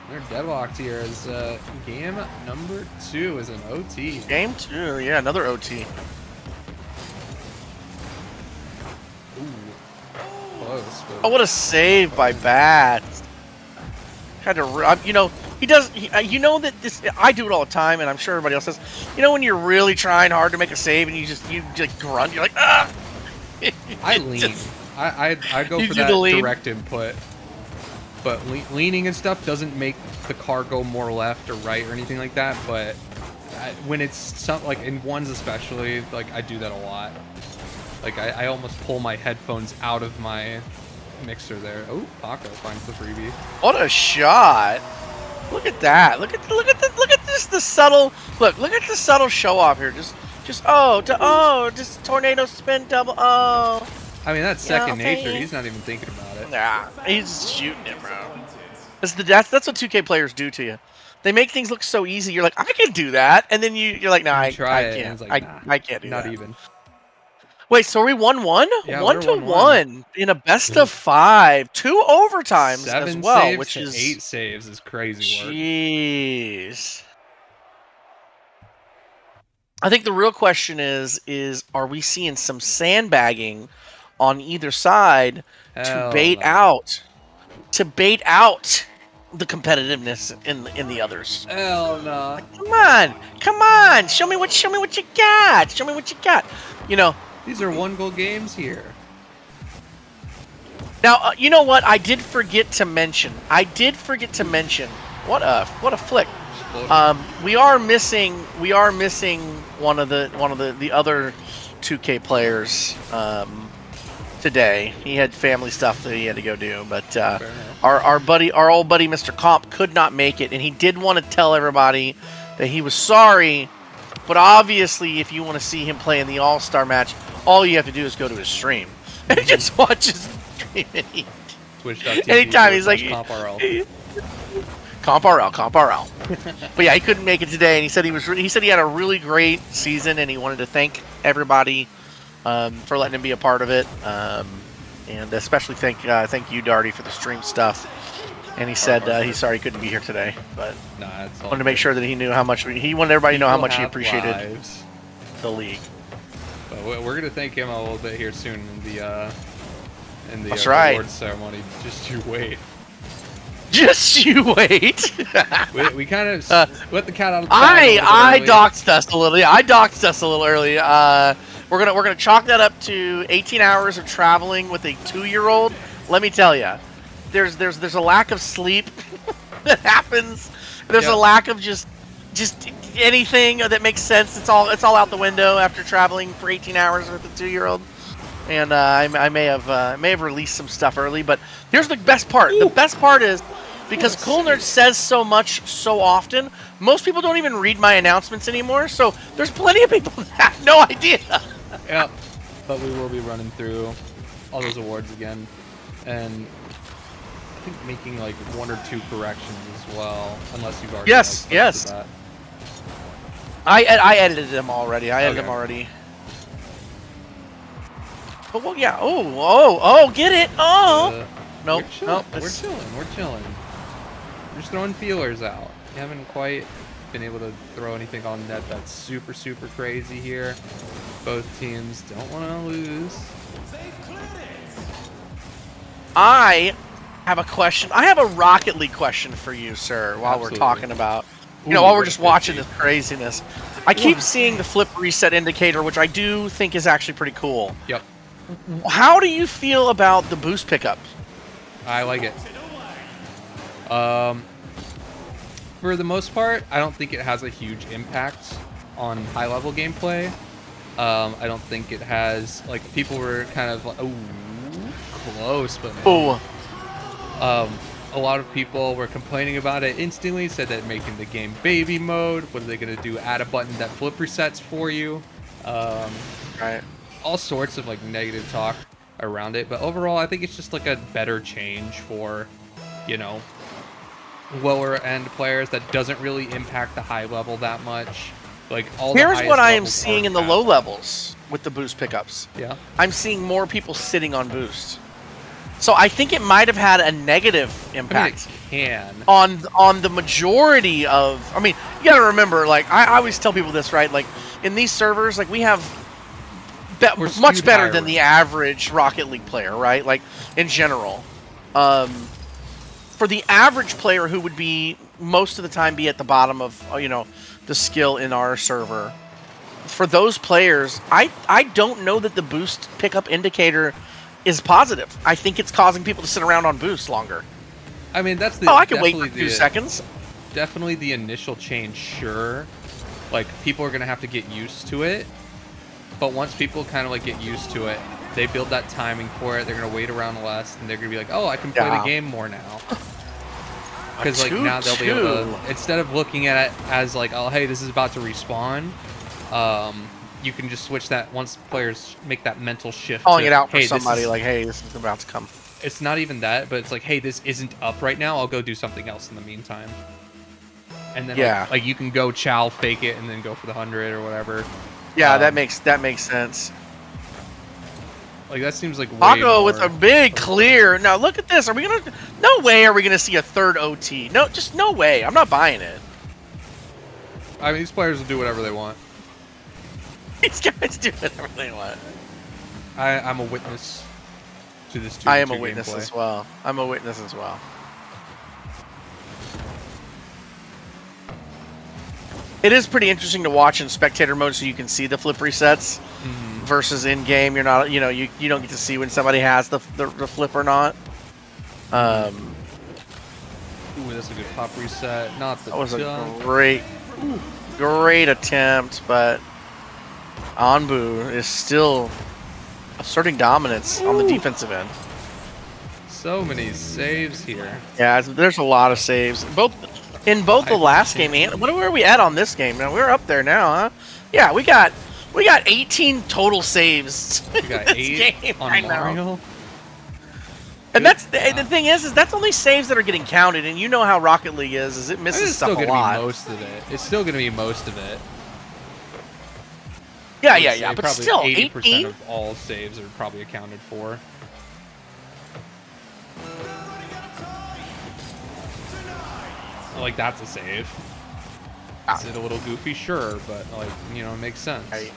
S3: They're deadlocked here as game number 2 is an OT.
S2: game 2. Yeah, another OT.
S3: Ooh. Close.
S2: Oh, what a save by Bat. Had to, you know, he does. You know that this. I do it all the time, and I'm sure everybody else does. You know when you're really trying hard to make a save, and you just grunt. You're like, ah.
S3: I lean. I go
S2: You
S3: for
S2: do
S3: that
S2: the lean?
S3: direct input. But leaning and stuff doesn't make the car go more left or right or anything like that. But when it's some, like in ones especially, like I do that a lot. Like I almost pull my headphones out of my mixer there. Oh, Paco finds the freebie.
S2: What a shot! Look at that! Look at this the subtle look at the subtle show off here. Just just tornado spin double. Oh,
S3: I mean that's
S2: Yeah,
S3: second
S2: okay.
S3: nature. He's not even thinking about it.
S2: nah, he's just shooting it, bro. That's what 2K players do to you. They make things look so easy. You're like, I can do that, and then you're like, no, I
S3: try it,
S2: can't.
S3: and it's like, nah,
S2: I can't do
S3: not
S2: that.
S3: even.
S2: Wait, so are we 1-1?
S3: Yeah,
S2: 1-1
S3: we're 1-1.
S2: in a best of 5, 2 overtimes
S3: 7
S2: as well,
S3: saves
S2: which
S3: to
S2: is
S3: 8 saves is crazy work.
S2: jeez. I think the real question is are we seeing some sandbagging on either side to
S3: Hell
S2: bait
S3: no.
S2: out the competitiveness in the others?
S3: Hell no.
S2: Come on! Show me what you got. You know.
S3: These are 1-goal games here.
S2: Now, you know what? I did forget to mention. What a flick. We are missing one of the other 2K players today. He had family stuff that he had to go do, but our old buddy Mr. Comp could not make it, and he did want to tell everybody that he was sorry. But obviously, if you want to see him play in the All-Star match, all you have to do is go to his stream and just watch his stream.
S3: Twitch.tv.
S2: Anytime he's like
S3: Comp RL.
S2: But yeah, he couldn't make it today, and he said he had a really great season, and he wanted to thank everybody for letting him be a part of it, and especially thank you, Darty, for the stream stuff. And he said he's sorry he couldn't be here today, but wanted to make sure that he knew how much he wanted everybody to know how much he appreciated the league.
S3: But we're gonna thank him a little bit here soon in the
S2: That's right.
S3: awards ceremony. Just you wait.
S2: Just you wait.
S3: we kind of let the cat out of the
S2: I
S3: bag.
S2: doxed us a little. Yeah, I doxed us a little early. We're gonna chalk that up to 18 hours of traveling with a 2-year-old. Let me tell you, there's a lack of sleep that happens. There's a lack of just anything that makes sense. It's all out the window after traveling for 18 hours with a 2-year-old. And I may have released some stuff early, but here's the best part. Ooh. The best part is because Cool Nerd says so much so often, most people don't even read my announcements anymore. So there's plenty of people that have no idea.
S3: Yep. But we will be running through all those awards again, and I think making like 1 or 2 corrections as well, unless you've already.
S2: Yes.
S3: That.
S2: I edited them already. Edited them already. But well, yeah. Oh! Get it! Oh! Nope.
S3: We're chilling. We're just throwing feelers out. We haven't quite been able to throw anything on net that's super crazy here. Both teams don't want to lose.
S2: I have a question. I have a Rocket League question for you, sir. While we're talking about, while we're just watching this craziness, I keep seeing the flip reset indicator, which I do think is actually pretty cool.
S3: Yep.
S2: How do you feel about the boost pickup?
S3: I like it. For the most part, I don't think it has a huge impact on high-level gameplay. I don't think it has, like, people were kind of like, oh, close, but man. A lot of people were complaining about it instantly, said that making the game baby mode, what are they going to do, add a button that flip resets for you?
S2: Right.
S3: All sorts of, like, negative talk around it, but overall, I think it's just, like, a better change for, lower end players that doesn't really impact the high level that much. Like
S2: here's what I am seeing in the low levels with the boost pickups.
S3: Yeah.
S2: I'm seeing more people sitting on boost. So I think it might have had a negative impact on the majority of. I mean, you got to remember, like I always tell people this, right? Like in these servers, like we have much better than the average Rocket League player, right? Like in general. For the average player who would be most of the time be at the bottom of the skill in our server, for those players, I don't know that the boost pickup indicator is positive. I think it's causing people to sit around on boost longer.
S3: I mean, that's
S2: I can wait for 2 seconds.
S3: Definitely the initial change, sure. Like people are gonna have to get used to it, but once people kind of like get used to it, they build that timing for it. They're gonna wait around less, and they're gonna be like, "Oh, I can play the game more now." Because like now they'll be able to, instead of looking at it as like, "Oh, hey, this is about to respawn," you can just switch that once players make that mental shift.
S2: Calling it out for somebody like, "Hey, this is about to come."
S3: It's not even that, but it's like, "Hey, this isn't up right now. I'll go do something else in the meantime." And then like you can go chow, fake it, and then go for the 100 or whatever.
S2: Yeah, that makes sense.
S3: Like that seems like way
S2: Paco with a big clear. Now look at this. Are we gonna? No way. Are we gonna see a third OT? No, just no way. I'm not buying it.
S3: I mean, these players will do whatever they want.
S2: These guys do whatever they want.
S3: I'm a witness to this.
S2: I am a witness as well. I'm a witness as well. It is pretty interesting to watch in spectator mode, so you can see the flip resets. Versus in game, you're not, you don't get to see when somebody has the flip or not.
S3: Ooh, that's a good pop reset. Not the
S2: That was a
S3: dunk.
S2: great attempt, but Anbu is still asserting dominance on the defensive end.
S3: So many saves here.
S2: Yeah, there's a lot of saves. Both the last game and where are we at on this game? Now we're up there now, huh? Yeah, we got 18 total saves.
S3: We got
S2: this
S3: 8
S2: game
S3: on
S2: right now.
S3: Mario.
S2: And that's the thing is that's only saves that are getting counted, and you know how Rocket League is it misses
S3: It's
S2: stuff
S3: still
S2: a
S3: gonna
S2: lot.
S3: be most of it. It's still gonna be most of it.
S2: Yeah,
S3: I would
S2: yeah,
S3: say
S2: yeah. But
S3: probably
S2: still,
S3: 80%
S2: 18.
S3: of all saves are probably accounted for. Like, that's a save. Is it a little goofy? Sure, but, like, you know, it makes sense.
S2: Right.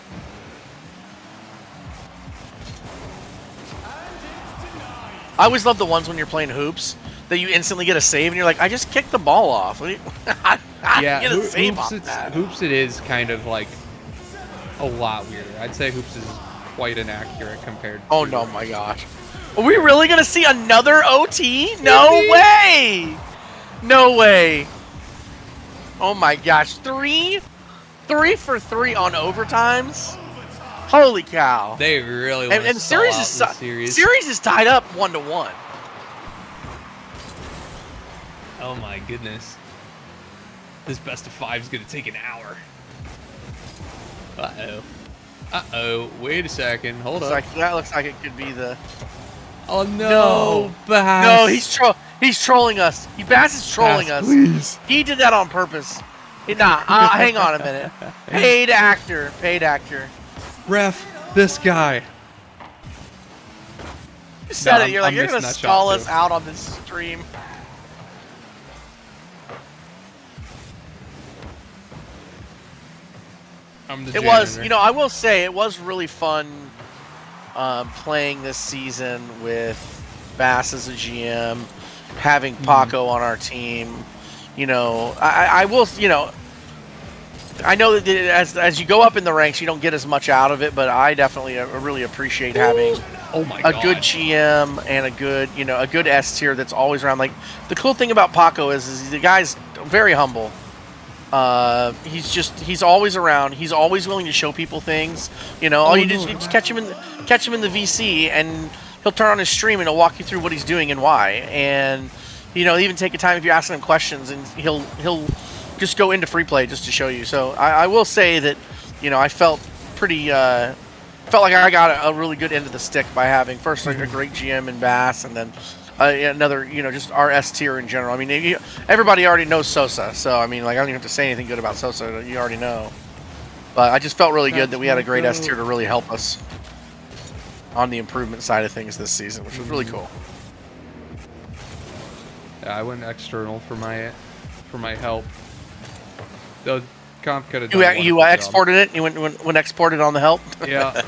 S2: I always love the ones when you're playing hoops that you instantly get a save and you're like, I just kicked the ball off. I
S3: Yeah,
S2: get a save off
S3: hoops,
S2: that.
S3: hoops it is kind of like a lot weirder. I'd say hoops is quite inaccurate compared to...
S2: Oh no, my gosh. Are we really going to see another OT? No way! No way. Oh my gosh. 3 for 3 on overtimes? Holy cow.
S3: They really want to
S2: And
S3: stall
S2: series
S3: out
S2: is
S3: this series.
S2: series is tied up 1-1.
S3: Oh my goodness. This best of 5 is going to take an hour. Uh-oh. Uh-oh. Wait a second. Hold up.
S2: That looks like it could be the...
S3: Oh no,
S2: No.
S3: Bass.
S2: No, he's trolling us. Bass is trolling
S3: Bass,
S2: us.
S3: please.
S2: He did that on purpose. Hang on a minute. Paid actor.
S3: Ref, this guy.
S2: You said
S3: No,
S2: it. You're
S3: I'm
S2: like, you're
S3: missing
S2: gonna
S3: that
S2: stall
S3: shot,
S2: us
S3: too.
S2: out on this stream.
S3: I'm the
S2: It was,
S3: janitor.
S2: you know, I will say it was really fun playing this season with Bass as a GM, having Paco on our team. You know, I will, you know, I know that as you go up in the ranks, you don't get as much out of it, but I definitely really appreciate having
S3: Oh my
S2: a
S3: god.
S2: good GM and a good S tier that's always around. Like the cool thing about Paco is the guy's very humble. He's always around. He's always willing to show people things. You know, all you just catch him in the VC, and he'll turn on his stream and he'll walk you through what he's doing and why. And you know, even take a time if you're asking him questions, and he'll just go into free play just to show you. So I will say that, you know, I felt pretty felt like I got a really good end of the stick by having first like a great GM in Bass, and then another, you know, just our S tier in general. I mean, everybody already knows Sosa, so I mean, like I don't even have to say anything good about Sosa. You already know. But I just felt really good that we had a great S tier to really help us on the improvement side of things this season, which was really cool.
S3: Yeah, I went external for my help. The comp could have
S2: You
S3: done a wonderful job.
S2: exported it. You went exported on the help.
S3: Yeah.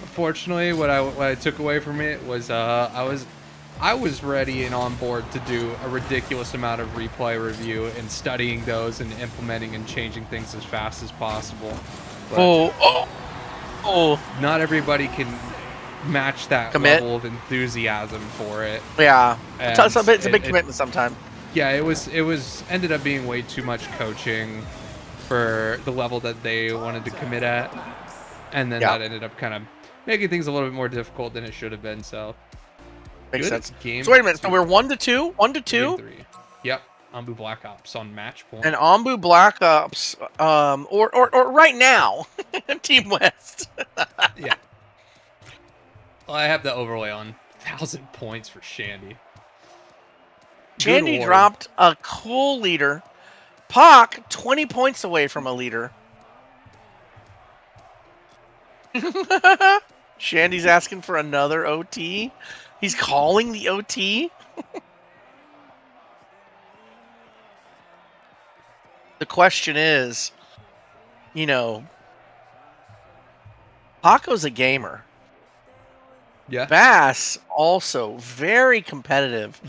S3: Unfortunately, what I took away from it was I was ready and on board to do a ridiculous amount of replay review and studying those and implementing and changing things as fast as possible. But not everybody can match that
S2: Commit.
S3: level of enthusiasm for it.
S2: Yeah,
S3: And
S2: it's a big commitment sometimes.
S3: Yeah, it was ended up being way too much coaching for the level that they wanted to commit at, and then
S2: Yeah.
S3: that ended up kind of making things a little bit more difficult than it should have been. So
S2: Makes
S3: good
S2: sense.
S3: game
S2: So wait a minute. So
S3: two.
S2: we're 1-2, 1-2,
S3: 3. Yep, Ambu Black Ops on match point.
S2: and Ambu Black Ops, or right now, Team West.
S3: Yeah. Well, I have the overlay on 1,000 points for Shandy. Good
S2: Shandy
S3: lord.
S2: dropped a cool leader. Pac 20 points away from a leader. Shandy's asking for another OT. He's calling the OT. The question is, you know, Paco's a gamer.
S3: Yeah.
S2: Bass also very competitive.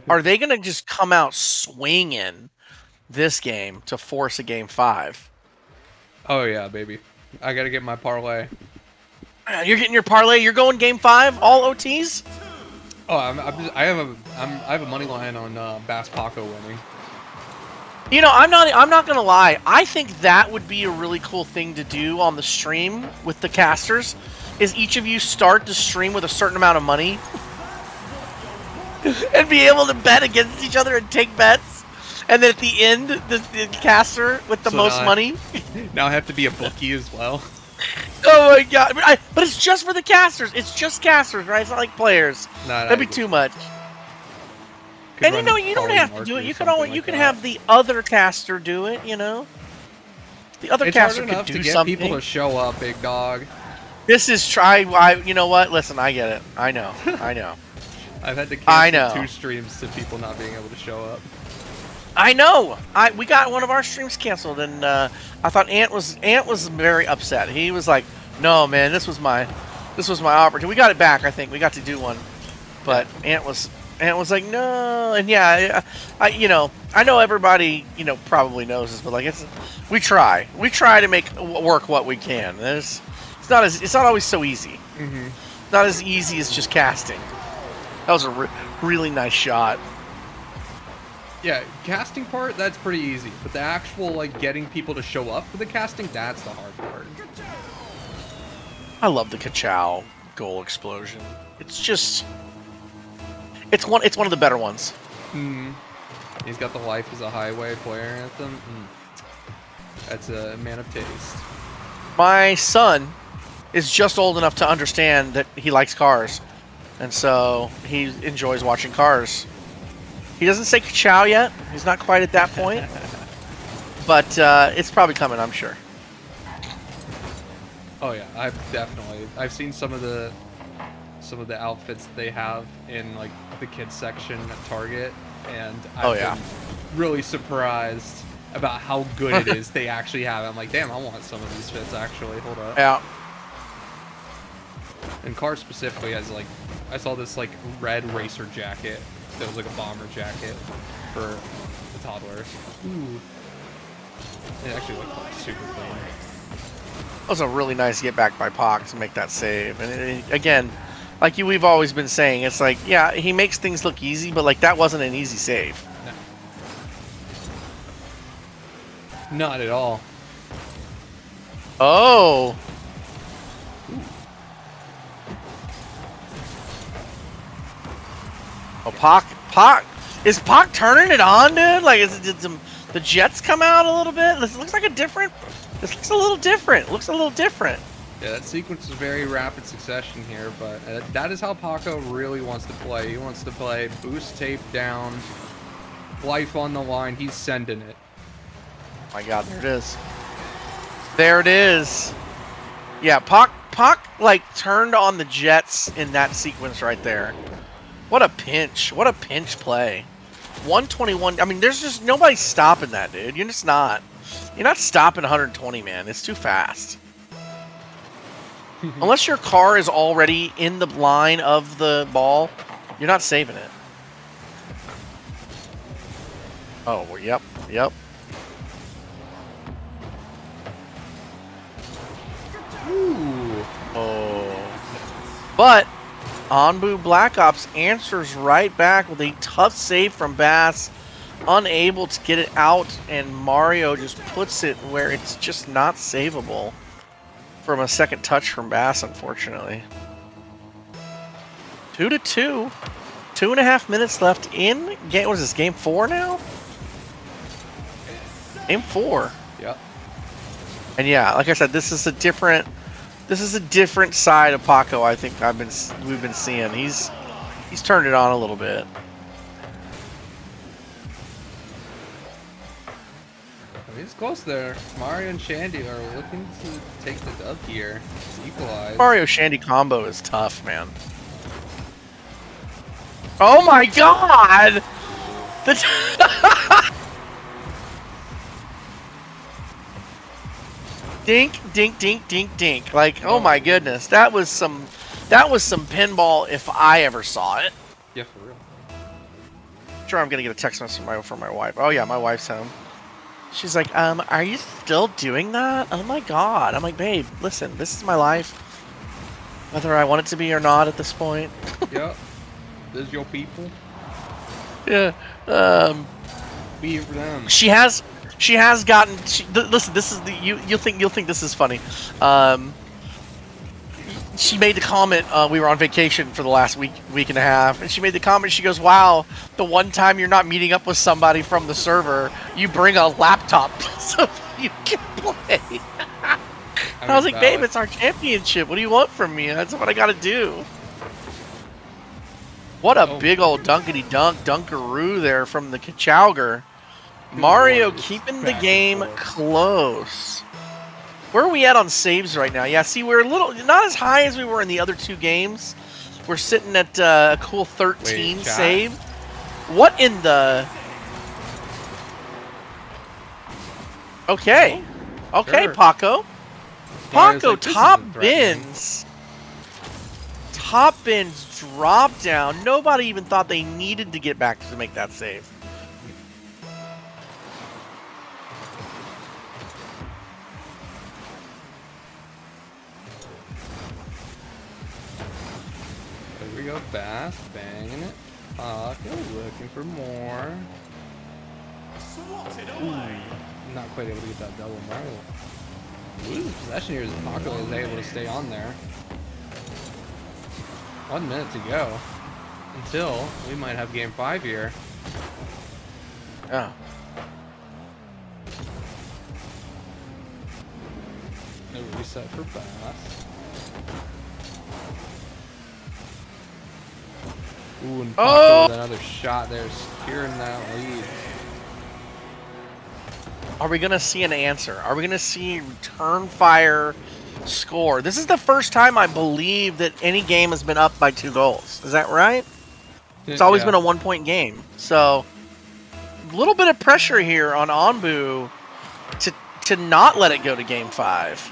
S2: Are they going to just come out swinging this game to force a game 5?
S3: Oh yeah, baby. I gotta get my parlay.
S2: You're getting your parlay. You're going game 5, all OTs.
S3: Oh, I have a money line on Bass Paco winning.
S2: You know, I'm not gonna lie. I think that would be a really cool thing to do on the stream with the casters. Is each of you start the stream with a certain amount of money and be able to bet against each other and take bets, and then at the end, the caster with the
S3: So
S2: most money.
S3: Now I have to be a bookie as well.
S2: Oh my god! But it's just for the casters. It's just casters, right? It's not like players. That'd be too much. And you know, you don't have to do it. You could always, you can have the other caster do it. You know, the other caster could do
S3: to get
S2: something.
S3: people to show up, big dog.
S2: This is you know what? Listen, I get it. I know. I know.
S3: I've had to
S2: I
S3: cancel
S2: know.
S3: 2 streams to people not being able to show up.
S2: I know. We got one of our streams canceled, and I thought Ant was very upset. He was like, "No, man, this was my opportunity. We got it back. I think we got to do one, but Ant was like, no." And yeah, I know everybody probably knows this, but like we try to make work what we can. It's not always so easy.
S3: Mm-hmm.
S2: Not as easy as just casting. That was a really nice shot.
S3: Yeah, casting part, that's pretty easy. But the actual, like, getting people to show up for the casting, that's the hard part.
S2: I love the Kachow goal explosion. It's just... It's one of the better ones.
S3: Mm. He's got the Life is a Highway player anthem. Mm. That's a man of taste.
S2: My son is just old enough to understand that he likes cars. And so he enjoys watching cars. He doesn't say Kachow yet. He's not quite at that point. But it's probably coming, I'm sure.
S3: Oh yeah, I've seen some of the outfits they have in like the kids section at Target, and I've been really surprised about how good it is they actually have it. I'm like, damn, I want some of these fits actually. Hold up.
S2: Yeah.
S3: And Car specifically has like, I saw this like red racer jacket that was like a bomber jacket for the toddlers. Ooh. It actually looked like super clean.
S2: That was a really nice get back by Pac to make that save. And again, like we've always been saying, it's like, yeah, he makes things look easy, but like that wasn't an easy save.
S3: No. Not at all.
S2: Oh. Oh, Pac. Is Pac turning it on, dude? Like, did the jets come out a little bit? This looks like a different... This looks a little different. It looks a little different.
S3: Yeah, that sequence is very rapid succession here, but that is how Paco really wants to play. He wants to play boost tape down, life on the line. He's sending it.
S2: Oh my God, there it is. There it is. Yeah, Pac like turned on the jets in that sequence right there. What a pinch. What a pinch play. 121. I mean, there's just nobody stopping that, dude. You're just not. You're not stopping 120, man. It's too fast. Unless your car is already in the line of the ball, you're not saving it. Oh, well, yep.
S3: Ooh.
S2: Oh. But Anbu Black Ops answers right back with a tough save from Bass. Unable to get it out, and Mario just puts it where it's just not savable from a second touch from Bass, unfortunately. 2-2. 2.5 minutes left in game. What is this, game 4 now? Game 4.
S3: Yep.
S2: And yeah, like I said, this is a different side of Paco. I think we've been seeing. He's turned it on a little bit.
S3: He's close there. Mario and Shandy are looking to take the dub here. It's equalized.
S2: Mario Shandy combo is tough, man. Oh my God! Dink, dink, dink, dink, dink. Like, oh my goodness, that was some pinball if I ever saw it.
S3: Yeah, for real.
S2: Sure, I'm gonna get a text message from my wife. Oh yeah, my wife's home. She's like, are you still doing that? Oh my God. I'm like, babe, listen, this is my life. Whether I want it to be or not at this point.
S3: Yep. Those your people.
S2: Yeah.
S3: Be here for them.
S2: She has gotten. Listen, this is the you'll think this is funny. She made the comment. We were on vacation for the last week and a half, and she made the comment. She goes, "Wow, the one time you're not meeting up with somebody from the server, you bring a laptop so you can play." I was like, "Babe, it's our championship. What do you want from me? That's what I got to do." What a big old dunkety dunkaroo there from the Kachauger. Mario keeping the game close. Where are we at on saves right now? Yeah, see, we're a little not as high as we were in the other two games. We're sitting at a cool 13 save. What in the? Okay,
S3: Sure.
S2: Paco.
S3: Mario's
S2: Paco,
S3: like, this
S2: top
S3: isn't threatening.
S2: bins. Top bins drop down. Nobody even thought they needed to get back to make that save.
S3: There we go, fast, banging it. Paco looking for more.
S5: Swatted away.
S3: Not quite able to get that double Mario. Losing possession here as Paco is able to stay on there. 1 minute to go until we might have game 5 here.
S2: Oh.
S3: No reset for Bass. Ooh, and Paco with another shot there, securing that lead.
S2: Are we going to see an answer? Are we going to see return fire score? This is the first time I believe that any game has been up by 2 goals. Is that right? It's always been a 1-point game. So, a little bit of pressure here on Onbu to not let it go to game 5.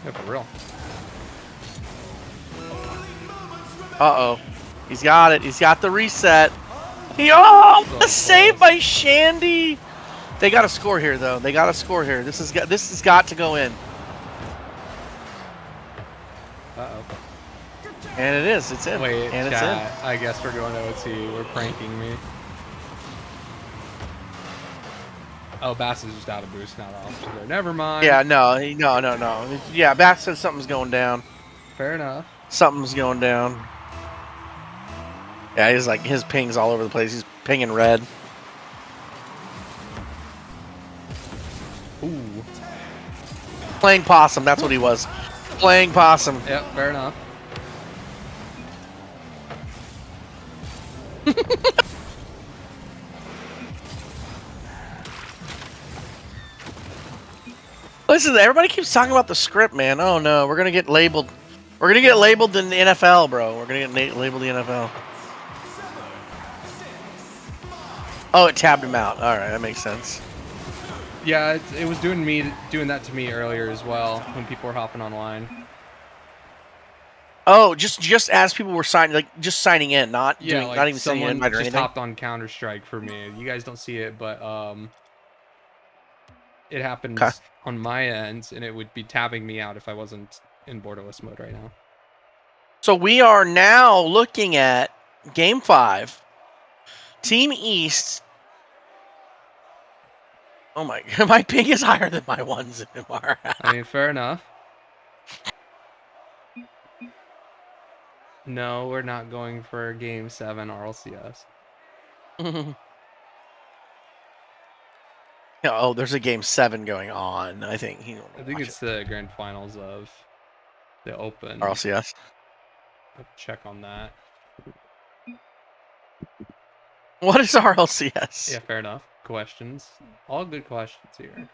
S3: Yeah, for real.
S2: Uh-oh. He's got it. He's got the reset. The save by Shandy. They got to score here, though. They got to score here. This has got to go in.
S3: Uh-oh.
S2: And it is. It's in.
S3: Wait,
S2: and it's
S3: chat,
S2: in.
S3: I guess we're going to OT. We're pranking me. Oh, Bass is just out of boost, not off. So never mind.
S2: Yeah, no. Yeah, Bass says something's going down.
S3: Fair enough.
S2: Something's going down. Yeah, he's like, his ping's all over the place. He's pinging red.
S3: Ooh.
S2: Playing possum, that's what he was. Playing possum.
S3: Yep, fair enough.
S2: Listen, everybody keeps talking about the script, man. Oh no, we're gonna get labeled. We're gonna get labeled in the NFL, bro. We're gonna get labeled the NFL. Oh, it tabbed him out. All right, that makes sense.
S3: Yeah, it was doing that to me earlier as well when people were hopping online.
S2: Oh, just as people were signing in, not doing,
S3: like
S2: not even saying
S3: someone
S2: invite or
S3: just
S2: anything.
S3: hopped on Counter Strike for me. You guys don't see it, but it happens on my end, and it would be tabbing me out if I wasn't in borderless mode right now.
S2: So we are now looking at Game 5. Team East. Oh my! My ping is higher than my ones anymore.
S3: I mean, fair enough. No, we're not going for Game 7 RLCS.
S2: Oh, there's a Game 7 going on. I think
S3: it's the grand finals of the Open.
S2: RLCS.
S3: I'll check on that.
S2: What is RLCS?
S3: Yeah, fair enough. Questions. All good questions here.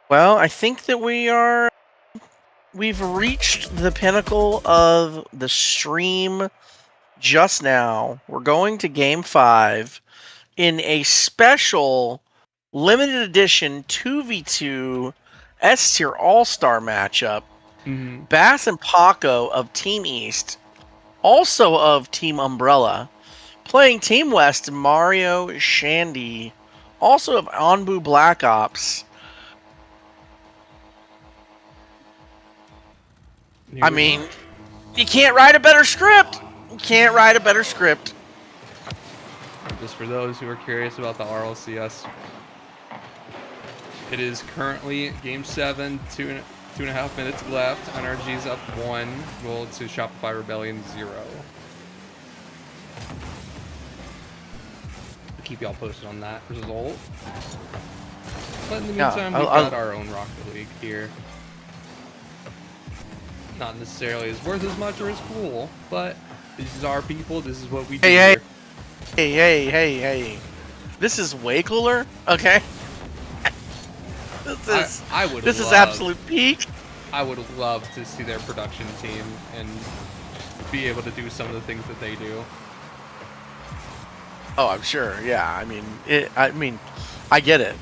S2: Well, I think that we've reached the pinnacle of the stream just now. We're going to Game 5 in a special limited edition 2v2 S-tier All-Star matchup.
S3: Mm-hmm.
S2: Bass and Paco of Team East, also of Team Umbrella, playing Team West, Mario Shandy, also of Onbu Black Ops. I mean, you can't write a better script. You can't write a better script.
S3: Just for those who are curious about the RLCS, it is currently Game 7, 2.5 minutes left. NRG's up 1, goal to Shopify Rebellion 0. I'll keep y'all posted on that result. But in the
S2: Yeah,
S3: meantime, we've got our own Rocket League here. Not necessarily as worth as much or as cool, but this is our people. This is what we do
S2: Hey,
S3: here.
S2: hey. This is way cooler, okay?
S3: I would
S2: This is
S3: love-
S2: absolute peak.
S3: I would love to see their production team and be able to do some of the things that they do.
S2: Oh, I'm sure. Yeah, I mean, I get it.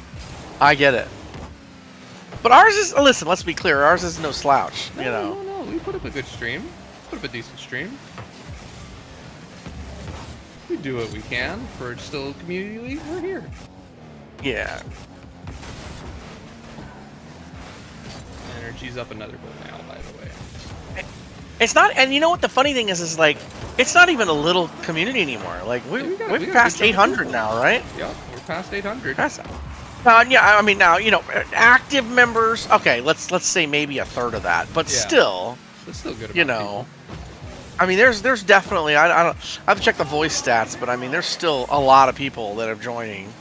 S2: But ours is, listen, let's be clear, ours is no slouch, you know.
S3: No, we put up a good stream. Put up a decent stream. We do what we can for still community league. We're here.
S2: Yeah.
S3: Energy's up another goal now, by the way.
S2: It's not, and you know what the funny thing is like, it's not even a little community anymore. Like,
S3: we got
S2: we've
S3: a
S2: passed
S3: good
S2: 800 now, right?
S3: Yep, we're past 800.
S2: That's, yeah, I mean, now, you know, active members, okay, let's say maybe a third of that, but
S3: Yeah.
S2: still,
S3: That's still good.
S2: you
S3: amount of
S2: know, I mean, there's definitely, I don't, I have to check the voice stats, but I mean, there's still a lot of people that are joining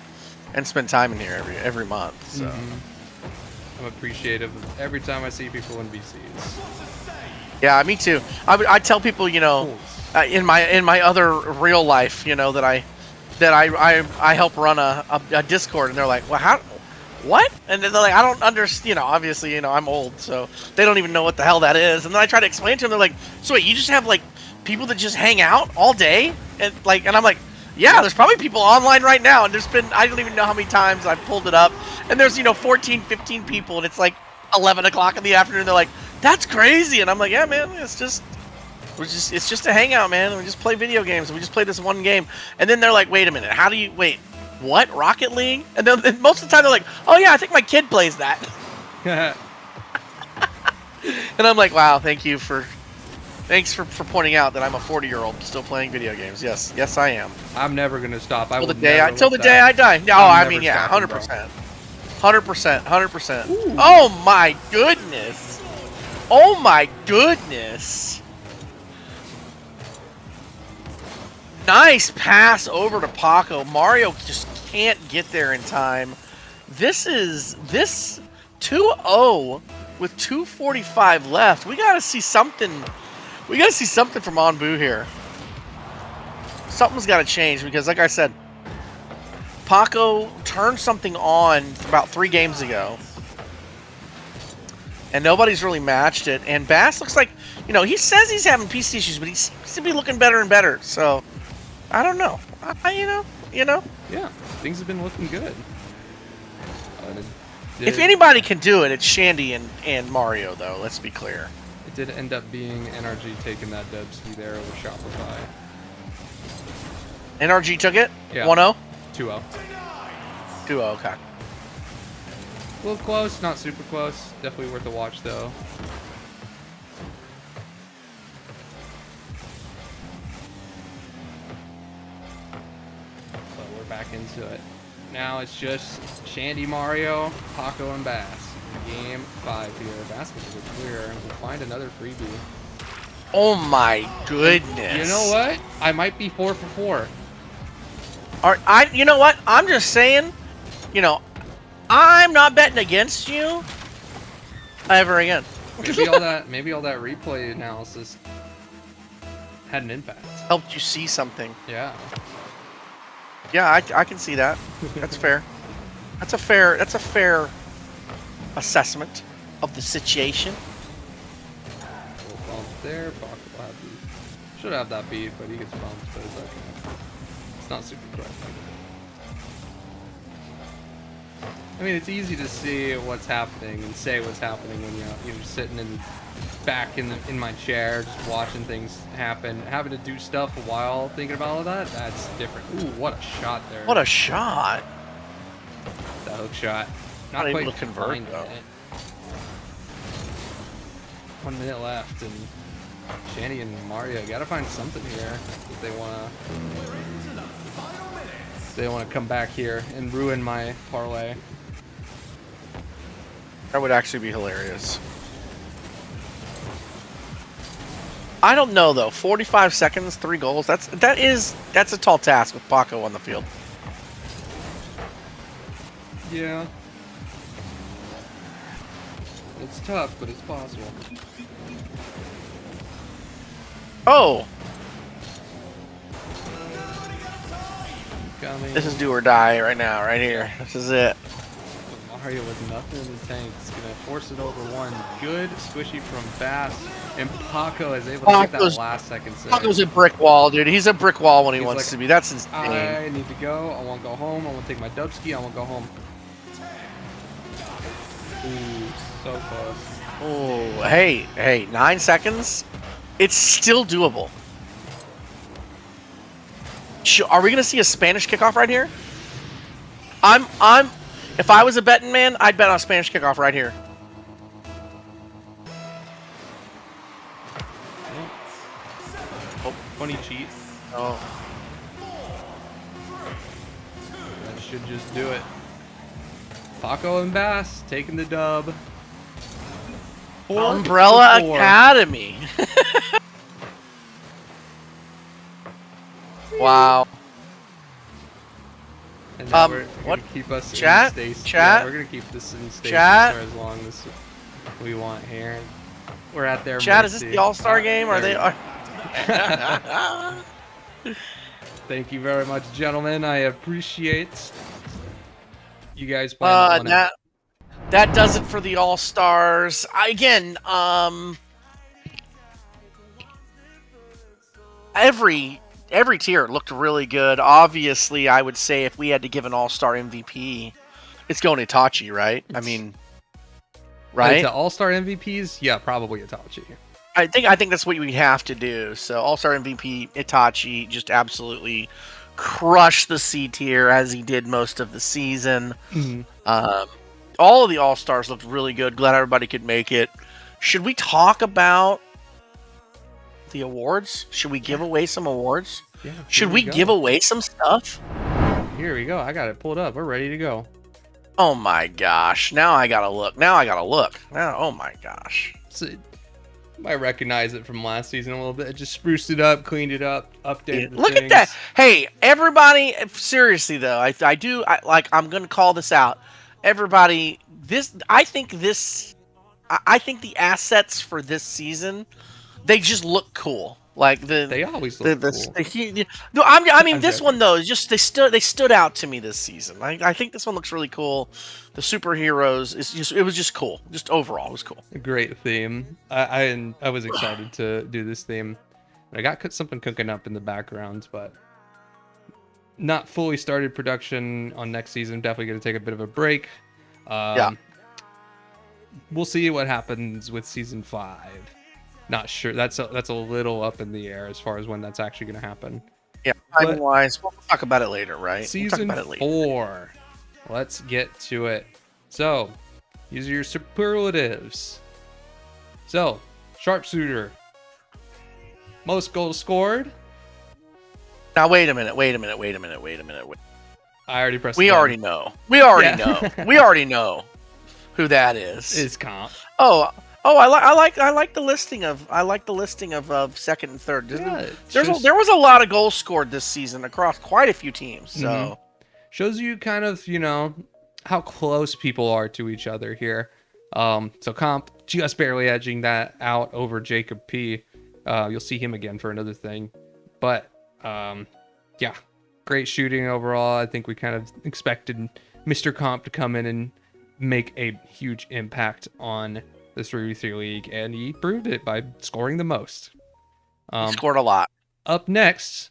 S2: and spend time in here every month, so.
S3: people. I'm appreciative of every time I see people in VCs.
S2: Yeah, me too. I tell people, you know, in my other real life, you know, that I help run a Discord, and they're like, well, how, what? And then they're like, I don't understand. You know, obviously, you know, I'm old, so they don't even know what the hell that is. And then I try to explain to them, they're like, so wait, you just have like people that just hang out all day, and I'm like, yeah, there's probably people online right now, and there's been, I don't even know how many times I've pulled it up, and there's, you know, 14, 15 people, and it's like 11 o'clock in the afternoon. They're like, that's crazy. And I'm like, yeah, man, it's just a hangout, man. We just play video games. We just play this one game. And then they're like, wait a minute, how do you, wait, what, Rocket League? And then and most of the time they're like, oh yeah, I think my kid plays that. And I'm like, wow, thanks for pointing out that I'm a 40-year-old still playing video games. Yes, I am.
S3: I'm never gonna stop.
S2: Till the day I die. No, I mean, yeah, 100%. 100%.
S3: Ooh.
S2: Oh my goodness. Oh my goodness. Nice pass over to Paco. Mario just can't get there in time. This 2-0 with 2:45 left. We gotta see something. We gotta see something from Onbu here. Something's gotta change because, like I said, Paco turned something on about 3 games ago, and nobody's really matched it. And Bass looks like, you know, he says he's having PC issues, but he seems to be looking better and better. So, I don't know. You know.
S3: Yeah, things have been looking good.
S2: If anybody can do it, it's Shandy and Mario, though. Let's be clear.
S3: It did end up being NRG taking that Dubsky there over Shopify.
S2: NRG took it?
S3: Yeah.
S2: 1-0?
S3: 2-0.
S2: 2-0, okay.
S3: A little close, not super close. Definitely worth a watch, though. But we're back into it. Now it's just Shandy, Mario, Paco, and Bass. Game 5 here. Baskets are clear. We'll find another freebie.
S2: Oh my goodness.
S3: You know what? I might be 4 for 4.
S2: You know what? I'm just saying, you know, I'm not betting against you ever again.
S3: Maybe all that replay analysis had an impact.
S2: Helped you see something.
S3: Yeah.
S2: Yeah, I can see that. That's fair. That's a fair assessment of the situation.
S3: Little bump there. Paco will have should have that beat, but he gets bumped, but it's okay. It's not super quick. I mean, it's easy to see what's happening and say what's happening when you're sitting back in my chair, just watching things happen. Having to do stuff while thinking about all that, that's different. Ooh, what a shot there.
S2: What a shot.
S3: That hook shot.
S2: Not able
S3: quite
S2: to convert,
S3: finding
S2: though.
S3: it. 1 minute left, and Shanny and Mario gotta find something here if they wanna. They want to come back here and ruin my parlay.
S2: That would actually be hilarious. I don't know though. 45 seconds, 3 goals. That's a tall task with Paco on the field.
S3: Yeah. It's tough, but it's possible.
S2: Oh,
S3: Coming.
S2: this is do or die right now, right here. This is it.
S3: Mario with nothing in the tank is gonna force it over one. Good squishy from Bass, and Paco is able to get that
S2: Paco's-
S3: last second save.
S2: Paco's a brick wall, dude. He's a brick wall when he
S3: He's
S2: wants
S3: like,
S2: to be. That's insane.
S3: I need to go. I want to go home. I want to take my dubski. I want to go home. Ooh, so close.
S2: Oh, hey, 9 seconds. It's still doable. Are we gonna see a Spanish kickoff right here? If I was a betting man, I'd bet on a Spanish kickoff right here.
S3: Oh, funny cheat.
S2: Oh,
S3: That should just do it. Paco and Bass taking the dub. 4
S2: Umbrella
S3: for 4.
S2: Academy. Wow.
S3: And now we're
S2: what?
S3: gonna keep us
S2: Chat?
S3: in stasis.
S2: Chat?
S3: Yeah, we're gonna keep this in stasis
S2: Chat?
S3: for as long as we want here. We're at their
S2: Chad, is this
S3: mercy.
S2: the All-Star game? Are they?
S3: There Thank you very much, gentlemen. I appreciate you guys playing.
S2: That does it for the All-Stars. Again, every tier looked really good. Obviously, I would say if we had to give an All-Star MVP, it's going Itachi, right? I mean, right?
S3: To All-Star MVPs, yeah, probably Itachi.
S2: I think that's what we have to do. So All-Star MVP Itachi just absolutely crushed the C tier as he did most of the season. All of the All-Stars looked really good. Glad everybody could make it. Should we talk about the awards? Should we give away some awards?
S3: Yeah.
S2: Should we give away some stuff?
S3: Here we go. I got it pulled up. We're ready to go.
S2: Oh my gosh. Now I gotta look. Now, oh my gosh.
S3: So, might recognize it from last season a little bit. Just spruced it up, cleaned it up, updated the
S2: Look
S3: things.
S2: at that. Hey, everybody, seriously though, I'm going to call this out. Everybody, I think the assets for this season, they just look cool. Like
S3: They always look cool.
S2: No, I mean this
S3: joking.
S2: one though is just they stood out to me this season. I think this one looks really cool. The superheroes it was just cool. Just overall, it was cool.
S3: A great theme. I was excited to do this theme. I got something cooking up in the background, but not fully started production on next season. Definitely going to take a bit of a break.
S2: Yeah.
S3: We'll see what happens with season 5. Not sure. That's a little up in the air as far as when that's actually going to happen.
S2: Yeah, timing wise, we'll talk about it later, right?
S3: Season 4. Let's get to it. So, these are your superlatives. So, sharpshooter. Most goals scored.
S2: Now wait a minute.
S3: I already pressed.
S2: We
S3: the
S2: already
S3: button.
S2: know. We already
S3: Yeah.
S2: know. We already know who that is.
S3: Is comp.
S2: I like the listing of second and third.
S3: Yeah,
S2: There was a lot of goals scored this season across quite a few teams. So
S3: Shows you kind of, how close people are to each other here. So comp just barely edging that out over Jacob P. You'll see him again for another thing. But yeah, great shooting overall. I think we kind of expected Mr. Comp to come in and make a huge impact on the 3v3 league, and he proved it by scoring the most.
S2: he scored a lot.
S3: Up next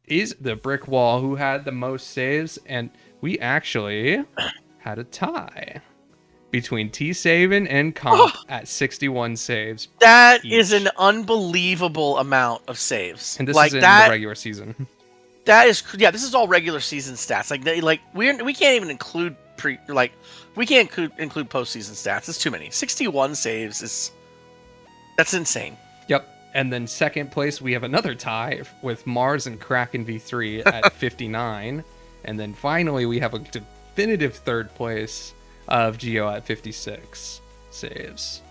S3: is the Brick Wall, who had the most saves, and we actually had a tie between T Saban and Comp at 61 saves.
S2: That
S3: each.
S2: is an unbelievable amount of saves.
S3: And this
S2: like
S3: is in
S2: that,
S3: the regular season.
S2: That is, yeah. This is all regular season stats. We can't even include include postseason stats. It's too many. 61 saves is That's insane.
S3: Yep. And then second place, we have another tie with Mars and Kraken V3 at 59. And then finally, we have a definitive third place of Geo at 56 saves.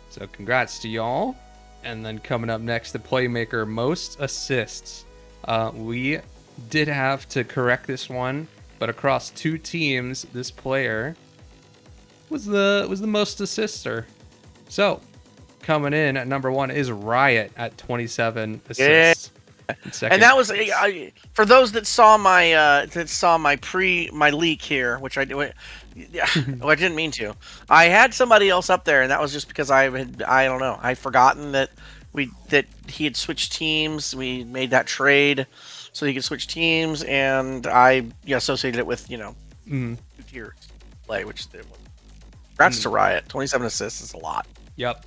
S3: So congrats to y'all. And then coming up next, the playmaker most assists. We did have to correct this one, but across two teams, this player was the most assister. So coming in at number one is Riot at 27 assists.
S2: And that was for those that saw my my leak here, which I do. Well, I didn't mean to. I had somebody else up there, and that was just because I don't know, I'd forgotten that he had switched teams. We made that trade so he could switch teams, and I associated it with two tiers play, which it was. Congrats to Riot. 27 assists is a lot.
S3: Yep.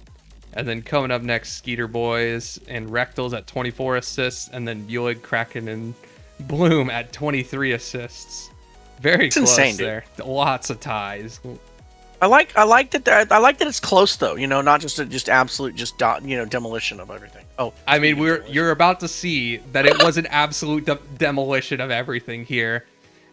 S3: And then coming up next, Skeeter Boys and Rectals at 24 assists, and then Buick, Kraken, and Bloom at 23 assists. Very close
S2: insane,
S3: there. Lots of ties.
S2: I like that. I like that it's close though. Not just absolute demolition of everything. Oh,
S3: I mean, you're about to see that it was an absolute demolition of everything here,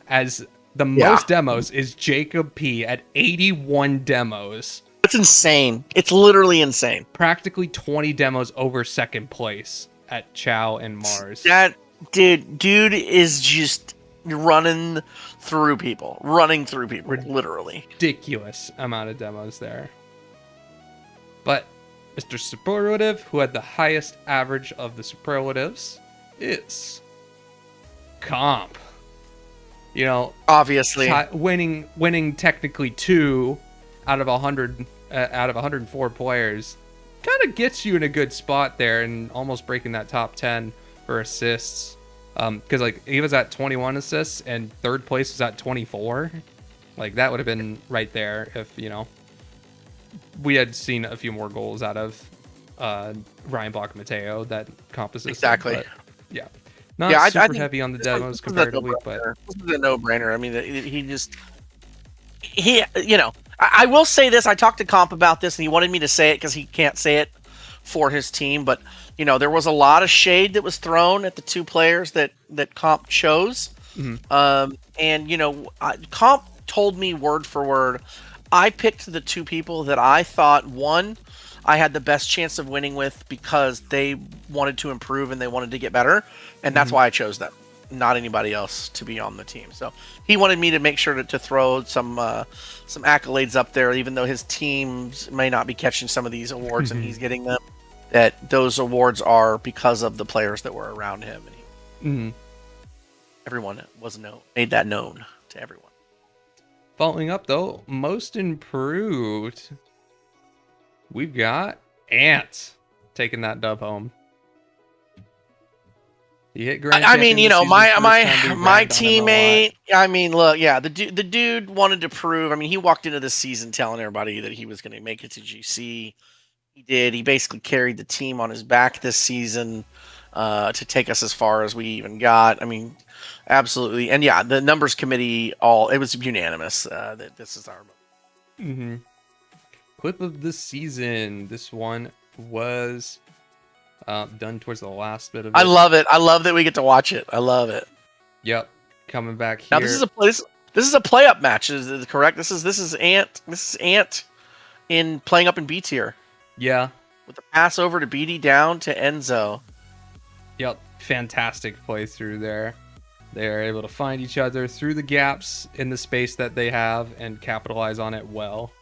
S3: as the most demos is Jacob P at 81 demos.
S2: It's insane. It's literally insane.
S3: Practically 20 demos over second place at Chow and Mars.
S2: That dude is just running through people, literally.
S3: Ridiculous amount of demos there. But Mr. Superlative, who had the highest average of the superlatives, is Comp.
S2: Obviously
S3: winning technically 2 out of 104 players kind of gets you in a good spot there, and almost breaking that top 10 for assists. Because he was at 21 assists and third place was at 24. That would have been right there if we had seen a few more goals out of Ryan Block Mateo that Comp assisted.
S2: Exactly.
S3: But, yeah. Not super heavy on the demos comparatively, but
S2: this is a no-brainer. I mean, I will say this. I talked to Comp about this, and he wanted me to say it because he can't say it for his team. But there was a lot of shade that was thrown at the two players that Comp chose. Mm-hmm. And Comp told me word for word, I picked the two people that I thought, one, I had the best chance of winning with because they wanted to improve and they wanted to get better, and that's why I chose them, not anybody else to be on the team. So he wanted me to make sure to throw some accolades up there, even though his teams may not be catching some of these awards and he's getting them. That those awards are because of the players that were around him, and everyone made that known to everyone.
S3: Following up though, most improved, we've got Ant taking that dub home. He hit grand.
S2: I mean, my teammate. I mean, look, yeah, the dude wanted to prove. I mean, he walked into this season telling everybody that he was going to make it to GC. He did. He basically carried the team on his back this season to take us as far as we even got. I mean, absolutely. And yeah, the numbers committee it was unanimous that this is our
S3: clip of the season. This one was done towards the last bit of it.
S2: I love it. I love that we get to watch it. I love it.
S3: Yep. Coming back here.
S2: Now this is a play up match. Is it correct? This is Ant. This is Ant in playing up in B tier.
S3: Yeah.
S2: With the pass over to BD down to Enzo.
S3: Yep. Fantastic playthrough there. They are able to find each other through the gaps in the space that they have and capitalize on it well.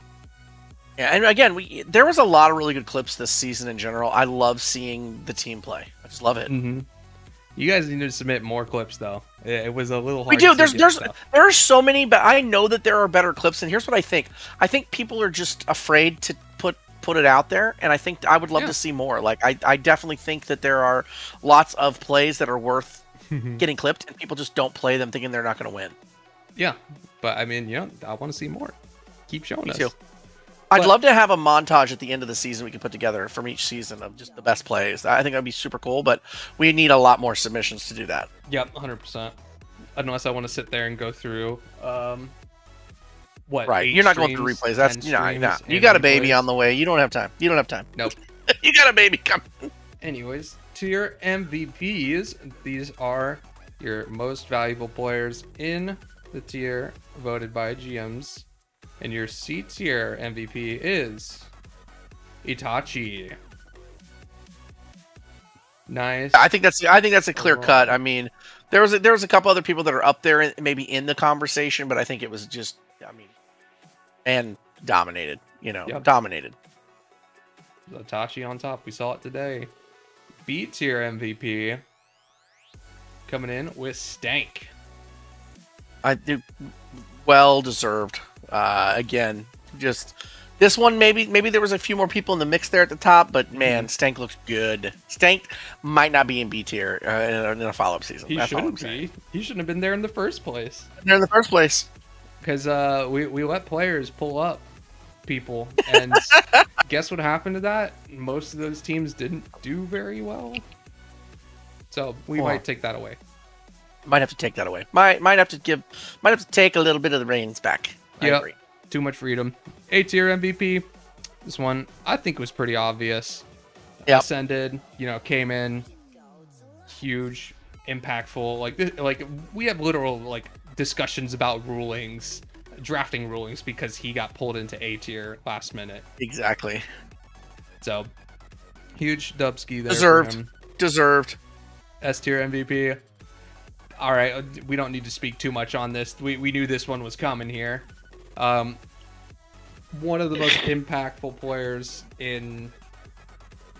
S2: Yeah, and again, there was a lot of really good clips this season in general. I love seeing the team play. I just love it.
S3: Mm-hmm. You guys need to submit more clips, though. It was a little hard.
S2: We do. There are so many, but I know that there are better clips. And here's what I think. I think people are just afraid to put it out there, and I think I would love to see more. I definitely think that there are lots of plays that are worth getting clipped, and people just don't play them thinking they're not going to win.
S3: Yeah, but I mean, I want to see more. Keep showing us.
S2: Too. I'd love to have a montage at the end of the season we could put together from each season of just the best plays. I think that'd be super cool, but we need a lot more submissions to do that.
S3: Yep, 100%. Unless I want to sit there and go through
S2: Right, you're not going through replays. That's you got a baby on the way. You don't have time.
S3: Nope.
S2: You got a baby coming.
S3: Anyways, to your MVPs, these are your most valuable players in the tier voted by GMs. And your C tier MVP is Itachi. Nice.
S2: I think that's a clear cut. I mean, there was a couple other people that are up there, maybe in the conversation, but I think it was just, I mean, and dominated.
S3: Yep.
S2: Dominated.
S3: Itachi on top. We saw it today. B tier MVP coming in with Stank.
S2: I do well deserved. Again, just this one. Maybe there was a few more people in the mix there at the top, but man, Stank looks good. Stank might not be in B tier in a follow-up season.
S3: He
S2: That's all I'm
S3: shouldn't
S2: saying.
S3: be. He shouldn't have been there in the first place.
S2: There in the first place.
S3: Because we let players pull up people, and guess what happened to that? Most of those teams didn't do very well. So we might take that away.
S2: Might have to take that away. Might have to take a little bit of the reins back. I
S3: Yep.
S2: agree.
S3: Too much freedom. A tier MVP. This one I think was pretty obvious.
S2: Yep.
S3: Ascended, came in huge, impactful. Like we have literal discussions about rulings, drafting rulings, because he got pulled into A tier last minute.
S2: Exactly.
S3: So huge dubski there. For him.
S2: Deserved.
S3: S tier MVP. All right, we don't need to speak too much on this. We knew this one was coming here. One of the most impactful players in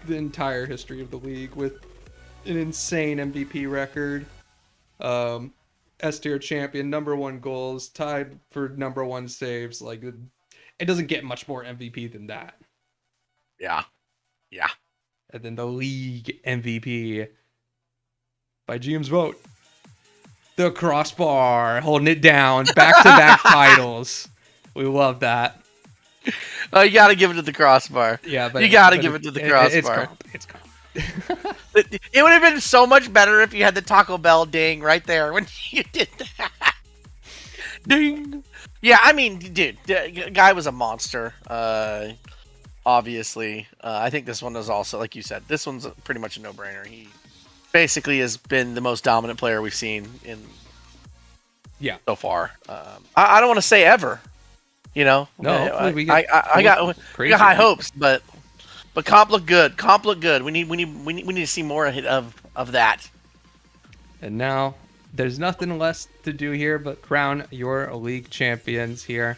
S3: the entire history of the league, with an insane MVP record. S tier champion, #1 goals, tied for #1 saves. Like, it doesn't get much more MVP than that.
S2: Yeah.
S3: And then the league MVP by GM's vote. The Crossbar, holding it down, back-to-back titles. We love that.
S2: You gotta give it to the Crossbar.
S3: Yeah, but
S2: you gotta give it to the Crossbar.
S3: It's comp.
S2: It would have been so much better if you had the Taco Bell ding right there when you did that. Ding. Yeah, I mean, dude, the guy was a monster. Obviously, I think this one is also, like you said, this one's pretty much a no-brainer. He basically has been the most dominant player we've seen so far. I don't want to say ever,
S3: No,
S2: I got high hopes, but comp look good. We need to see more of that.
S3: And now there's nothing less to do here but crown your league champions here.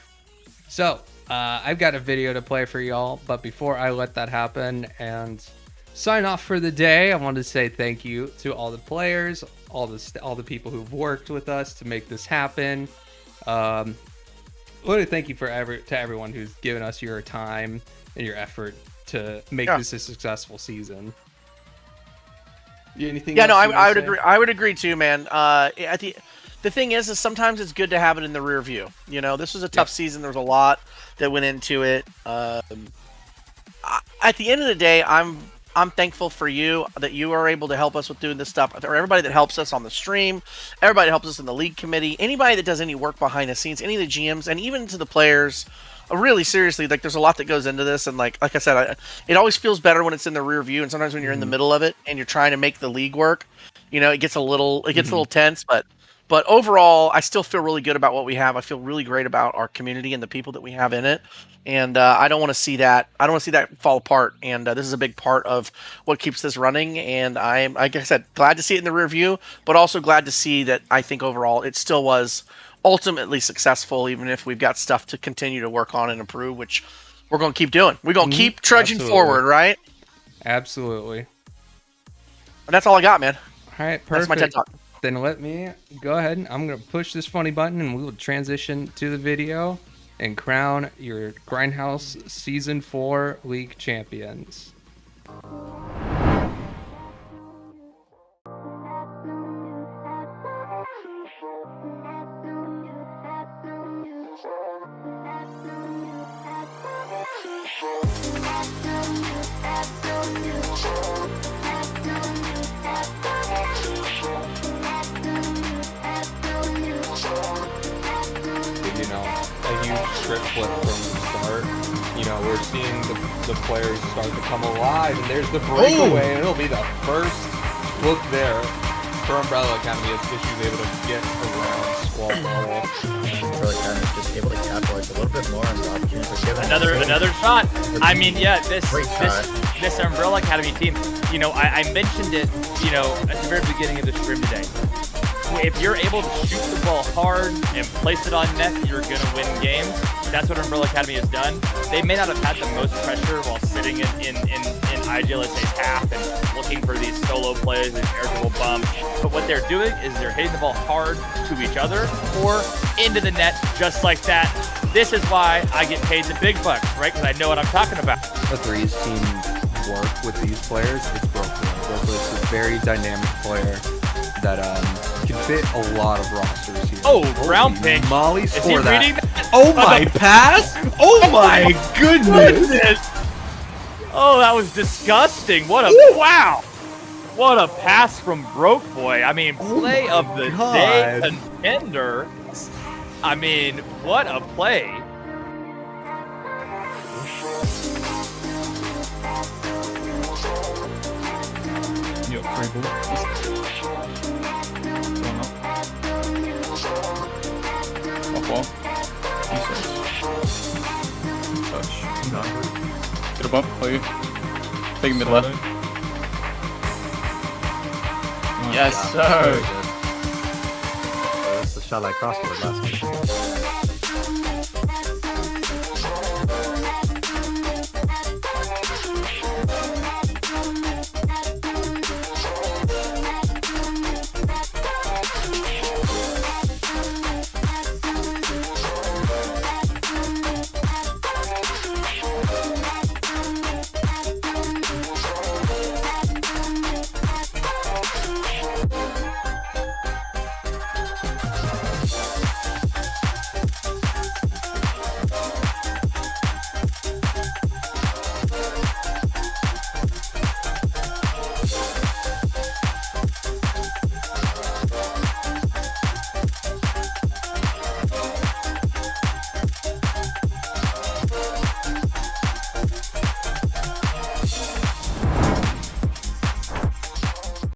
S3: So I've got a video to play for y'all, but before I let that happen and sign off for the day, I want to say thank you to all the players, all the people who've worked with us to make this happen. Literally, thank you to everyone who's given us your time and your effort to make this a successful season. Anything?
S2: Yeah, no,
S3: else
S2: I would agree. I would agree too, man. The thing is sometimes it's good to have it in the rear view. This was a tough season. There was a lot that went into it. At the end of the day, I'm thankful for you that you are able to help us with doing this stuff. Or everybody that helps us on the stream, everybody that helps us in the league committee, anybody that does any work behind the scenes, any of the GMs, and even to the players. Really, seriously, there's a lot that goes into this, and like I said, it always feels better when it's in the rear view, and sometimes when you're in the middle of it and you're trying to make the league work, it gets a little tense, but overall, I still feel really good about what we have. I feel really great about our community and the people that we have in it. And I don't want to see that. I don't want to see that fall apart. And this is a big part of what keeps this running. And I'm, like I said, glad to see it in the rear view, but also glad to see that I think overall it still was ultimately successful, even if we've got stuff to continue to work on and improve, which we're going to keep doing. We're going to keep trudging forward, right?
S3: Absolutely.
S2: And that's all I got, man.
S3: All right, perfect.
S2: That's my TED Talk.
S3: Then let me go ahead. I'm going to push this funny button and we will transition to the video and crown your Grindhouse Season 4 League champions. A huge strip flip from the start. you know, we're seeing the players start to come alive, and there's the breakaway, and it'll be the first look there for Umbrella Academy as Issue's able to get around Squall Ball.
S7: Umbrella Academy is just able to capitalize a little bit more on the opportunities they're given.
S8: Another shot. I mean, yeah,
S7: Great shot.
S8: this Umbrella Academy team, you know, I mentioned it, you know, at the very beginning of the stream today. If you're able to shoot the ball hard and place it on net, you're going to win games. That's what Umbrella Academy has done. They may not have had the most pressure while sitting in IGLSA's half and looking for these solo plays and air dribble bumps. But what they're doing is they're hitting the ball hard to each other or into the net just like that. This is why I get paid the big bucks, right? Because I know what I'm talking about.
S3: The threes team work with these players. It's Brooklyn. Is a very dynamic player that can fit a lot of rosters here.
S8: Oh, Brown Pink.
S3: Molly
S8: Is he
S3: for that.
S8: reading that?
S3: Oh my pass! Oh my goodness!
S8: Oh, that was disgusting. What a wow. What a pass from Broke Boy. I mean, play of the day contender. I mean, what a play.
S9: You got 3 balls. Going up. Off wall. Touch. Get a bump, play. Take mid left.
S7: Yes, sir. That's the shot like crossboard last week.